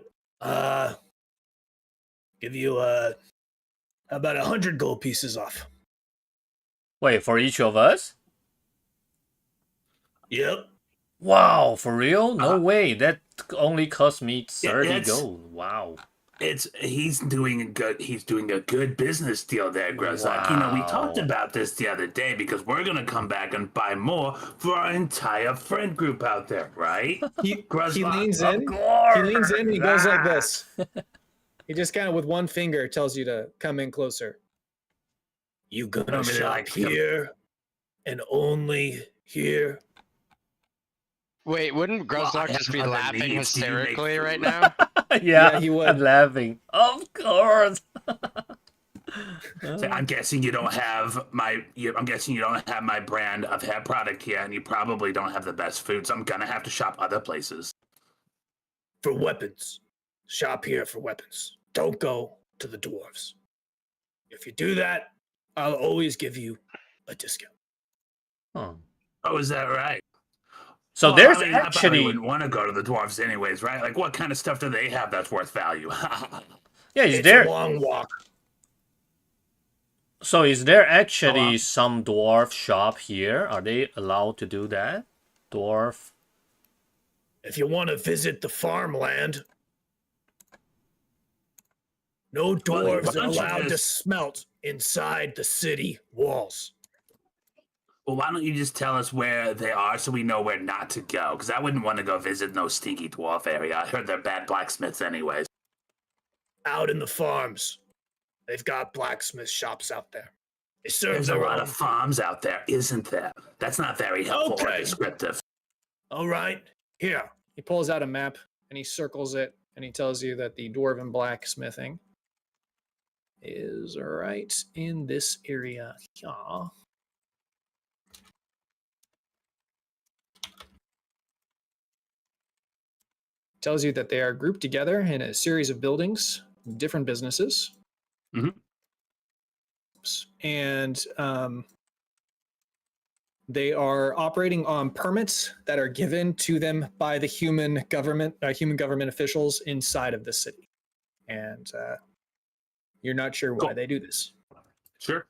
Give you about 100 gold pieces off.
Wait, for each of us?
Yep.
Wow, for real? No way. That only cost me 30 gold. Wow.
He's doing a good business deal there, Grozak.
Wow.
We talked about this the other day because we're gonna come back and buy more for our entire friend group out there, right?
He leans in. He leans in and he goes like this. He just kind of with one finger tells you to come in closer. You gonna shop here and only here?
Wait, wouldn't Grozak just be laughing hysterically right now?
Yeah,
he would.
I'm laughing. Of course.
I'm guessing you don't have my brand of hair product here, and you probably don't have the best food, so I'm gonna have to shop other places.
For weapons, shop here for weapons. Don't go to the dwarves. If you do that, I'll always give you a discount.
Oh,
is that right?
So there's actually.
I probably wouldn't want to go to the dwarves anyways, right? Like, what kind of stuff do they have that's worth value?
Yeah,
it's a long walk.
So is there actually some dwarf shop here? Are they allowed to do that? Dwarf.
If you want to visit the farmland, no dwarves are allowed to smelt inside the city walls.
Well, why don't you just tell us where they are so we know where not to go? Because I wouldn't want to go visit no stinky dwarf area. I heard they're bad blacksmiths anyways.
Out in the farms. They've got blacksmith shops out there. They serve
There's a lot of farms out there, isn't there? That's not very helpful or descriptive.
All right. Here. He pulls out a map and he circles it and he tells you that the dwarven blacksmithing is right in this area. Yeah. Tells you that they are grouped together in a series of buildings, different businesses.
Mm-hmm.
And they are operating on permits that are given to them by the human government officials inside of the city. And you're not sure why they do this.
Sure.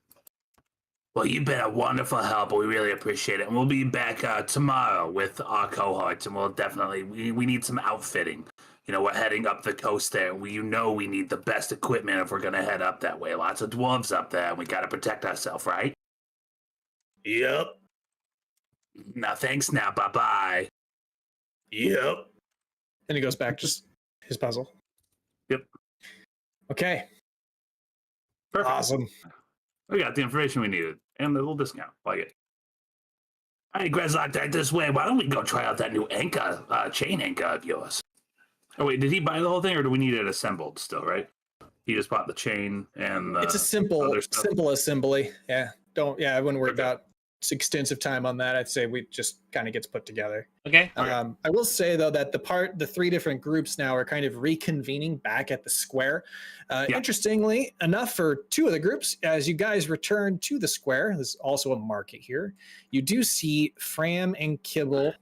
Well, you've been a wonderful help. We really appreciate it. And we'll be back tomorrow with our cohorts, and we'll definitely, we need some outfitting. We're heading up the coast there. We need the best equipment if we're going to head up that way. Lots of dwarves up there, and we got to protect ourselves, right?
Yep.
Now, thanks now. Bye-bye.
Yep. And he goes back, just his puzzle.
Yep.
Okay.
Perfect.
Awesome.
We got the information we needed and the little discount. Like it. Hey, Grezlock, this way. Why don't we go try out that new chain anchor of yours? Oh, wait, did he buy the whole thing or do we need it assembled still, right? He just bought the chain and
it's a simple assembly. Yeah. I wouldn't worry about extensive time on that. I'd say we just kind of gets put together.
Okay.
I will say though that the three different groups now are kind of reconvening back at the square. Interestingly enough, for two of the groups, as you guys return to the square, there's also a market here. You do see Fram and Kibble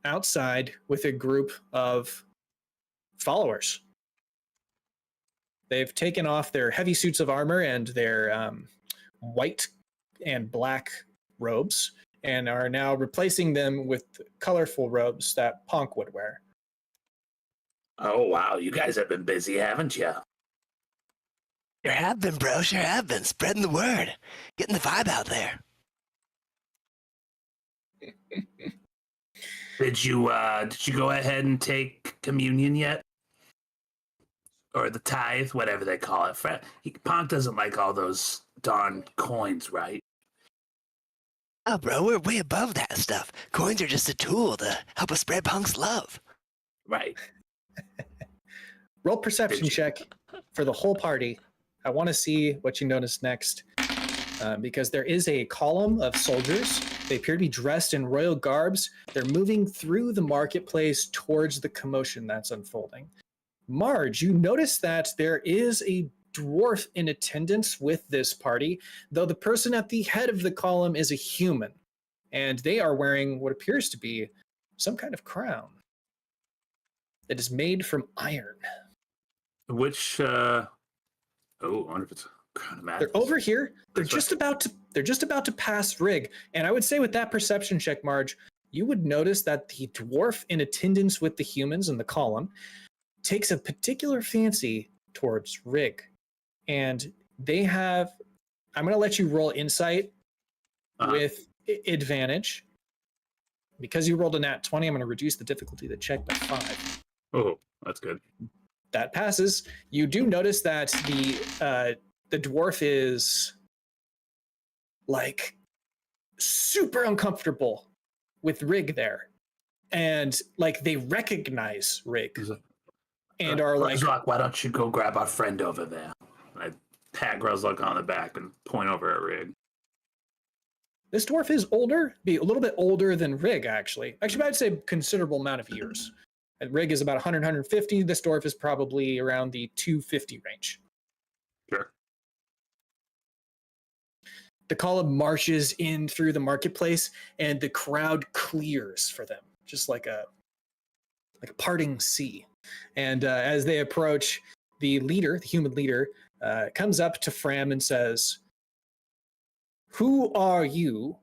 outside with a group of followers. They've taken off their heavy suits of armor and their white and black robes and are now replacing them with colorful robes that Ponk would wear.
Oh, wow. You guys have been busy, haven't you?
Sure have been, bro. Sure have been. Spreading the word. Getting the vibe out there.
Did you go ahead and take communion yet? Or the tithe, whatever they call it. Ponk doesn't like all those darn coins, right?
Oh, bro, we're way above that stuff. Coins are just a tool to help us spread Punk's love.
Right.
Roll perception check for the whole party. I want to see what you notice next. Because there is a column of soldiers. They appear to be dressed in royal garbs. They're moving through the marketplace towards the commotion that's unfolding. Marge, you notice that there is a dwarf in attendance with this party, though the person at the head of the column is a human, and they are wearing what appears to be some kind of crown that is made from iron.
Which, I wonder if it's a crown of madness.
They're over here. They're just about to pass Rig, and I would say with that perception check, Marge, you would notice that the dwarf in attendance with the humans in the column takes a particular fancy towards Rig. And they have, I'm going to let you roll insight with advantage. Because you rolled a nat 20, I'm going to reduce the difficulty of the check by 5.
Oh, that's good.
That passes. You do notice that the dwarf is like super uncomfortable with Rig there. And like they recognize Rig. And are like,
Grozlok, why don't you go grab our friend over there? I pat Grozlok on the back and point over at Rig.
This dwarf is older, be a little bit older than Rig, actually. Actually, I'd say considerable amount of years. And Rig is about 100, 150. This dwarf is probably around the 250 range.
Sure.
The column marches in through the marketplace, and the crowd clears for them, just like a parting sea. And as they approach, the leader, the human leader, comes up to Fram and says, "Who are you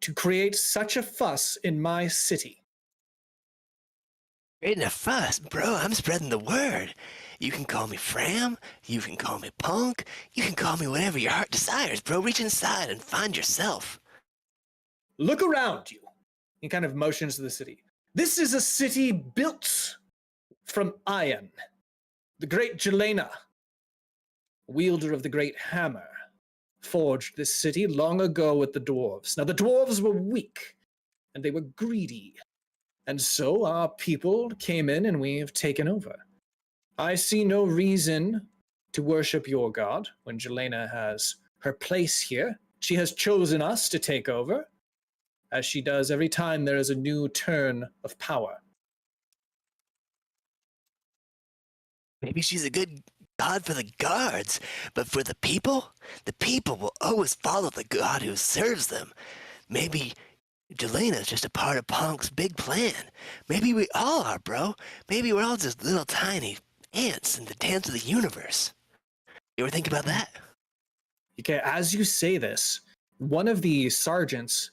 to create such a fuss in my city?"
Creating a fuss? Bro, I'm spreading the word. You can call me Fram, you can call me Punk, you can call me whatever your heart desires, bro. Reach inside and find yourself.
Look around you. He kind of motions to the city. This is a city built from iron. The great Jelena, wielder of the great hammer, forged this city long ago with the dwarves. Now, the dwarves were weak, and they were greedy. And so our people came in, and we have taken over. I see no reason to worship your god when Jelena has her place here. She has chosen us to take over, as she does every time there is a new turn of power.
Maybe she's a good god for the guards, but for the people will always follow the god who serves them. Maybe Jelena's just a part of Punk's big plan. Maybe we all are, bro. Maybe we're all just little tiny ants in the dance of the universe. You ever think about that?
Okay, as you say this, one of the sergeants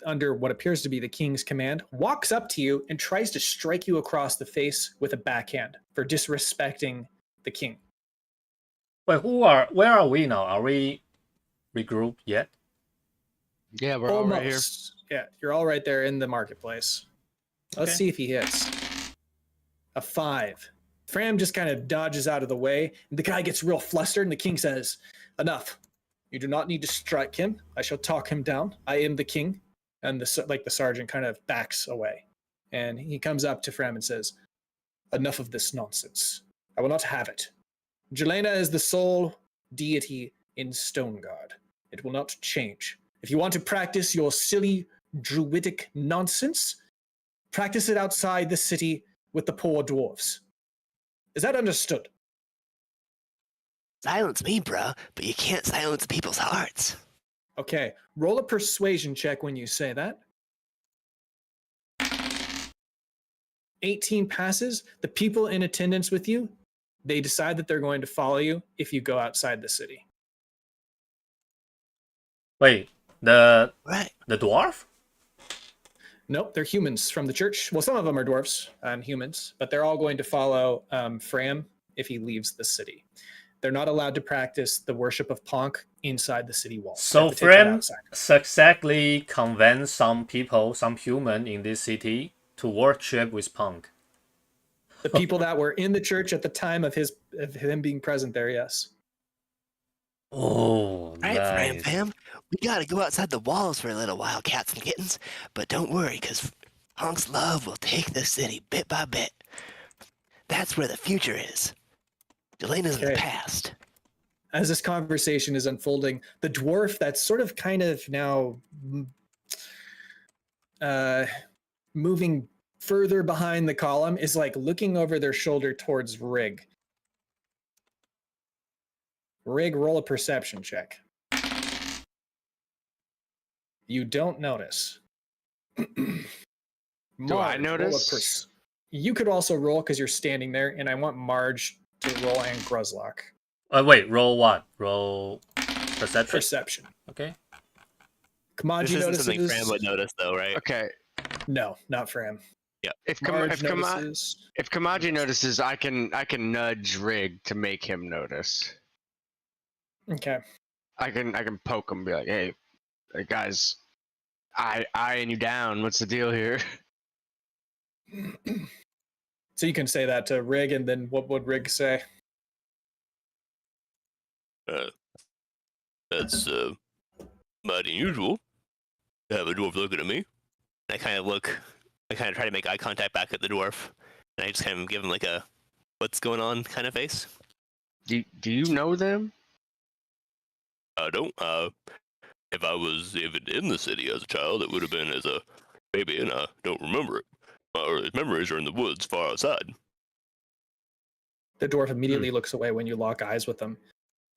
under what appears to be the king's command walks up to you and tries to strike you across the face with a backhand for disrespecting the king.
Wait, where are we now? Are we regrouped yet?
Yeah, we're all right here.
Yeah, you're all right there in the marketplace. Let's see if he hits. A 5. Fram just kind of dodges out of the way. And the guy gets real flustered, and the king says, "Enough. You do not need to strike him. I shall talk him down. I am the king." And the sergeant kind of backs away. And he comes up to Fram and says, "Enough of this nonsense. I will not have it. Jelena is the sole deity in Stoneguard. It will not change. If you want to practice your silly druidic nonsense, practice it outside the city with the poor dwarves. Is that understood?"
Silence me, bro, but you can't silence people's hearts.
Okay, roll a persuasion check when you say that. 18 passes, the people in attendance with you, they decide that they're going to follow you if you go outside the city.
Wait, the dwarf?
Nope, they're humans from the church. Well, some of them are dwarfs and humans, but they're all going to follow Fram if he leaves the city. They're not allowed to practice the worship of Ponk inside the city walls.
So Fram successfully convinced some people, some human in this city to worship with Ponk.
The people that were in the church at the time of him being present there, yes.
Oh,
All right,
nice.
Fram, we gotta go outside the walls for a little while, cats and kittens. But don't worry, because Honk's love will take the city bit by bit. That's where the future is. Delena's in the past.
As this conversation is unfolding, the dwarf that's sort of kind of now moving further behind the column is like looking over their shoulder towards Rig. Rig, roll a perception check. You don't notice.
Do I notice?
You could also roll because you're standing there, and I want Marge to roll and Gruzlock.
Wait, roll what? Roll perception?
Perception.
Okay.
Kamaji
This isn't
notices.
something Fram would notice, though, right?
Okay.
No, not Fram.
Yeah.
If
Marge notices.
if Kamaji notices, I can nudge Rig to make him notice.
Okay.
I can poke him, and be like, hey, guys, eyeing you down. What's the deal here?
So you can say that to Rig, and then what would Rig say?
That's mighty unusual to have a dwarf looking at me.
I kind of try to make eye contact back at the dwarf, and I just kind of give him like a "what's going on" kind of face.
Do you know them?
I don't. If I was even in the city as a child, it would have been as a baby, and I don't remember it. My earliest memories are in the woods far outside.
The dwarf immediately looks away when you lock eyes with him.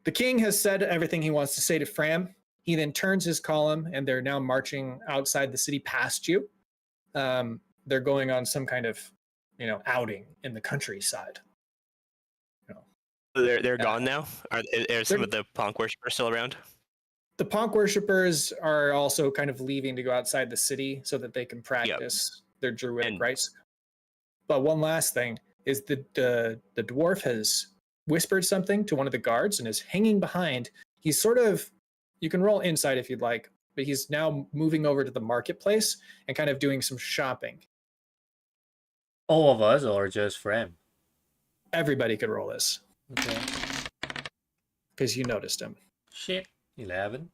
The king has said everything he wants to say to Fram. He then turns his column, and they're now marching outside the city past you. They're going on some kind of, outing in the countryside.
They're gone now. Are some of the Ponk worshippers still around?
The Ponk worshippers are also kind of leaving to go outside the city so that they can practice their druidic rites. But one last thing is that the dwarf has whispered something to one of the guards and is hanging behind. He's sort of, you can roll insight if you'd like, but he's now moving over to the marketplace and kind of doing some shopping.
All of us, or just Fram?
Everybody could roll this.
Okay.
Because you noticed him.
Shit. 11.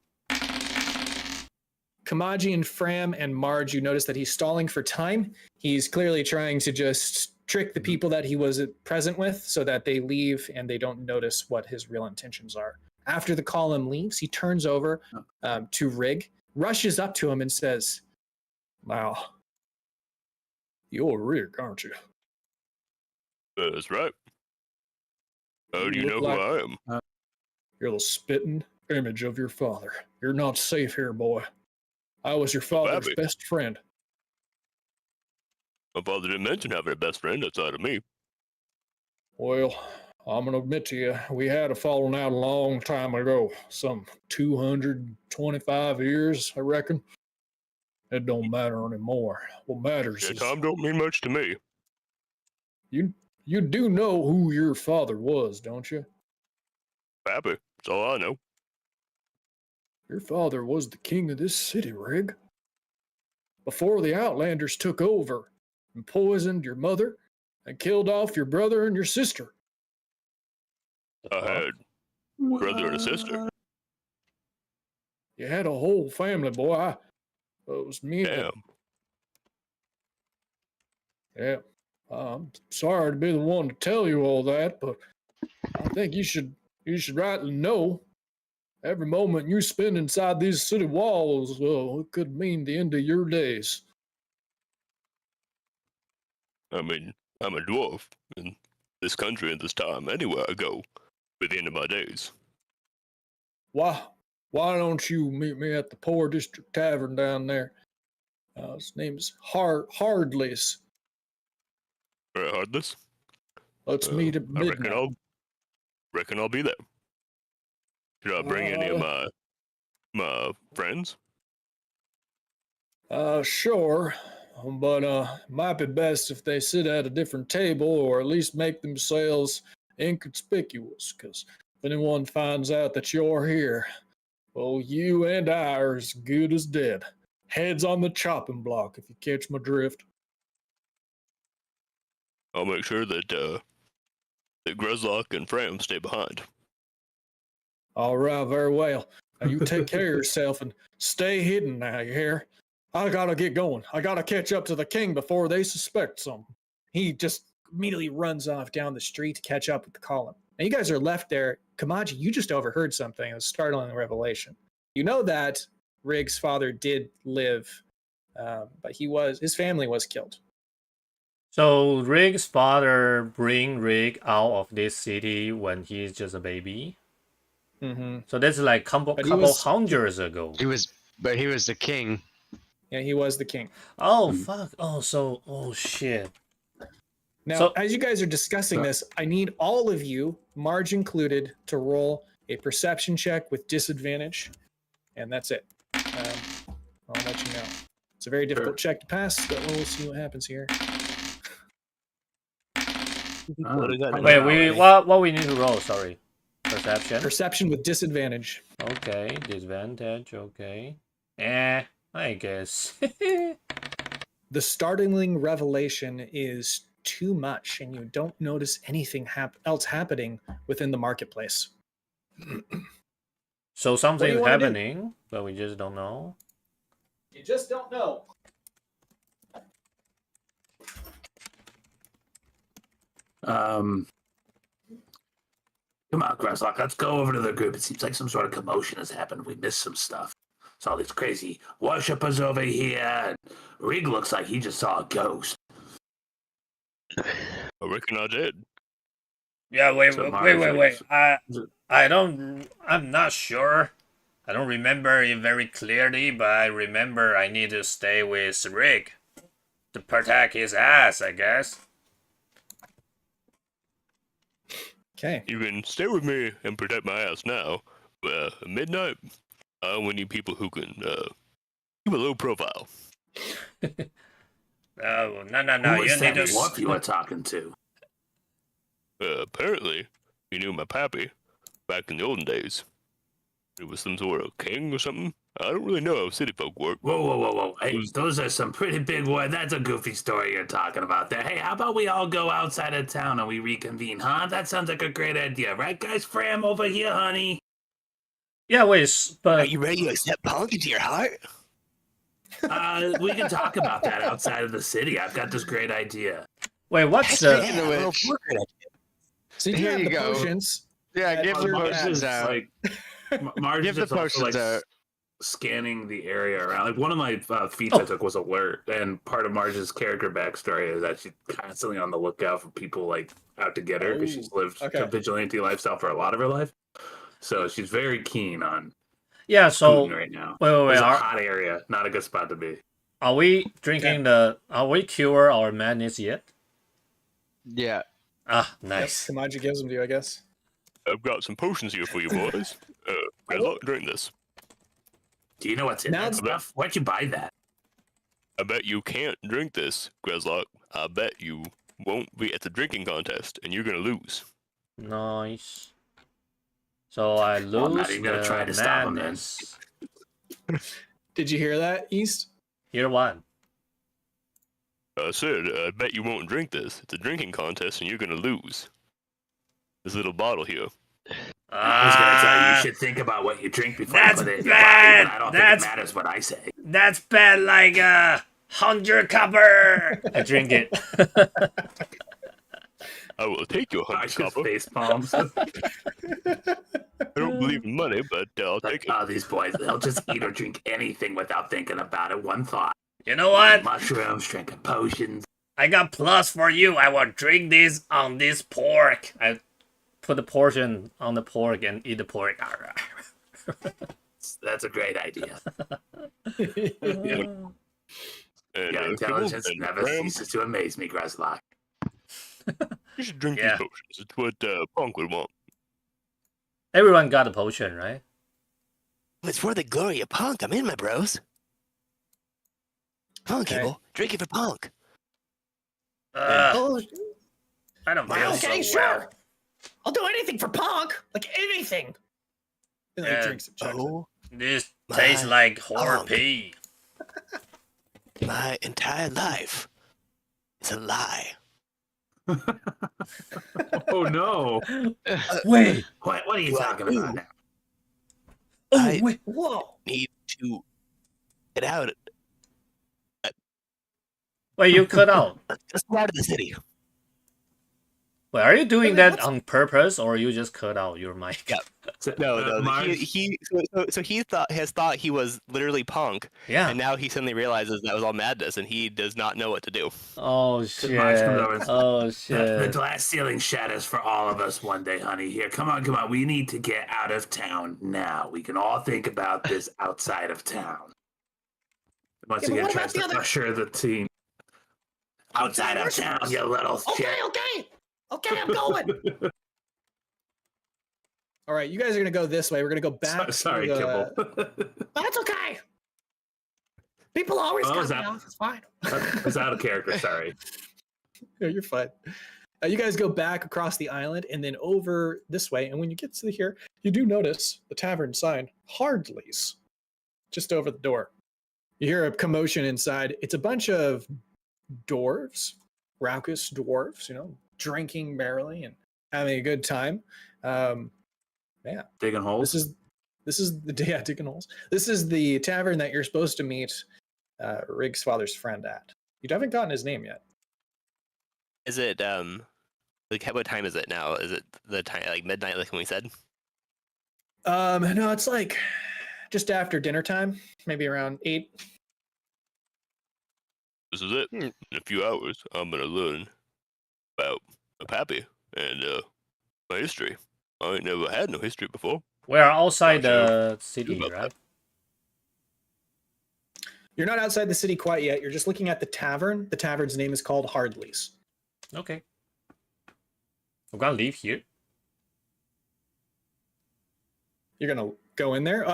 Kamaji and Fram and Marge, you notice that he's stalling for time. He's clearly trying to just trick the people that he was present with so that they leave and they don't notice what his real intentions are. After the column leaves, he turns over to Rig, rushes up to him and says, "Wow, you're Rig, aren't you?"
That's right. How do you know who I am?
You're the spitting image of your father. You're not safe here, boy. I was your father's best friend.
My father didn't mention having a best friend outside of me.
Well, I'm going to admit to you, we had a falling out a long time ago. Some 225 years, I reckon. It don't matter anymore. What matters is...
time don't mean much to me.
You do know who your father was, don't you?
Pappy, that's all I know.
Your father was the king of this city, Rig. Before the Outlanders took over and poisoned your mother and killed off your brother and your sister.
I had a brother and a sister.
You had a whole family, boy. It was me.
Damn.
Yeah. I'm sorry to be the one to tell you all that, but I think you should rightly know. Every moment you spend inside these city walls, it could mean the end of your days.
I mean, I'm a dwarf in this country and this time. Anywhere I go, by the end of my days.
Why don't you meet me at the Poor District Tavern down there? His name's Hardley's.
All right, Heartless.
Let's meet at
I
midnight.
reckon I'll be there. Should I bring any of my friends?
Sure, but might be best if they sit at a different table or at least make themselves inconspicuous, because if anyone finds out that you're here, well, you and I are as good as dead. Heads on the chopping block, if you catch my drift.
I'll make sure that that Grezlock and Fram stay behind.
All right, very well. Now you take care of yourself and stay hidden now, you hear? I gotta get going. I gotta catch up to the king before they suspect something. He just immediately runs off down the street to catch up with the column. Now you guys are left there. Kamaji, you just overheard something. A startling revelation. You know that Rig's father did live, but his family was killed.
So Rig's father bring Rig out of this city when he's just a baby.
Mm-hmm.
So that's like couple hundreds ago.
He was the king.
Yeah, he was the king.
Oh fuck! Oh shit!
Now, as you guys are discussing this, I need all of you, Marge included, to roll a perception check with disadvantage, and that's it. I'll let you know. It's a very difficult check to pass, but we'll see what happens here.
Wait, what we need to roll? Sorry, perception.
Perception with disadvantage.
Okay, disadvantage. Okay. I guess.
The startling revelation is too much, and you don't notice anything else happening within the marketplace.
So something's happening, but we just don't know.
You just don't know.
Come on, Grezlock, let's go over to the group. It seems like some sort of commotion has happened. We missed some stuff. Saw these crazy worshippers over here. And Rig looks like he just saw a ghost.
I reckon I did.
Yeah, wait. I'm not sure. I don't remember it very clearly, but I remember I need to stay with Rig to protect his ass, I guess.
Okay.
You can stay with me and protect my ass now. At midnight, I only need people who can keep a low profile.
No.
Who was that dwarf you were talking to?
Apparently, he knew my pappy back in the olden days. It was some sort of king or something. I don't really know how city folk work.
Whoa. Hey, those are some pretty big words. That's a goofy story you're talking about there. Hey, how about we all go outside of town and we reconvene, huh? That sounds like a great idea. Right, guys? Fram over here, honey.
Yeah, wait, but...
Are you ready to accept punk into your heart?
We can talk about that outside of the city. I've got this great idea.
Wait, what's the...
So
here you go.
Potions.
Yeah, give the potions out.
Like, Marge
Give the
is also,
potions out.
Scanning the area around. Like, one of my feats I took was alert, and part of Marge's character backstory is that she's constantly on the lookout for people like out to get her because she's lived a vigilante lifestyle for a lot of her life. So she's very keen on
so
right now.
Wait.
It's a hot area, not a good spot to be.
Are we drinking are we cure our madness yet?
Yeah.
Ah, nice.
Yep, Kamaji gives them to you, I guess.
I've got some potions here for you boys. Drink this.
Do you know what's in that stuff? Why'd you buy that?
I bet you can't drink this, Grezlock. I bet you won't be at the drinking contest, and you're gonna lose.
Nice. So I lose.
I'm not even gonna try to stop him, then.
Did you hear that, East?
Hear what?
I said, I bet you won't drink this. It's a drinking contest, and you're gonna lose. This little bottle here.
I was gonna tell you should think about what you drink before you put it in your body, but I don't think it matters what I say.
That's bad, like 100 copper. I drink it.
I will take your 100 copper.
Face palms.
I don't believe in money, but I'll take it.
Oh, these boys, they'll just eat or drink anything without thinking about it. One thought.
You know what?
Mushrooms, drinking potions.
I got plus for you. I will drink this on this pork. I put the portion on the pork and eat the pork.
That's a great idea.
And,
Your intelligence never ceases to amaze me, Grezlock.
You should drink
Yeah.
these potions. It's what Punk would want.
Everyone got a potion, right?
It's for the glory of Punk. I'm in, my bros. Come on,
Okay.
Cable. Drink it for Punk.
Oh,
I don't feel
okay,
so
sure.
well.
I'll do anything for Punk. Like anything.
And then he
Yeah.
drinks it, chugs it.
Oh,
This
My
tastes like horror
dog.
pee.
my entire life is a lie.
Oh no!
Wait.
What are you
What?
talking about now?
Oh,
I-
wait.
Whoa.
Need to get out.
Wait, you cut out.
Just out of the city.
Wait, are you doing that
What's-
on purpose or you just cut out your mic?
Yeah. No.
Marge?
So he has thought he was literally Punk,
Yeah.
and now he suddenly realizes that was all madness, and he does not know what to do.
Oh shit.
Marge comes over and says,
Oh
The
shit.
glass ceiling shatters for all of us one day, honey. Here, come on. We need to get out of town now. We can all think about this outside of town. Once
Yeah, but
again,
what
tries
about the
to
other-
pressure the team. Outside of town, you little shit.
Okay, I'm going.
All right, you guys are gonna go this way. We're gonna go back.
Sorry,
to the,
Kibble.
That's okay. People always
Oh,
cut
is
me
that-
off. It's fine.
It's out of character. Sorry.
Yeah, you're fine. You guys go back across the island and then over this way. And when you get to here, you do notice the tavern sign, Hardly's, just over the door. You hear a commotion inside. It's a bunch of dwarves, raucous dwarves, drinking merrily and having a good time.
Digging holes.
This is the digging holes. This is the tavern that you're supposed to meet Rig's father's friend at. You haven't gotten his name yet.
Is it like what time is it now? Is it the time like midnight, like when we said?
No, it's like just after dinner time, maybe around 8.
This is it. In a few hours, I'm gonna learn about a pappy and my history. I ain't never had no history before.
We're outside
Gotcha.
the city,
About
right?
You're not outside the city quite yet. You're just looking at the tavern. The tavern's name is called Hardly's.
Okay. I'm gonna leave here.
You're gonna go in there.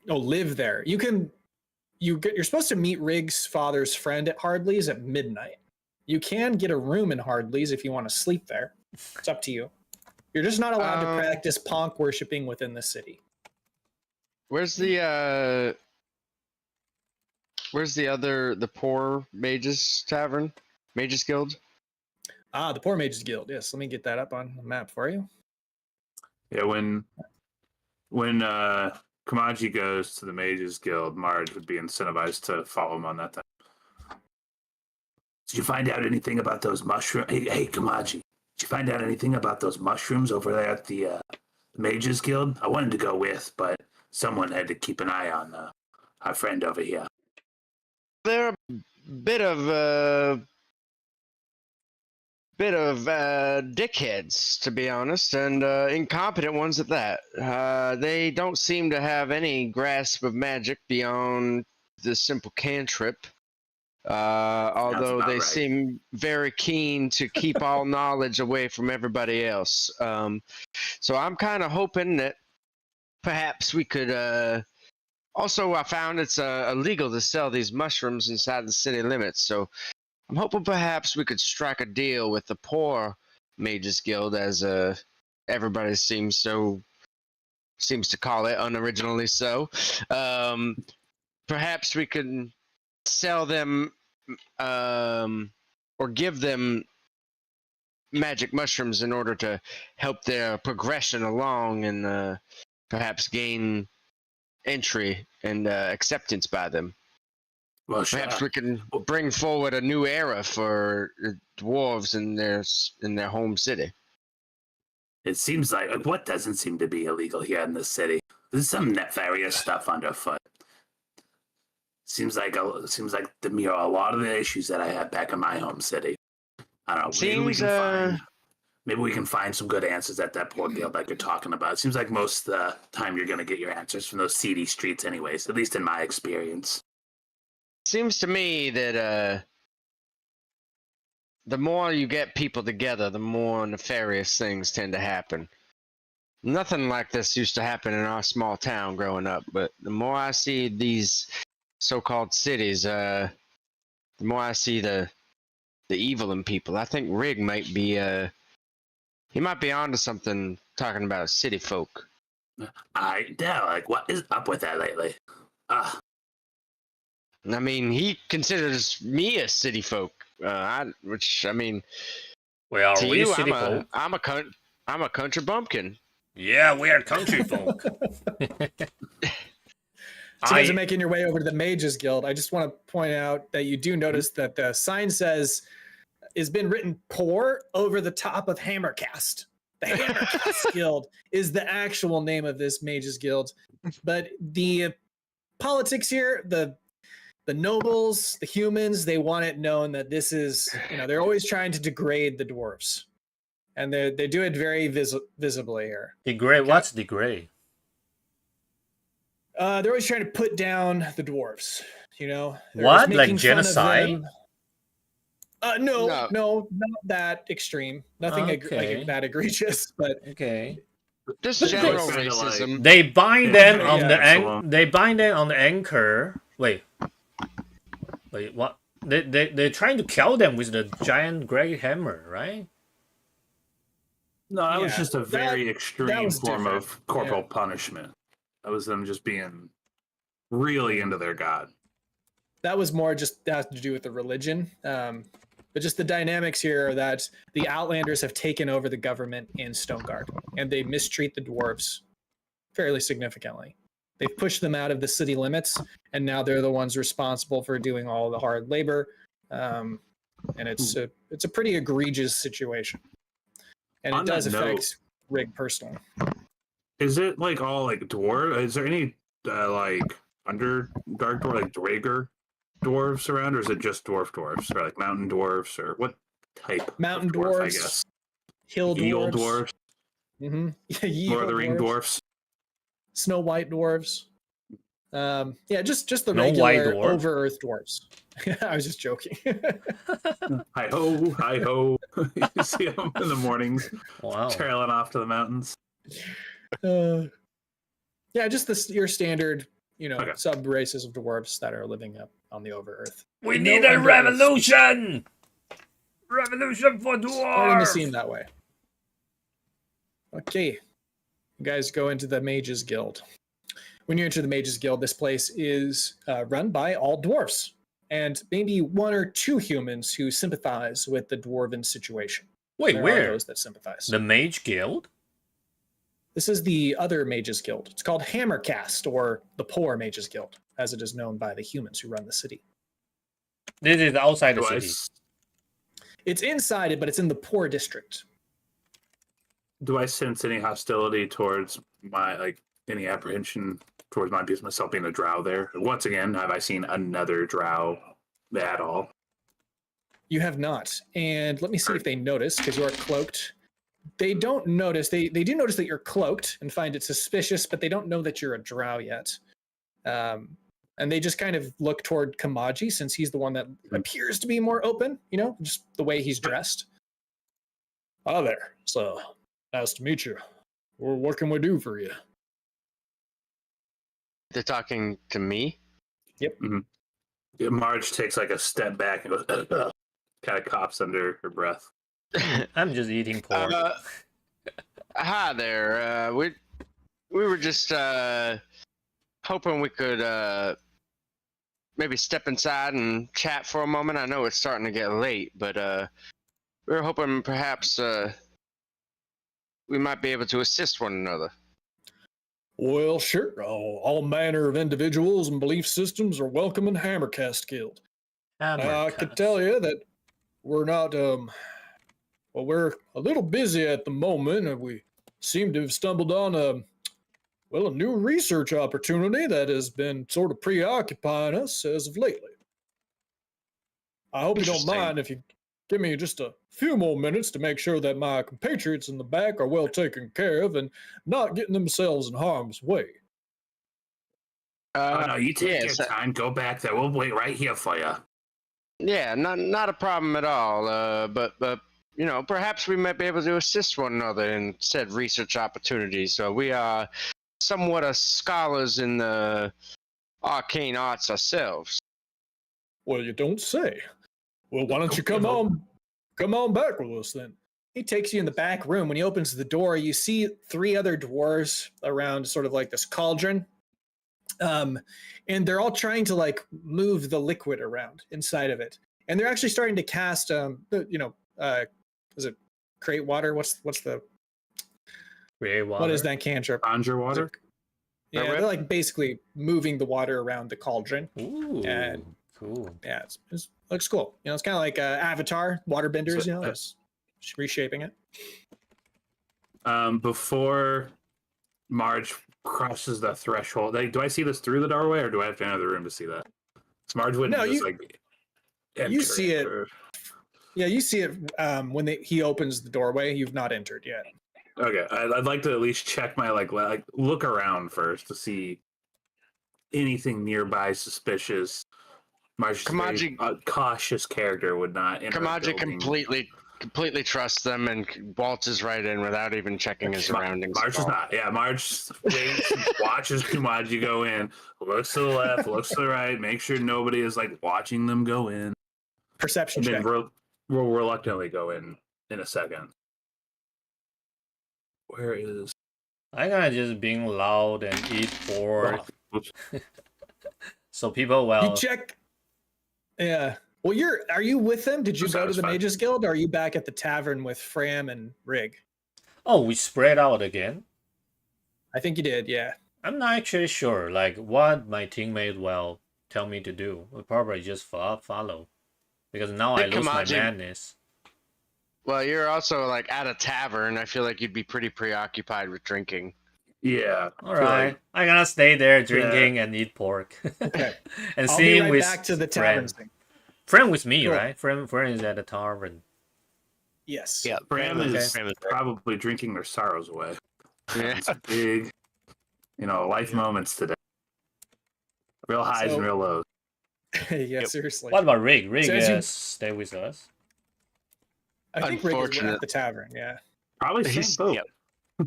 Live there. You're supposed to meet Rig's father's friend at Hardly's at midnight. You can get a room in Hardly's if you want to sleep there. It's up to you. You're just not allowed to practice Ponk worshipping within the city.
Where's the poor mages tavern? Mages Guild?
The Poor Mages Guild. Yes, let me get that up on the map for you.
Yeah, when Kamaji goes to the Mages Guild, Marge would be incentivized to follow him on that thing. Did you find out anything about those mushrooms? Hey, Kamaji, did you find out anything about those mushrooms over there at the Mages Guild? I wanted to go with, but someone had to keep an eye on our friend over here.
They're a bit of dickheads, to be honest, and incompetent ones at that. They don't seem to have any grasp of magic beyond the simple cantrip. Although
about
they
right.
seem very keen to keep all knowledge away from everybody else. So I'm kind of hoping that perhaps we could. Also, I found it's illegal to sell these mushrooms inside the city limits. So I'm hoping perhaps we could strike a deal with the Poor Mages Guild, as everybody seems to call it, unoriginally so. Perhaps we could sell them or give them magic mushrooms in order to help their progression along and perhaps gain entry and acceptance by them.
Well,
Perhaps we can bring forward a new era for dwarves in their home city.
It seems like what doesn't seem to be illegal here in the city. There's some nefarious stuff underfoot. Seems like the mirror a lot of the issues that I had back in my home city. I don't know. Maybe we can find some good answers at that poor guild like you're talking about. It seems like most of the time you're gonna get your answers from those seedy streets, anyways. At least in my experience.
Seems to me that the more you get people together, the more nefarious things tend to happen. Nothing like this used to happen in our small town growing up, but the more I see these so-called cities, the more I see the evil in people. I think Rig might be he might be onto something talking about city folk.
Like, what is up with that lately?
I mean, he considers me a city folk, which I mean,
Well,
to
we
you,
city folk.
I'm a country bumpkin.
Yeah, we are country folk.
So you guys are making your way over to the Mages Guild. I just want to point out that you do notice that the sign says has been written poor over the top of Hammercast. The Hammercast Guild is the actual name of this Mages Guild. But the politics here, the nobles, the humans, they want it known that this is, they're always trying to degrade the dwarves. And they do it very visibly here.
Degrade? Okay. What's degrade?
They're always trying to put down the dwarves,
What? Like genocide?
No, not that extreme. Nothing like that egregious, but
okay.
Just general racism.
They bind them on they bind them on the anchor. Wait, what? They're trying to kill them with the giant Greg hammer, right?
No, that was just a very extreme form
different.
of corporal punishment. That was them just being really into their god. That
was more just that has to do with the religion. But just the dynamics here are that the Outlanders have taken over the government in Stoneguard, and they mistreat the dwarves fairly significantly. They've pushed them out of the city limits, and now they're the ones responsible for doing all the hard labor. And it's a pretty egregious situation. And it does affect Rig personally.
Is it like all like dwarf? Is there any like Underdark dwarf, like Draeger dwarves around, or is it just dwarves, or like mountain dwarves, or what type?
Mountain
of dwarf,
dwarves,
I guess.
hill dwarves,
Eel dwarves,
Lord
of the Ring dwarves,
Snow White dwarves. Just the
no
regular over Earth dwarves. I was just joking.
Hi ho, hi ho. You see them in the mornings, trailing off to the mountains.
Just your standard, sub races of dwarves that are living up on the over Earth.
We need a revolution! Revolution for dwarves!
Starting to seem that way. Okay. You guys go into the Mages Guild. When you enter the Mages Guild, this place is run by all dwarves, and maybe one or two humans who sympathize with the dwarven situation.
Wait,
there
where?
Are those that sympathize.
The Mage Guild?
This is the other Mages Guild. It's called Hammercast, or the Poor Mages Guild, as it is known by the humans who run the city.
This is outside the city.
It's inside it, but it's in the poor district.
Do I sense any hostility towards any apprehension towards myself being a drow there? Once again, have I seen another drow at all?
You have not. And let me see if they notice, because you are cloaked. They don't notice. They do notice that you're cloaked and find it suspicious, but they don't know that you're a drow yet. And they just kind of look toward Kamaji, since he's the one that appears to be more open, just the way he's dressed. Hi there. So, nice to meet you. What can we do for you?
They're talking to me?
Yep.
Mm-hmm. Yeah, Marge takes like a step back and goes, kind of coughs under her breath.
I'm just eating pork.
Hi there. We were just hoping we could maybe step inside and chat for a moment. I know it's starting to get late, but we were hoping perhaps we might be able to assist one another.
Well, sure. All manner of individuals and belief systems are welcome in Hammercast Guild. I could tell you that we're not, we're a little busy at the moment, and we seem to have stumbled on a new research opportunity that has been sort of preoccupying us as of lately. I hope you don't mind if you give me just a few more minutes to make sure that my compatriots in the back are well taken care of and not getting themselves in harm's way.
No, you take your time. Go back there. We'll wait right here for you.
Yeah, not a problem at all. But you know, perhaps we might be able to assist one another in said research opportunities. So we are somewhat as scholars in the arcane arts ourselves.
Well, you don't say. Well, why don't you come on back with us then? He takes you in the back room. When he opens the door, you see 3 other dwarves around sort of like this cauldron. And they're all trying to like move the liquid around inside of it. And they're actually starting to cast, is it create water? What's the
Create water.
what is that cantrip?
Conjure water.
Yeah, they're like basically moving the water around the cauldron.
Ooh,
And
cool.
yeah, it looks cool. You know, it's kind of like Avatar, waterbenders.
So,
You know, it's reshaping it.
Before Marge crosses the threshold, do I see this through the doorway, or do I have to enter the room to see that? So Marge wouldn't just
you see it.
or-
Yeah, you see it when he opens the doorway. You've not entered yet.
Okay, I'd like to at least check my like look around first to see anything nearby suspicious. Marge's
Kamaji-
very cautious character would not enter. a
Kamaji
building.
completely trusts them and waltzes right in without even checking his surroundings.
Marge is not. Yeah, Marge waits, watches Kamaji go in, looks to the left, looks to the right, make sure nobody is like watching them go in.
Perception
And then
check.
we'll reluctantly go in a second. Where is?
I'm gonna just being loud and eat pork.
Oops.
So people
You check. Yeah. Well, are you with them? Did you
I'm
go to the
satisfied.
Mages Guild, or are you back at the tavern with Fram and Rig?
Oh, we spread out again.
I think you did. Yeah.
I'm not actually sure, like what my teammate will tell me to do. We'll probably just follow, because now I
Hey,
lose my
Kamaji.
madness.
Well, you're also like at a tavern. I feel like you'd be pretty preoccupied with drinking.
Yeah.
All right, I'm gonna stay there drinking and eat pork,
Okay.
and
I'll be
seeing
right
with
back to the tavern.
friend. Friend with me,
Cool.
right? Friend is at the tavern.
Yes.
Yeah,
Bram
Okay.
is probably drinking their sorrows away.
Yeah.
It's big, life moments today. Real highs and real lows.
Yeah. Seriously.
What about Rig? Rig
So as you-
stay with us.
I think Rig is
Unfortunate.
at the tavern. Yeah.
Probably same
He's-
boat.
yep.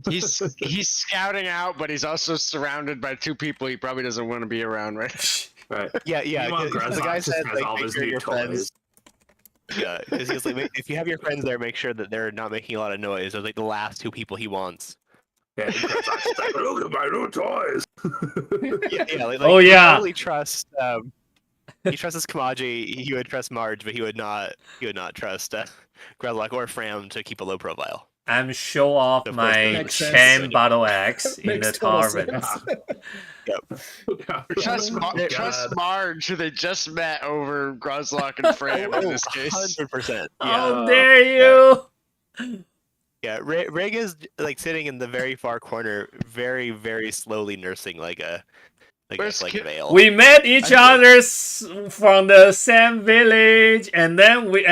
He's scouting out, but he's also surrounded by 2 people he probably doesn't want to be around, right?
Right.
Yeah.
Meanwhile,
Because the guy
Grasshopper
said,
has
like,
all
make
his
sure
new
your
toys.
friends. Yeah, because he was like, if you have your friends there, make sure that they're not making a lot of noise. They're like the last 2 people he wants.
Yeah, Grasshopper's like, look at my new toys.
Yeah. Like,
Oh,
he
yeah.
totally trust. He trusts Kamaji. He would trust Marge, but he would not. He would not trust Grellock or Fram to keep a low profile.
I'm show off
Of course,
my
makes sense.
chain battle axe in
Makes
the
total
tavern.
sense.
Trust Marge, who they just met over Groslock and Fram in this case.
100%.
How dare you!
Yeah, Rig is like sitting in the very far corner, very, very slowly nursing like a
Where's Ki-
veil.
We met each other from the same village, and then we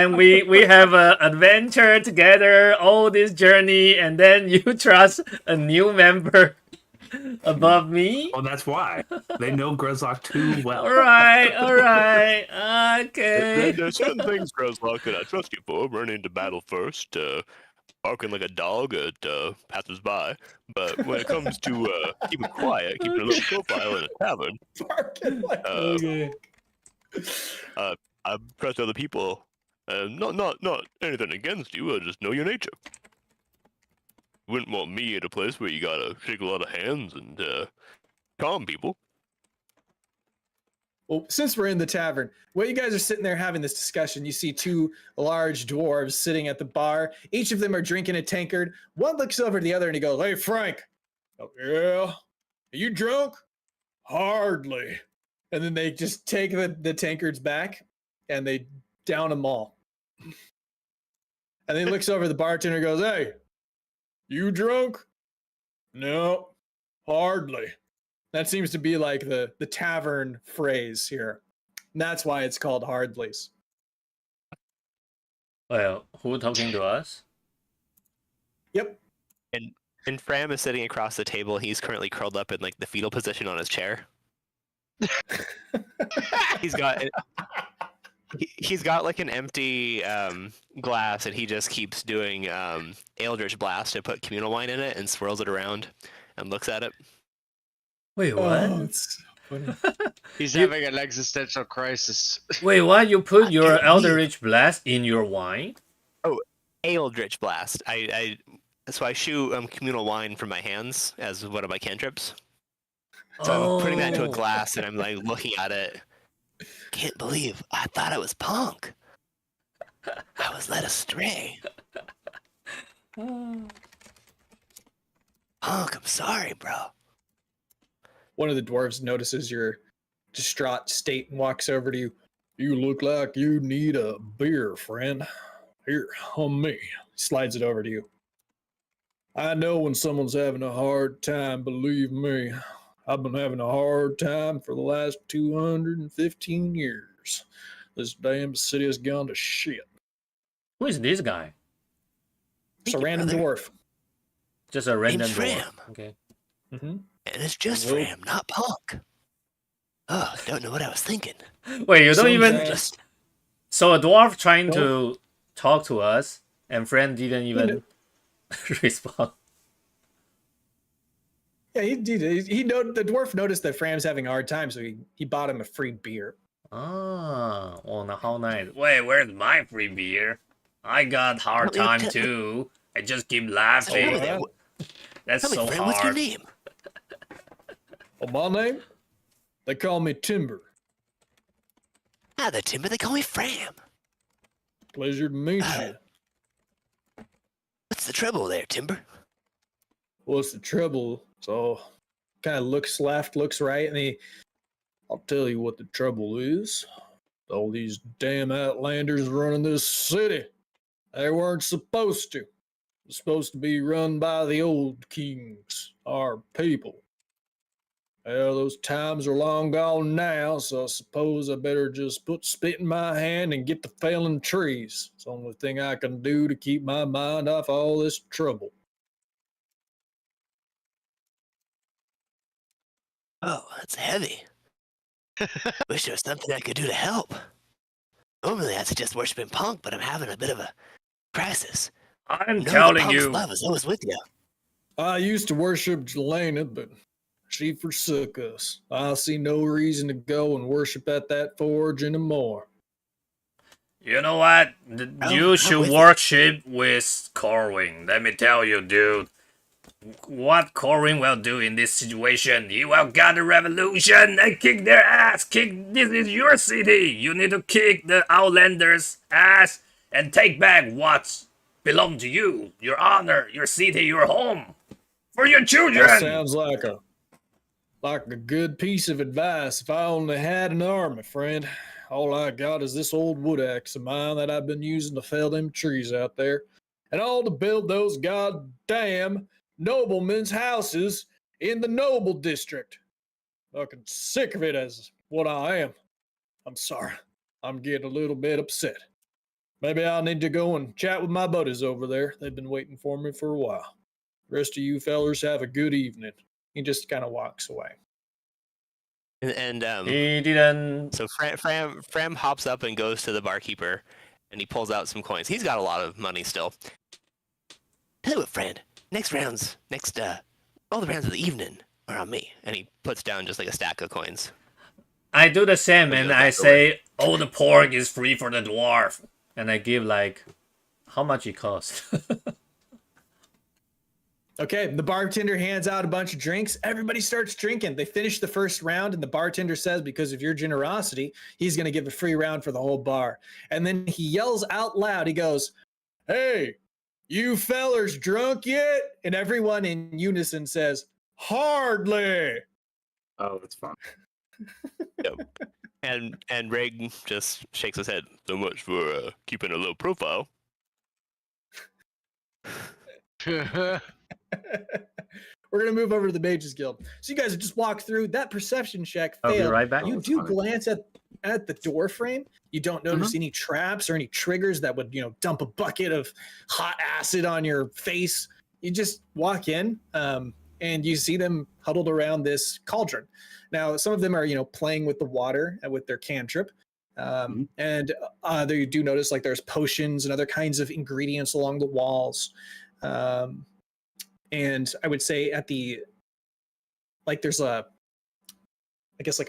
have an adventure together. All this journey, and then you trust a new member above me.
Well, that's why. They know Grezlock too well.
All right, okay.
There are certain things, Groslock, that I trust you for. Running into battle first, barking like a dog at passers-by. But when it comes to keeping quiet, keeping a low profile in a tavern,
Barking like-
Okay.
I trust other people. Not anything against you. I just know your nature. You wouldn't want me at a place where you gotta shake a lot of hands and calm people.
Well, since we're in the tavern, while you guys are sitting there having this discussion, you see 2 large dwarves sitting at the bar. Each of them are drinking a tankard. One looks over to the other and he goes, "Hey, Frank." Oh, yeah. Are you drunk? Hardly. And then they just take the tankards back and they down them all. And then he looks over at the bartender and goes, "Hey, you drunk?" "No, hardly." That seems to be like the tavern phrase here. And that's why it's called Hardly's.
Well, who talking to us?
Yep.
And Fram is sitting across the table. He's currently curled up in like the fetal position on his chair. He's got He's got like an empty glass, and he just keeps doing Eldritch Blast to put communal wine in it and swirls it around and looks at it.
Wait, what?
Oh, it's so funny.
He's having an existential crisis.
Wait, what? You put your Eldritch Blast in your wine?
Eldritch Blast. So I shoot communal wine from my hands as one of my cantrips. So I'm putting that into a glass, and I'm like looking at it.
Can't believe I thought I was punk. I was led astray. Punk, I'm sorry, bro.
One of the dwarves notices your distraught state and walks over to you. You look like you need a beer, friend. Here, on me. Slides it over to you. I know when someone's having a hard time, believe me. I've been having a hard time for the last 215 years. This damn city has gone to shit.
Who is this guy?
It's a random dwarf.
Just a random
Name's
dwarf.
Fram.
Okay.
Mm-hmm.
And it's just Fram, not punk. Oh, don't know what I was thinking.
Wait, you don't even...
Just
So a dwarf trying to talk to us, and friend didn't even respond.
Yeah, he the dwarf noticed that Fram's having a hard time, so he bought him a free beer.
Ah, oh, how nice. Wait, where's my free beer? I got hard time too. I just keep laughing. That's
tell me,
so
Fram,
hard.
what's your name?
Oh, my name? They call me Timber.
Ah, the Timber, they call me Fram.
Pleasure to meet you.
What's the trouble there, Timber?
What's the trouble? So, kind of looks left, looks right, and I'll tell you what the trouble is. All these damn Outlanders running this city. They weren't supposed to. It's supposed to be run by the old kings, our people. Well, those times are long gone now, so I suppose I better just put spit in my hand and get to felling trees. It's the only thing I can do to keep my mind off all this trouble.
Oh, that's heavy. Wish there was something I could do to help. Normally I'd suggest worshiping punk, but I'm having a bit of a crisis.
I'm
Know
telling
Punk's
you.
love is always with you.
I used to worship Jelena, but she forsook us. I see no reason to go and worship at that forge anymore.
You know what? You should
with
worship with Corwin. Let me tell you, dude. What Corwin will do in this situation? He will gather a revolution and kick their ass. This is your city. You need to kick the Outlanders' ass and take back what belongs to you. Your honor, your city, your home. For your children.
That sounds like a good piece of advice. If I only had an army, friend. All I got is this old wood axe of mine that I've been using to fell them trees out there. And all to build those goddamn noblemen's houses in the noble district. Fucking sick of it as what I am. I'm sorry. I'm getting a little bit upset. Maybe I'll need to go and chat with my buddies over there. They've been waiting for me for a while. The rest of you fellers have a good evening. He just kind of walks away.
And
He didn't.
so Fram hops up and goes to the barkeeper, and he pulls out some coins. He's got a lot of money still.
Tell you what, friend. All the rounds of the evening are on me.
And he puts down just like a stack of coins.
I do the same, and I say, "Oh, the pork is free for the dwarf," and I give like, how much it costs.
Okay, the bartender hands out a bunch of drinks. Everybody starts drinking. They finish the first round, and the bartender says, because of your generosity, he's going to give a free round for the whole bar. And then he yells out loud. He goes, "Hey, you fellers drunk yet?" And everyone in unison says, "Hardly."
Oh, that's fun.
Yep. And Rig just shakes his head.
So much for keeping a low profile.
We're going to move over to the Mages Guild. So you guys have just walked through. That perception check
I'll be
failed.
right back.
You do glance at the door frame. You don't notice any traps or any triggers that would, dump a bucket of hot acid on your face. You just walk in, and you see them huddled around this cauldron. Now, some of them are, playing with the water and with their cantrip. And you do notice like there's potions and other kinds of ingredients along the walls. And I would say there's a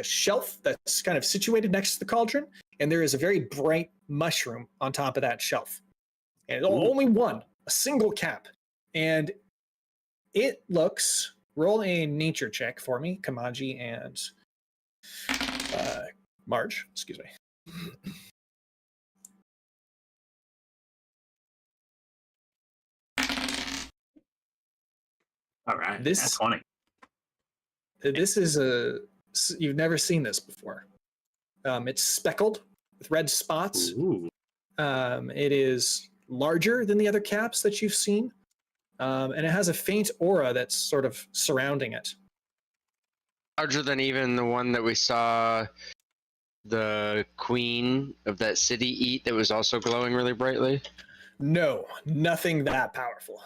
shelf that's kind of situated next to the cauldron, and there is a very bright mushroom on top of that shelf. And only one, a single cap. And it looks, roll a nature check for me, Kamaji and Marge, excuse me.
All right,
This-
that's 20.
This is you've never seen this before. It's speckled with red spots.
Ooh.
It is larger than the other caps that you've seen. And it has a faint aura that's sort of surrounding it.
Larger than even the one that we saw the queen of that city eat that was also glowing really brightly?
No, nothing that powerful.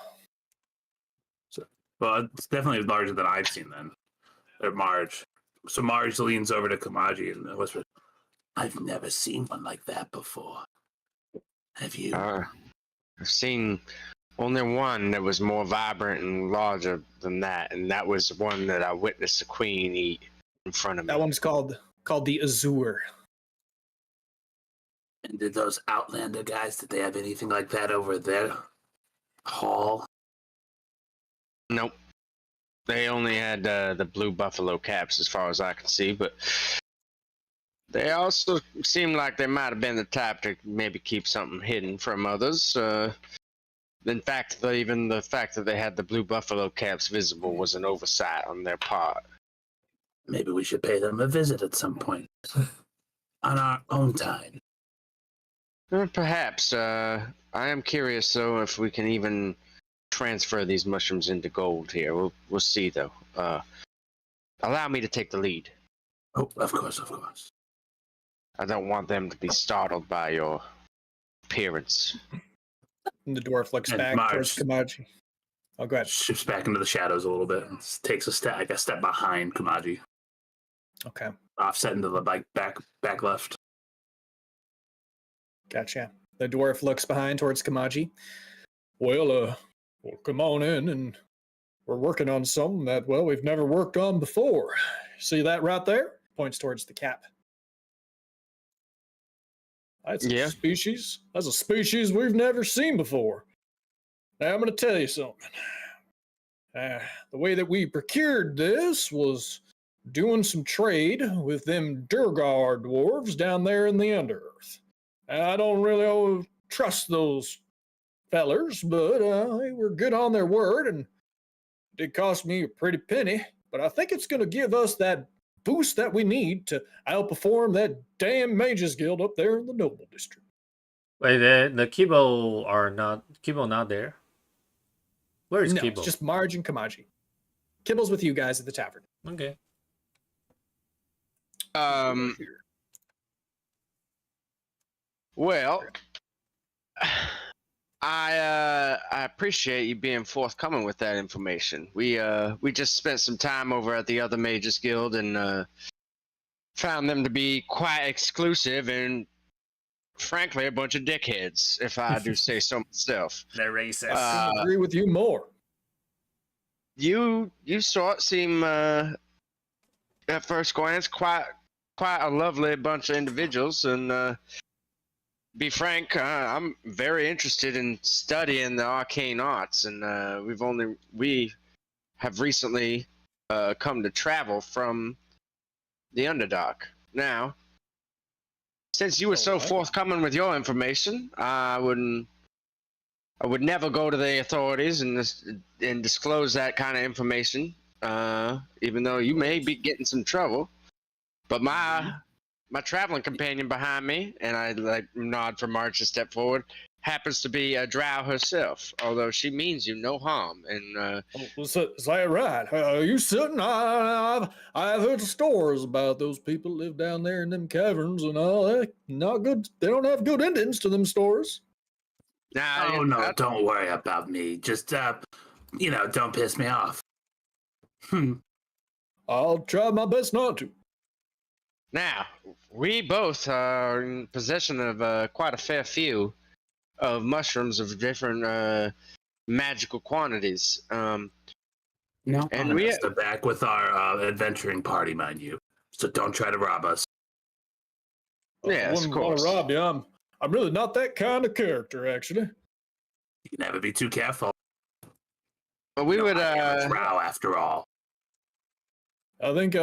Well, it's definitely larger than I've seen then. Or Marge. So Marge leans over to Kamaji and whispers, I've never seen one like that before. Have you?
I've seen only one that was more vibrant and larger than that, and that was one that I witnessed the queen eat in front of me.
That one's called the Azure.
And did those Outlander guys, did they have anything like that over their hall?
Nope. They only had the blue buffalo caps as far as I can see, but they also seemed like they might have been the type to maybe keep something hidden from others. In fact, even the fact that they had the blue buffalo caps visible was an oversight on their part.
Maybe we should pay them a visit at some point. On our own time.
Perhaps. I am curious, though, if we can even transfer these mushrooms into gold here. We'll see, though. Allow me to take the lead.
Oh, of course, of course.
I don't want them to be startled by your appearance.
And the dwarf looks
And
back
Marge
towards Kamaji. Oh, go ahead.
shifts back into the shadows a little bit and takes a step behind Kamaji,
Okay,
offset into the back left.
gotcha. The dwarf looks behind towards Kamaji. Well, come on in, and we're working on something that, well, we've never worked on before. See that right there? Points towards the cap. That's a species. That's a species we've never seen before. Now I'm going to tell you something. The way that we procured this was doing some trade with them Durgar dwarves down there in the Underearth. I don't really trust those fellers, but they were good on their word, and it did cost me a pretty penny. But I think it's going to give us that boost that we need to outperform that damn Mages Guild up there in the Noble District.
Wait, the Kibo not there? Where is
No,
Kibo?
it's just Marge and Kamaji. Kibble's with you guys at the tavern.
Okay.
Well, I appreciate you being forthcoming with that information. We just spent some time over at the other Mages Guild and found them to be quite exclusive and, frankly, a bunch of dickheads, if I do say so myself.
They're racist.
I agree with you more.
You sort seem at first glance quite a lovely bunch of individuals, and be frank, I'm very interested in studying the arcane arts, and we have recently come to travel from the Underdark. Now, since you were so forthcoming with your information, I would never go to the authorities and disclose that kind of information, even though you may be getting some trouble. But my traveling companion behind me, and I nod for Marge to step forward, happens to be a drow herself, although she means you no harm. And
Is that right? You certain? I've heard stories about those people that live down there in them caverns and all that. Not good. They don't have good endings to them stories.
No, don't worry about me. Just don't piss me off.
I'll try my best not to.
Now, we both are in possession of quite a fair few of mushrooms of different magical quantities.
No,
and we
are back with our adventuring party, mind you. So don't try to rob us.
Yes,
I wouldn't want to rob you. I'm really not that kind of character, actually.
You can never be too careful.
But we would
row after all.
I think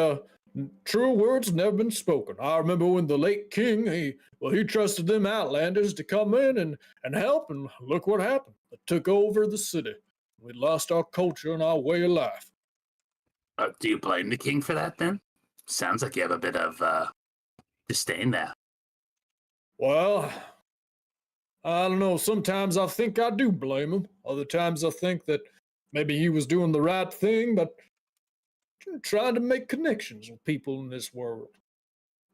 true words have never been spoken. I remember when the late king, he trusted them outlanders to come in and help, and look what happened. They took over the city. We lost our culture and our way of life.
Do you blame the king for that, then? Sounds like you have a bit of disdain there.
Well, I don't know. Sometimes I think I do blame him. Other times I think that maybe he was doing the right thing, but trying to make connections with people in this world.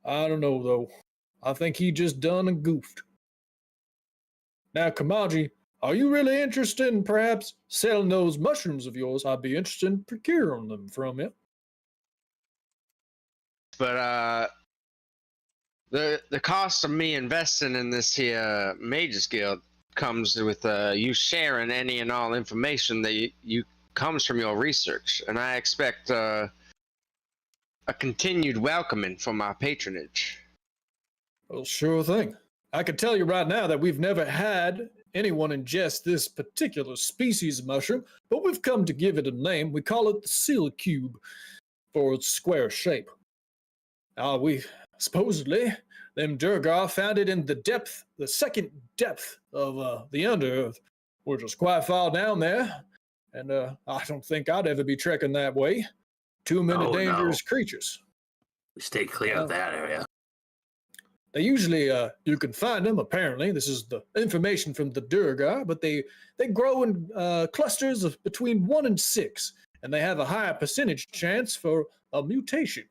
I don't know, though. I think he just done and goofed. Now, Kamaji, are you really interested in perhaps selling those mushrooms of yours? I'd be interested in procuring them from you.
But the cost of me investing in this here Mages Guild comes with you sharing any and all information that you comes from your research, and I expect a continued welcoming for my patronage.
Well, sure thing. I can tell you right now that we've never had anyone ingest this particular species of mushroom, but we've come to give it a name. We call it the seal cube for its square shape. We supposedly, them Durgar found it in the second depth of the Under-Earth. We're just quite far down there, and I don't think I'd ever be trekking that way. Too many dangerous creatures.
Stay clear of that area.
They usually, you can find them, apparently. This is the information from the Durgar, but they grow in clusters of between 1 and 6, and they have a higher percentage chance for a mutation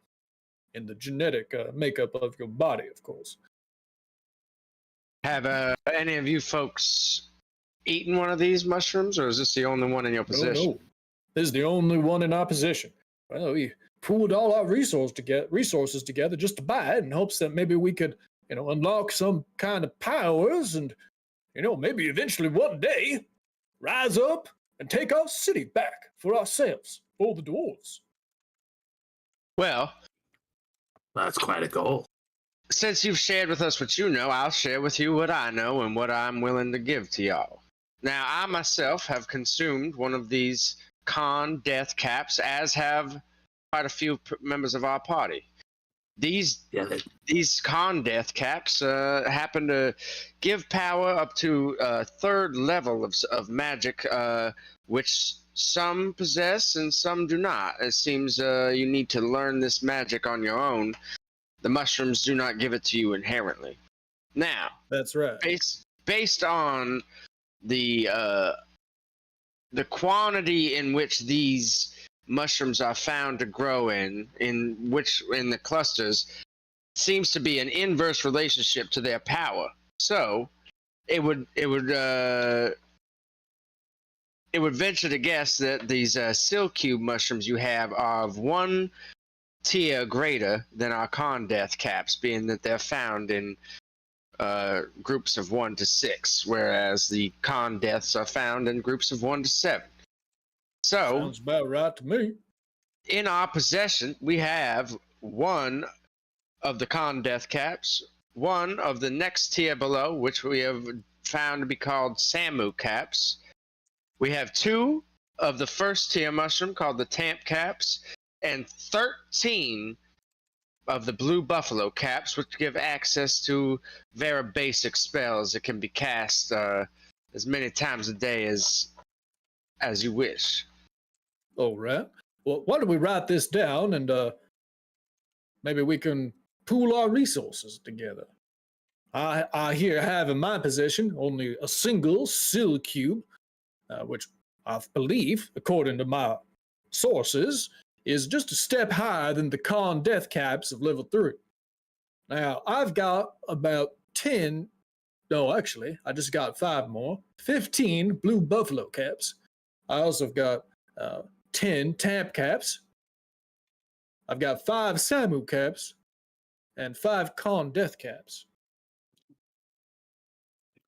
in the genetic makeup of your body, of course.
Have any of you folks eaten one of these mushrooms, or is this the only one in your possession?
No. This is the only one in our possession. Well, we pooled all our resources together just to buy it in hopes that maybe we could, unlock some kind of powers and, maybe eventually one day rise up and take our city back for ourselves, for the dwarves.
Well,
that's quite a goal.
Since you've shared with us what you know, I'll share with you what I know and what I'm willing to give to y'all. Now, I myself have consumed one of these con death caps, as have quite a few members of our party. These con death caps happen to give power up to a third level of magic, which some possess and some do not. It seems you need to learn this magic on your own. The mushrooms do not give it to you inherently. Now,
that's right.
Based on the quantity in which these mushrooms are found to grow in the clusters, seems to be an inverse relationship to their power. So it would venture to guess that these seal cube mushrooms you have are of one tier greater than our con death caps, being that they're found in groups of 1 to 6, whereas the con deaths are found in groups of 1 to 7. So,
sounds about right to me.
In our possession, we have one of the con death caps, one of the next tier below, which we have found to be called Samu caps. We have 2 of the first tier mushroom called the Tamp caps, and 13 of the blue buffalo caps, which give access to very basic spells that can be cast as many times a day as you wish.
All right. Well, why don't we write this down and maybe we can pool our resources together. I here have in my possession only a single seal cube, which I believe, according to my sources, is just a step higher than the con death caps of level 3. Now, I've got about 10, no, actually, I just got 5 more, 15 blue buffalo caps. I also got 10 Tamp caps. I've got 5 Samu caps, and 5 con death caps.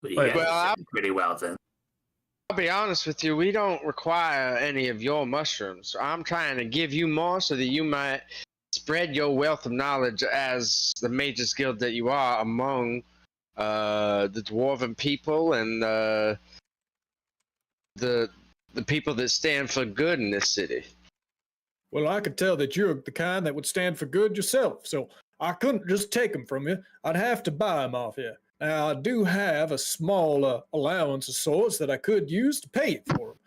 Well, pretty well then.
I'll be honest with you, we don't require any of your mushrooms. I'm trying to give you more so that you might spread your wealth of knowledge as the Mages Guild that you are among the dwarven people and the people that stand for good in this city.
Well, I could tell that you're the kind that would stand for good yourself, so I couldn't just take them from you. I'd have to buy them off you. Now, I do have a small allowance of sorts that I could use to pay you for them.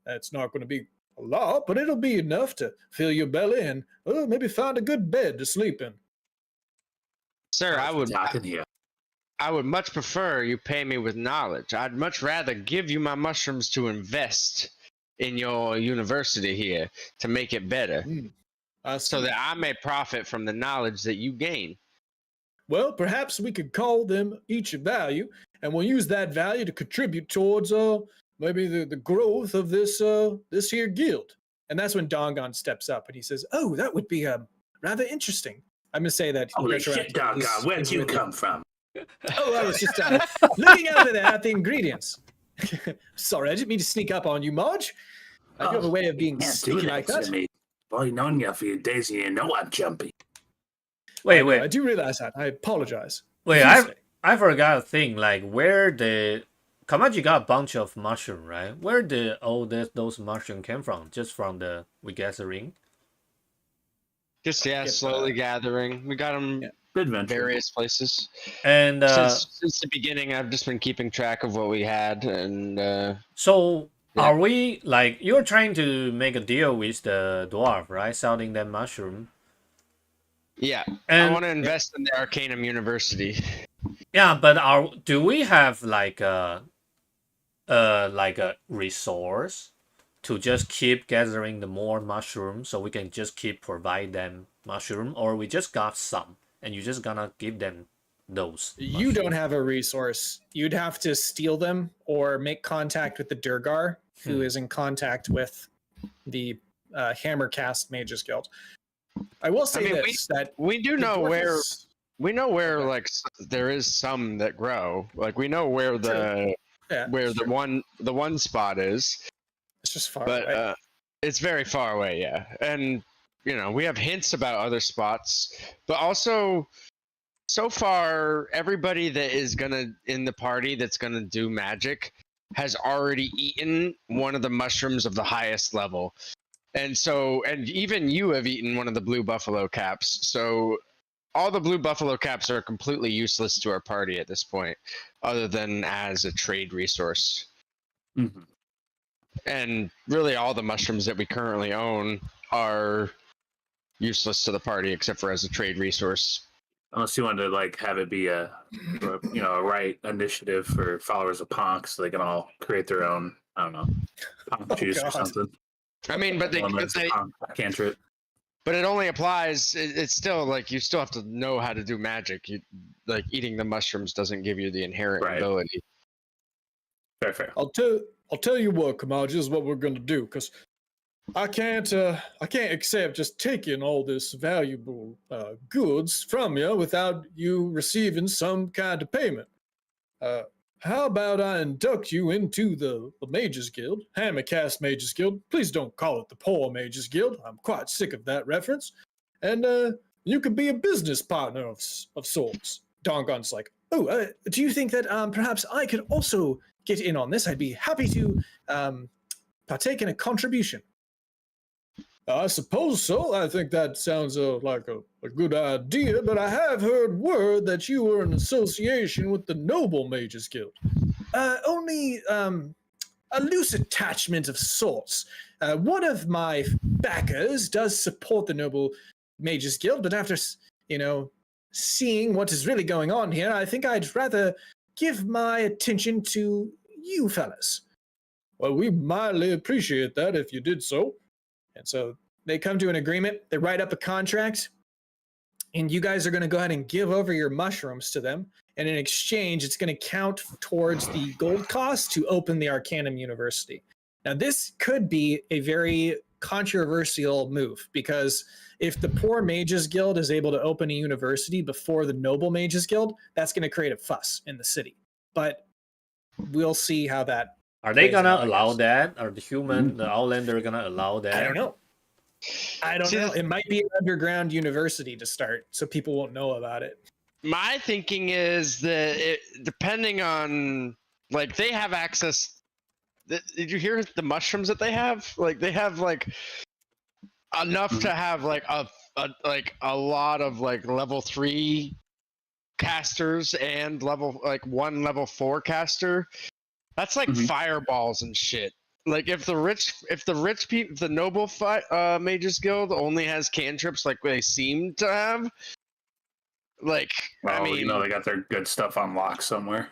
That's not going to be a lot, but it'll be enough to fill your belly and maybe find a good bed to sleep in.
Sir, I would much prefer you pay me with knowledge. I'd much rather give you my mushrooms to invest in your university here to make it better, so that I may profit from the knowledge that you gain.
Well, perhaps we could call them each a value, and we'll use that value to contribute towards maybe the growth of this here guild. And that's when Dongon steps up and he says, "Oh, that would be rather interesting." I'm gonna say that.
Holy shit, Dongon! Where'd you come from?
Oh, I was just looking over there at the ingredients. Sorry, I didn't mean to sneak up on you, Marge. I have a way of being sneaky like that.
Well, I've known you for a few days and you know I'm jumpy.
Wait.
I do realize that. I apologize.
Wait, I forgot a thing. Like, where the Kamaji got a bunch of mushroom, right? Where did all those mushroom came from? Just from we gathering?
Just slowly gathering. We got them various places.
And
since the beginning, I've just been keeping track of what we had, and
so. Yeah. Are we, like, you're trying to make a deal with the dwarf, right? Selling them mushroom.
Yeah,
and
I want to invest in the Arcanum University.
Yeah, but do we have like a resource to just keep gathering the more mushrooms so we can just keep provide them mushroom, or we just got some and you're just gonna give them those?
You don't have a resource. You'd have to steal them or make contact with the Durgar, who is in contact with the Hammercast Mages Guild. I will say that
we do know where like there is some that grow. Like we know where the one spot is.
It's just far
away.
But
it's very far away, yeah. And you know, we have hints about other spots, but also so far everybody that is in the party that's gonna do magic has already eaten one of the mushrooms of the highest level. And even you have eaten one of the blue buffalo caps. So all the blue buffalo caps are completely useless to our party at this point, other than as a trade resource.
Mm-hmm.
And really all the mushrooms that we currently own are useless to the party except for as a trade resource.
Unless you want to like have it be a right initiative for followers of Ponk, so they can all create their own, I don't know, Ponk juice or something.
I mean, but
cantrip.
But it only applies. It's still like you still have to know how to do magic. Like eating the mushrooms doesn't give you the inherent ability.
Fair.
I'll tell you what, Kamaji, is what we're gonna do, because I can't accept just taking all this valuable goods from you without you receiving some kind of payment. How about I induct you into the Mages Guild, Hammercast Mages Guild? Please don't call it the Poor Mages Guild. I'm quite sick of that reference. And you could be a business partner of sorts. Dongon's like, do you think that perhaps I could also get in on this? I'd be happy to partake in a contribution. I suppose so. I think that sounds like a good idea, but I have heard word that you were in association with the Noble Mages Guild. Only a loose attachment of sorts. One of my backers does support the Noble Mages Guild, but after, seeing what is really going on here, I think I'd rather give my attention to you fellas. Well, we mildly appreciate that if you did so. And so they come to an agreement, they write up a contract, and you guys are going to go ahead and give over your mushrooms to them. And in exchange, it's going to count towards the gold cost to open the Arcanum University. Now, this could be a very controversial move, because if the Poor Mages Guild is able to open a university before the Noble Mages Guild, that's going to create a fuss in the city. But we'll see how that.
Are they gonna allow that? Are the Outlander gonna allow that?
I don't know. It might be an underground university to start, so people won't know about it.
My thinking is that depending on, like, they have access. Did you hear the mushrooms that they have? Like, they have like enough to have like a lot of like level 3 casters and one level 4 caster. That's like fireballs and shit. Like if the Noble Mages Guild only has cantrips like they seem to have, like,
well,
I mean,
they got their good stuff on lock somewhere.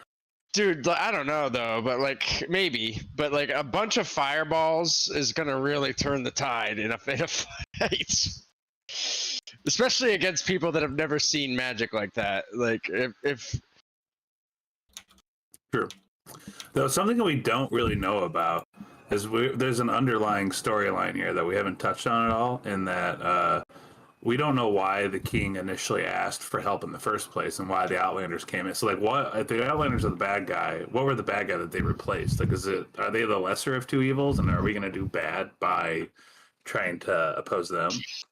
Dude, I don't know though, but like maybe, but like a bunch of fireballs is gonna really turn the tide in a fight, especially against people that have never seen magic like that. Like if
True. Though something that we don't really know about is there's an underlying storyline here that we haven't touched on at all, in that we don't know why the king initially asked for help in the first place and why the Outlanders came in. So, like, what if the Outlanders are the bad guy? What were the bad guy that they replaced? Like, are they the lesser of two evils, and are we going to do bad by trying to oppose them?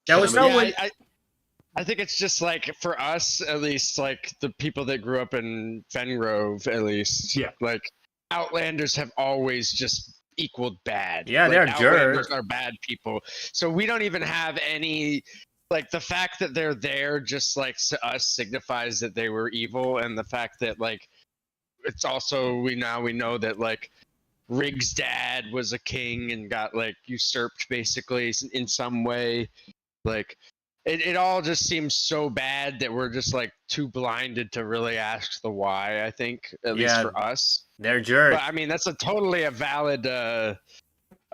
I think it's just like, for us at least, like the people that grew up in Fengrove, at least, like Outlanders have always just equaled bad.
Yeah,
like,
they're
Outlanders
jerks.
are bad people, so we don't even have any. Like, the fact that they're there just, like, to us signifies that they were evil, and the fact that, like, it's also, we know that, like, Rig's dad was a king and got, like, usurped, basically, in some way. Like, it all just seems so bad that we're just, like, too blinded to really ask the why, I think, at least for us.
They're jerks.
But, I mean, that's a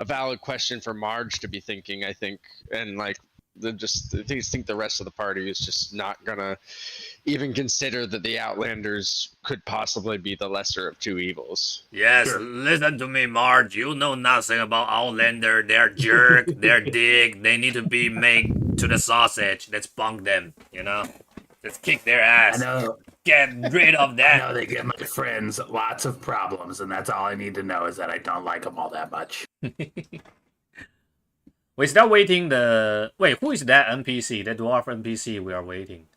valid question for Marge to be thinking, I think, and, like, I think the rest of the party is just not gonna even consider that the Outlanders could possibly be the lesser of two evils.
Yes, listen to me, Marge. You know nothing about Outlander. They're jerk. They're dick. They need to be made to the sausage. Let's bunk them. Let's kick their ass.
I know.
Get rid of that.
I know they give my friends lots of problems, and that's all I need to know is that I don't like them all that much.
We're still waiting Wait, who is that NPC? That dwarf NPC we are waiting.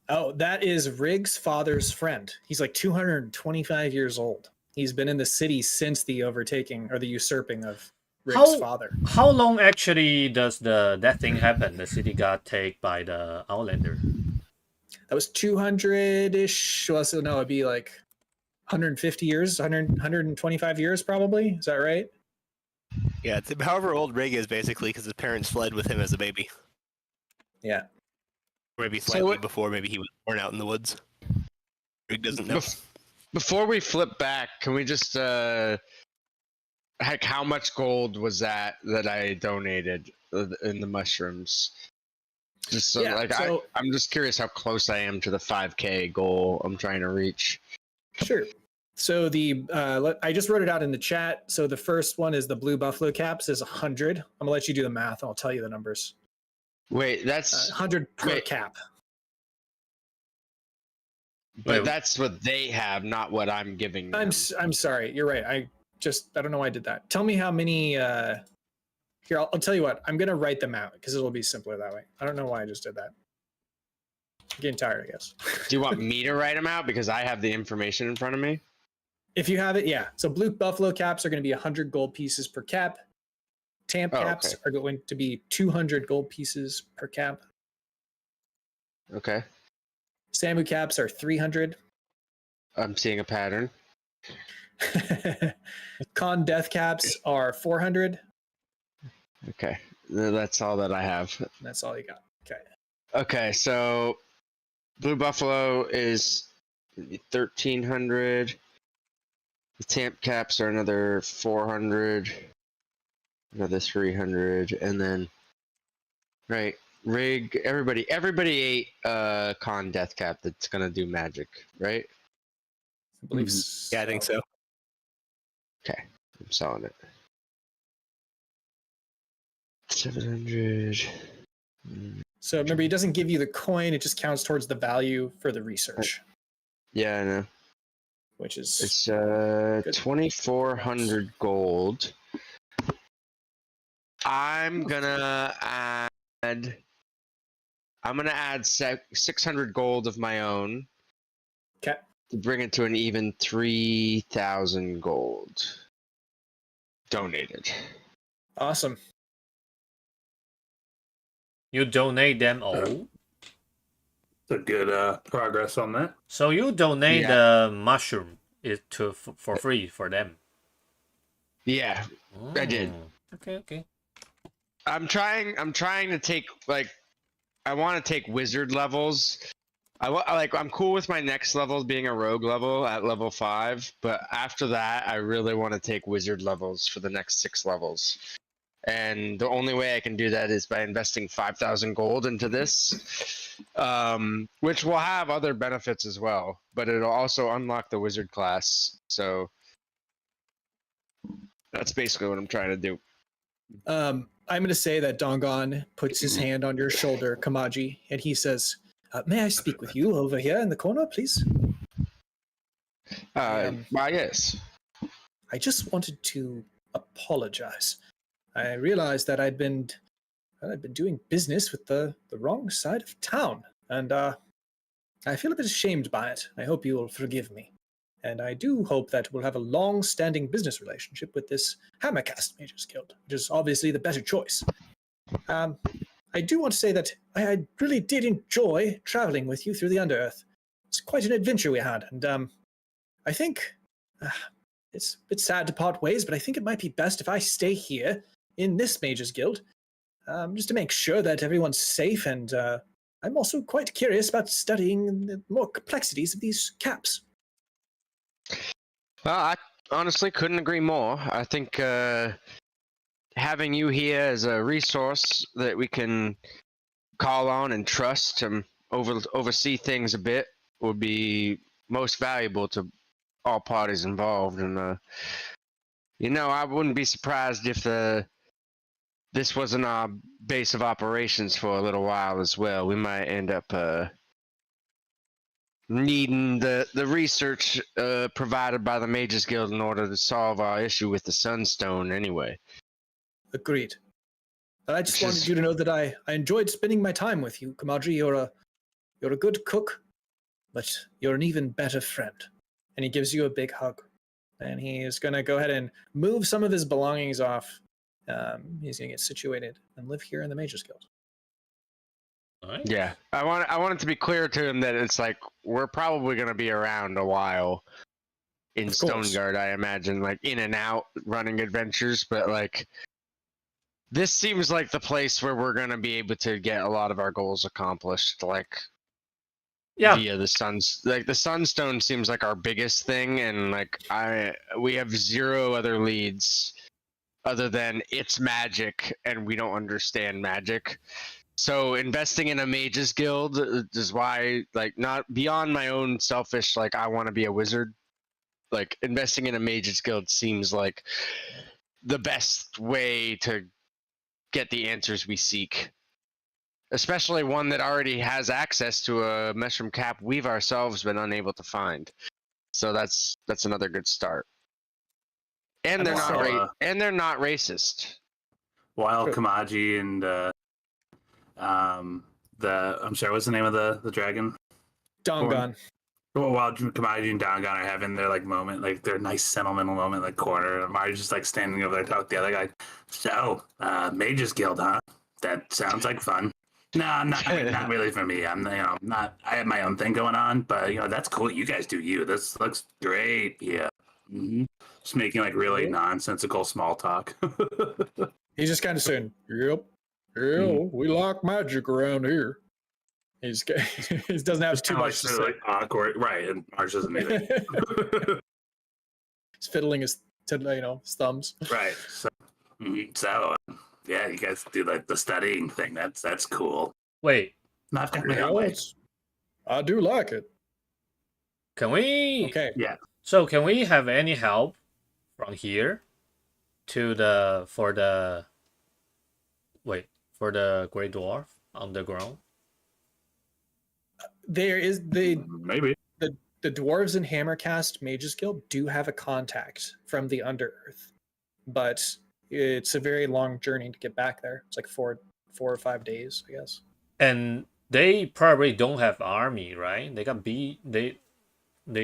Oh, that is Rig's father's friend. He's like 225 years old. He's been in the city since the overtaking or the usurping of Rig's father.
How long actually does that thing happen? The city got taken by the Outlander.
That was 200-ish. Well, so no, it'd be like 150 years, 125 years probably. Is that right?
Yeah, it's however old Rig is, basically, because his parents fled with him as a baby.
Yeah.
Or maybe slightly before, maybe he was born out in the woods. Rig doesn't know.
Before we flip back, can we just, heck, how much gold was that I donated in the mushrooms? Just so, I'm just curious how close I am to the 5K goal I'm trying to reach.
Sure. So I just wrote it out in the chat. So the first one is the blue buffalo caps is 100. I'm gonna let you do the math. I'll tell you the numbers.
Wait, that's
100 per cap.
But that's what they have, not what I'm giving them.
I'm sorry. You're right. I don't know why I did that. Tell me how many. Here, I'll tell you what. I'm gonna write them out because it'll be simpler that way. I don't know why I just did that. I'm getting tired, I guess.
Do you want me to write them out because I have the information in front of me?
If you have it, yeah. So blue buffalo caps are going to be 100 gold pieces per cap. Tamp caps are going to be 200 gold pieces per cap.
Okay.
Samu caps are 300.
I'm seeing a pattern.
Con death caps are 400.
Okay. That's all that I have.
That's all you got. Okay.
Okay, so blue buffalo is 1,300. The tamp caps are another 400, another 300, and then Rig. Everybody ate con death cap that's gonna do magic, right?
I believe so.
Yeah, I think so.
Okay, I'm selling it. 700.
So remember, he doesn't give you the coin; it just counts towards the value for the research.
Yeah, I know.
Which is
It's 2,400 gold. I'm gonna add 600 gold of my own.
Okay.
To bring it to an even 3,000 gold. Donated.
Awesome.
You donate them all?
It's a good progress on that.
So you donate the mushroom for free for them?
Yeah, I did.
Okay.
I'm trying to take, like, I want to take wizard levels. I'm cool with my next level being a rogue level at level 5, but after that, I really want to take wizard levels for the next 6 levels. And the only way I can do that is by investing 5,000 gold into this, which will have other benefits as well, but it'll also unlock the wizard class. So that's basically what I'm trying to do.
I'm going to say that Dongon puts his hand on your shoulder, Kamaji, and he says, may I speak with you over here in the corner, please?
Yes.
I just wanted to apologize. I realized that I'd been doing business with the wrong side of town, and I feel a bit ashamed by it. I hope you will forgive me. And I do hope that we'll have a long-standing business relationship with this Hammercast Mages Guild, which is obviously the better choice. I do want to say that I really did enjoy traveling with you through the Underearth. It's quite an adventure we had, and I think it's a bit sad to part ways, but I think it might be best if I stay here in this Mages Guild, just to make sure that everyone's safe, and I'm also quite curious about studying the more complexities of these caps.
Well, I honestly couldn't agree more. I think having you here as a resource that we can call on and trust to oversee things a bit would be most valuable to all parties involved. And I wouldn't be surprised if this wasn't our base of operations for a little while as well. We might end up needing the research provided by the Mages Guild in order to solve our issue with the Sunstone anyway.
Agreed. But I just wanted you to know that I enjoyed spending my time with you, Kamaji. You're a good cook, but you're an even better friend. And he gives you a big hug. And he is going to go ahead and move some of his belongings off. He's going to get situated and live here in the Mages Guild.
Nice.
Yeah, I want it to be clear to him that it's like we're probably going to be around a while in Stoneguard, I imagine, like in and out running adventures, but like this seems like the place where we're going to be able to get a lot of our goals accomplished, like via the the Sunstone seems like our biggest thing, and like we have zero other leads other than it's magic and we don't understand magic. So investing in a Mages Guild is why, like, not beyond my own selfish, like, I want to be a wizard. Like, investing in a Mages Guild seems like the best way to get the answers we seek. Especially one that already has access to a mushroom cap we've ourselves been unable to find. So that's another good start. And they're not racist.
While Kamaji and I'm sorry, what's the name of the dragon?
Dongon.
While Kamaji and Dongon are having their like moment, like their nice sentimental moment, like corner, Mario's just like standing over there talking to the other guy. So, Mages Guild, huh? That sounds like fun. No, not really for me. I have my own thing going on, but that's cool. You guys do you. This looks great. Yeah. Mm-hmm. Just making like really nonsensical small talk.
He's just kind of saying, "Yep, we like magic around here." He doesn't have too much to say.
Like awkward, right? And Marge doesn't either.
He's fiddling his thumbs.
Right. So, yeah, you guys do like the studying thing. That's cool.
Wait.
Not
I do like it.
Can we?
Okay.
Yeah.
So can we have any help from here to for the wait, for the Great Dwarf underground?
There is
Maybe.
the dwarves in Hammercast Mages Guild do have a contact from the Underearth, but it's a very long journey to get back there. It's like 4 or 5 days, I guess.
And they probably don't have army, right? They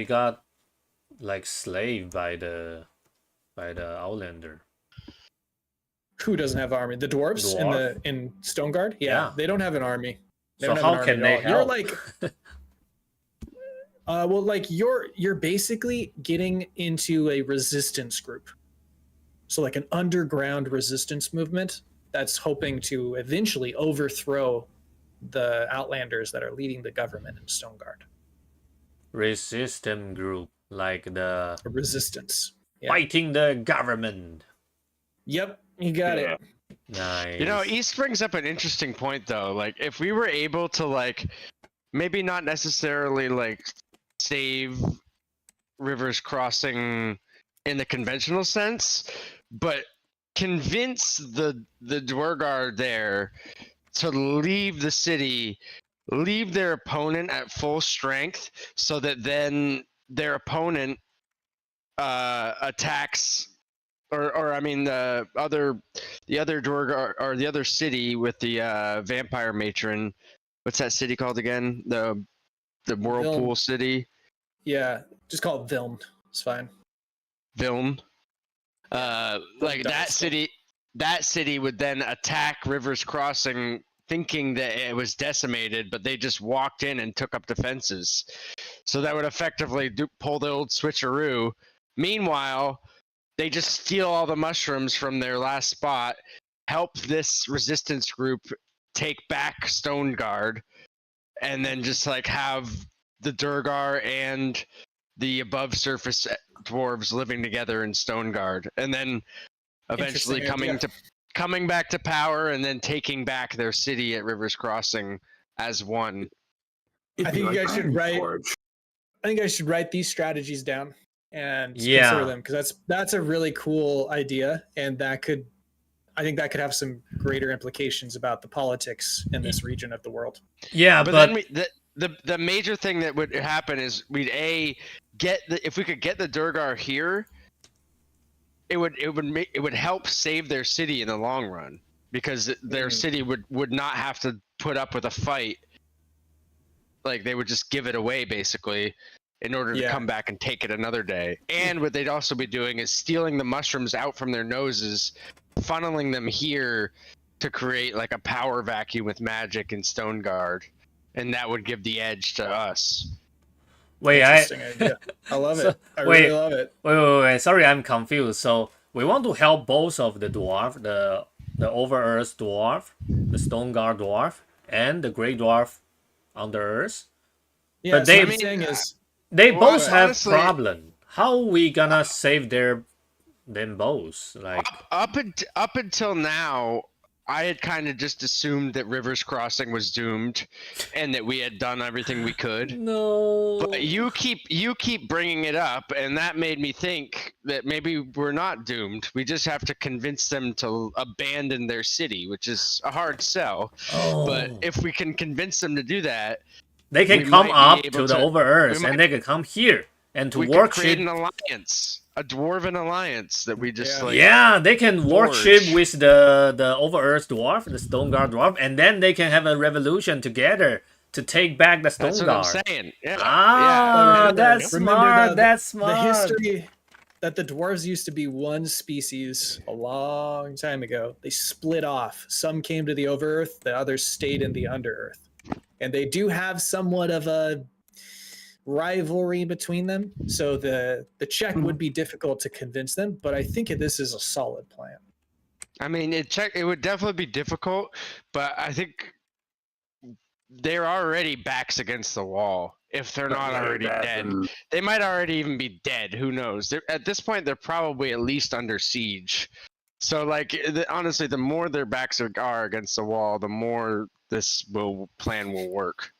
got like slaved by the Outlander.
Who doesn't have army? The dwarves in Stoneguard? Yeah, they don't have an army.
So how can they help?
You're like, well, like you're basically getting into a resistance group. So like an underground resistance movement that's hoping to eventually overthrow the Outlanders that are leading the government in Stoneguard.
Resistance group, like the
resistance. Yeah.
Fighting the government.
Yep, you got it.
Nice.
You know, East brings up an interesting point though. Like if we were able to like maybe not necessarily like save Rivers Crossing in the conventional sense, but convince the Dwargar there to leave the city, leave their opponent at full strength, so that then their opponent attacks, or I mean the other Dwargar or the other city with the vampire matron. What's that city called again? The Whirlpool
Viln.
City.
Yeah, just call it Viln. It's fine.
Viln. Like that city would then attack Rivers Crossing, thinking that it was decimated, but they just walked in and took up defenses. So that would effectively pull the old switcheroo. Meanwhile, they just steal all the mushrooms from their last spot, help this resistance group take back Stoneguard, and then just like have the Durgar and the above surface dwarves living together in Stoneguard, and then eventually coming back to power and then taking back their city at Rivers Crossing as one.
I think you guys should write. I think I should write these strategies down and consider them, because that's a really cool idea, and I think that could have some greater implications about the politics in this region of the world.
Yeah,
but then the major thing that would happen is we'd if we could get the Durgar here, it would help save their city in the long run, because their city would not have to put up with a fight. Like they would just give it away basically in order to come back and take it another day. And what they'd also be doing is stealing the mushrooms out from their noses, funneling them here to create like a power vacuum with magic in Stoneguard, and that would give the edge to us.
Wait,
idea. I love it. I really love it.
Wait. Sorry, I'm confused. So we want to help both of the dwarf, the over earth dwarf, the Stoneguard dwarf, and the Great Dwarf under earth.
Yeah,
but
they
both have problem. How we gonna save them both? Like
up until now, I had kind of just assumed that Rivers Crossing was doomed, and that we had done everything we could.
No.
But you keep bringing it up, and that made me think that maybe we're not doomed. We just have to convince them to abandon their city, which is a hard sell.
Oh.
But if we can convince them to do that,
they can come up to the over Earth, and they can come here and to worship.
Create an alliance. A dwarven alliance that we just
they can worship with the over earth dwarf, the Stoneguard dwarf, and then they can have a revolution together to take back the Stoneguard.
That's what I'm saying. Yeah.
That's smart. That's smart.
The history that the dwarves used to be one species a long time ago. They split off. Some came to the over earth, the others stayed in the under earth, and they do have somewhat of a rivalry between them, so the check would be difficult to convince them, but I think this is a solid plan.
I mean, it would definitely be difficult, but I think they're already backs against the wall. If they're not already dead, they might already even be dead. Who knows? At this point, they're probably at least under siege. So, like, honestly, the more their backs are against the wall, the more this plan will work.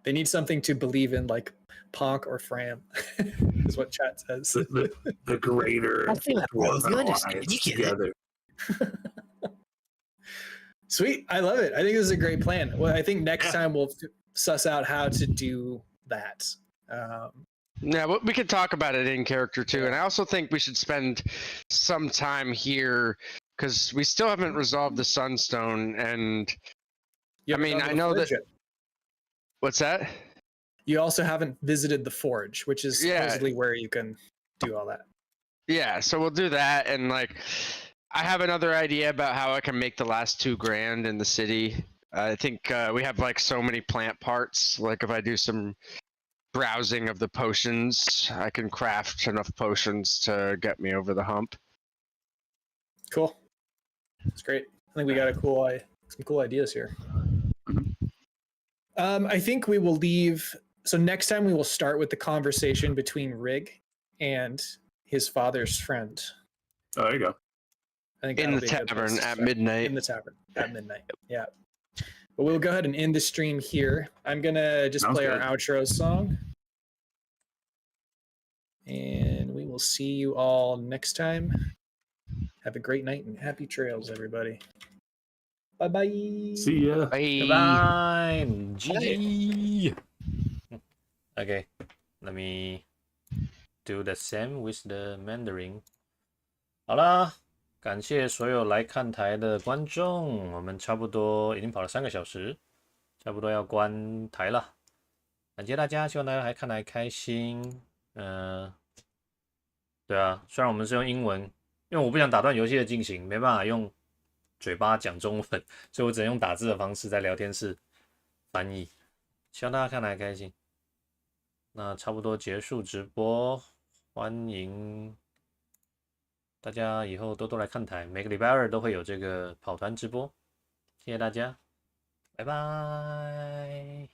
They need something to believe in, like Ponk or Fram, is what chat says.
The greater.
I think that was you understand. You get it.
Sweet. I love it. I think this is a great plan. Well, I think next time we'll suss out how to do that.
Yeah, well, we could talk about it in character too. And I also think we should spend some time here because we still haven't resolved the Sunstone. And I mean, I know that. What's that?
You also haven't visited the Forge, which is supposedly where you can do all that.
Yeah, so we'll do that. And like, I have another idea about how I can make the last 2 grand in the city. I think we have like so many plant parts. Like if I do some browsing of the potions, I can craft enough potions to get me over the hump.
Cool. That's great. I think we got some cool ideas here. I think we will leave. So next time we will start with the conversation between Rig and his father's friend.
Oh, there you go.
I think
in the tavern at midnight.
In the tavern at midnight. Yeah. But we'll go ahead and end the stream here. I'm gonna just play our outro song. And we will see you all next time. Have a great night and happy trails, everybody. Bye-bye.
See ya.
Bye.
Goodbye. GG. Okay, let me do the same with the Mandarin. 好啦，感谢所有来看台的观众，我们差不多已经跑了3个小时，差不多要关台了。感谢大家，希望大家还看得还开心。对啊，虽然我们是用英文，因为我不想打断游戏的进行，没办法用嘴巴讲中文，所以我只能用打字的方式在聊天室翻译。希望大家看得还开心。那差不多结束直播，欢迎大家以后多多来看台，每个礼拜2都会有这个跑团直播，谢谢大家，拜拜，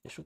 结束。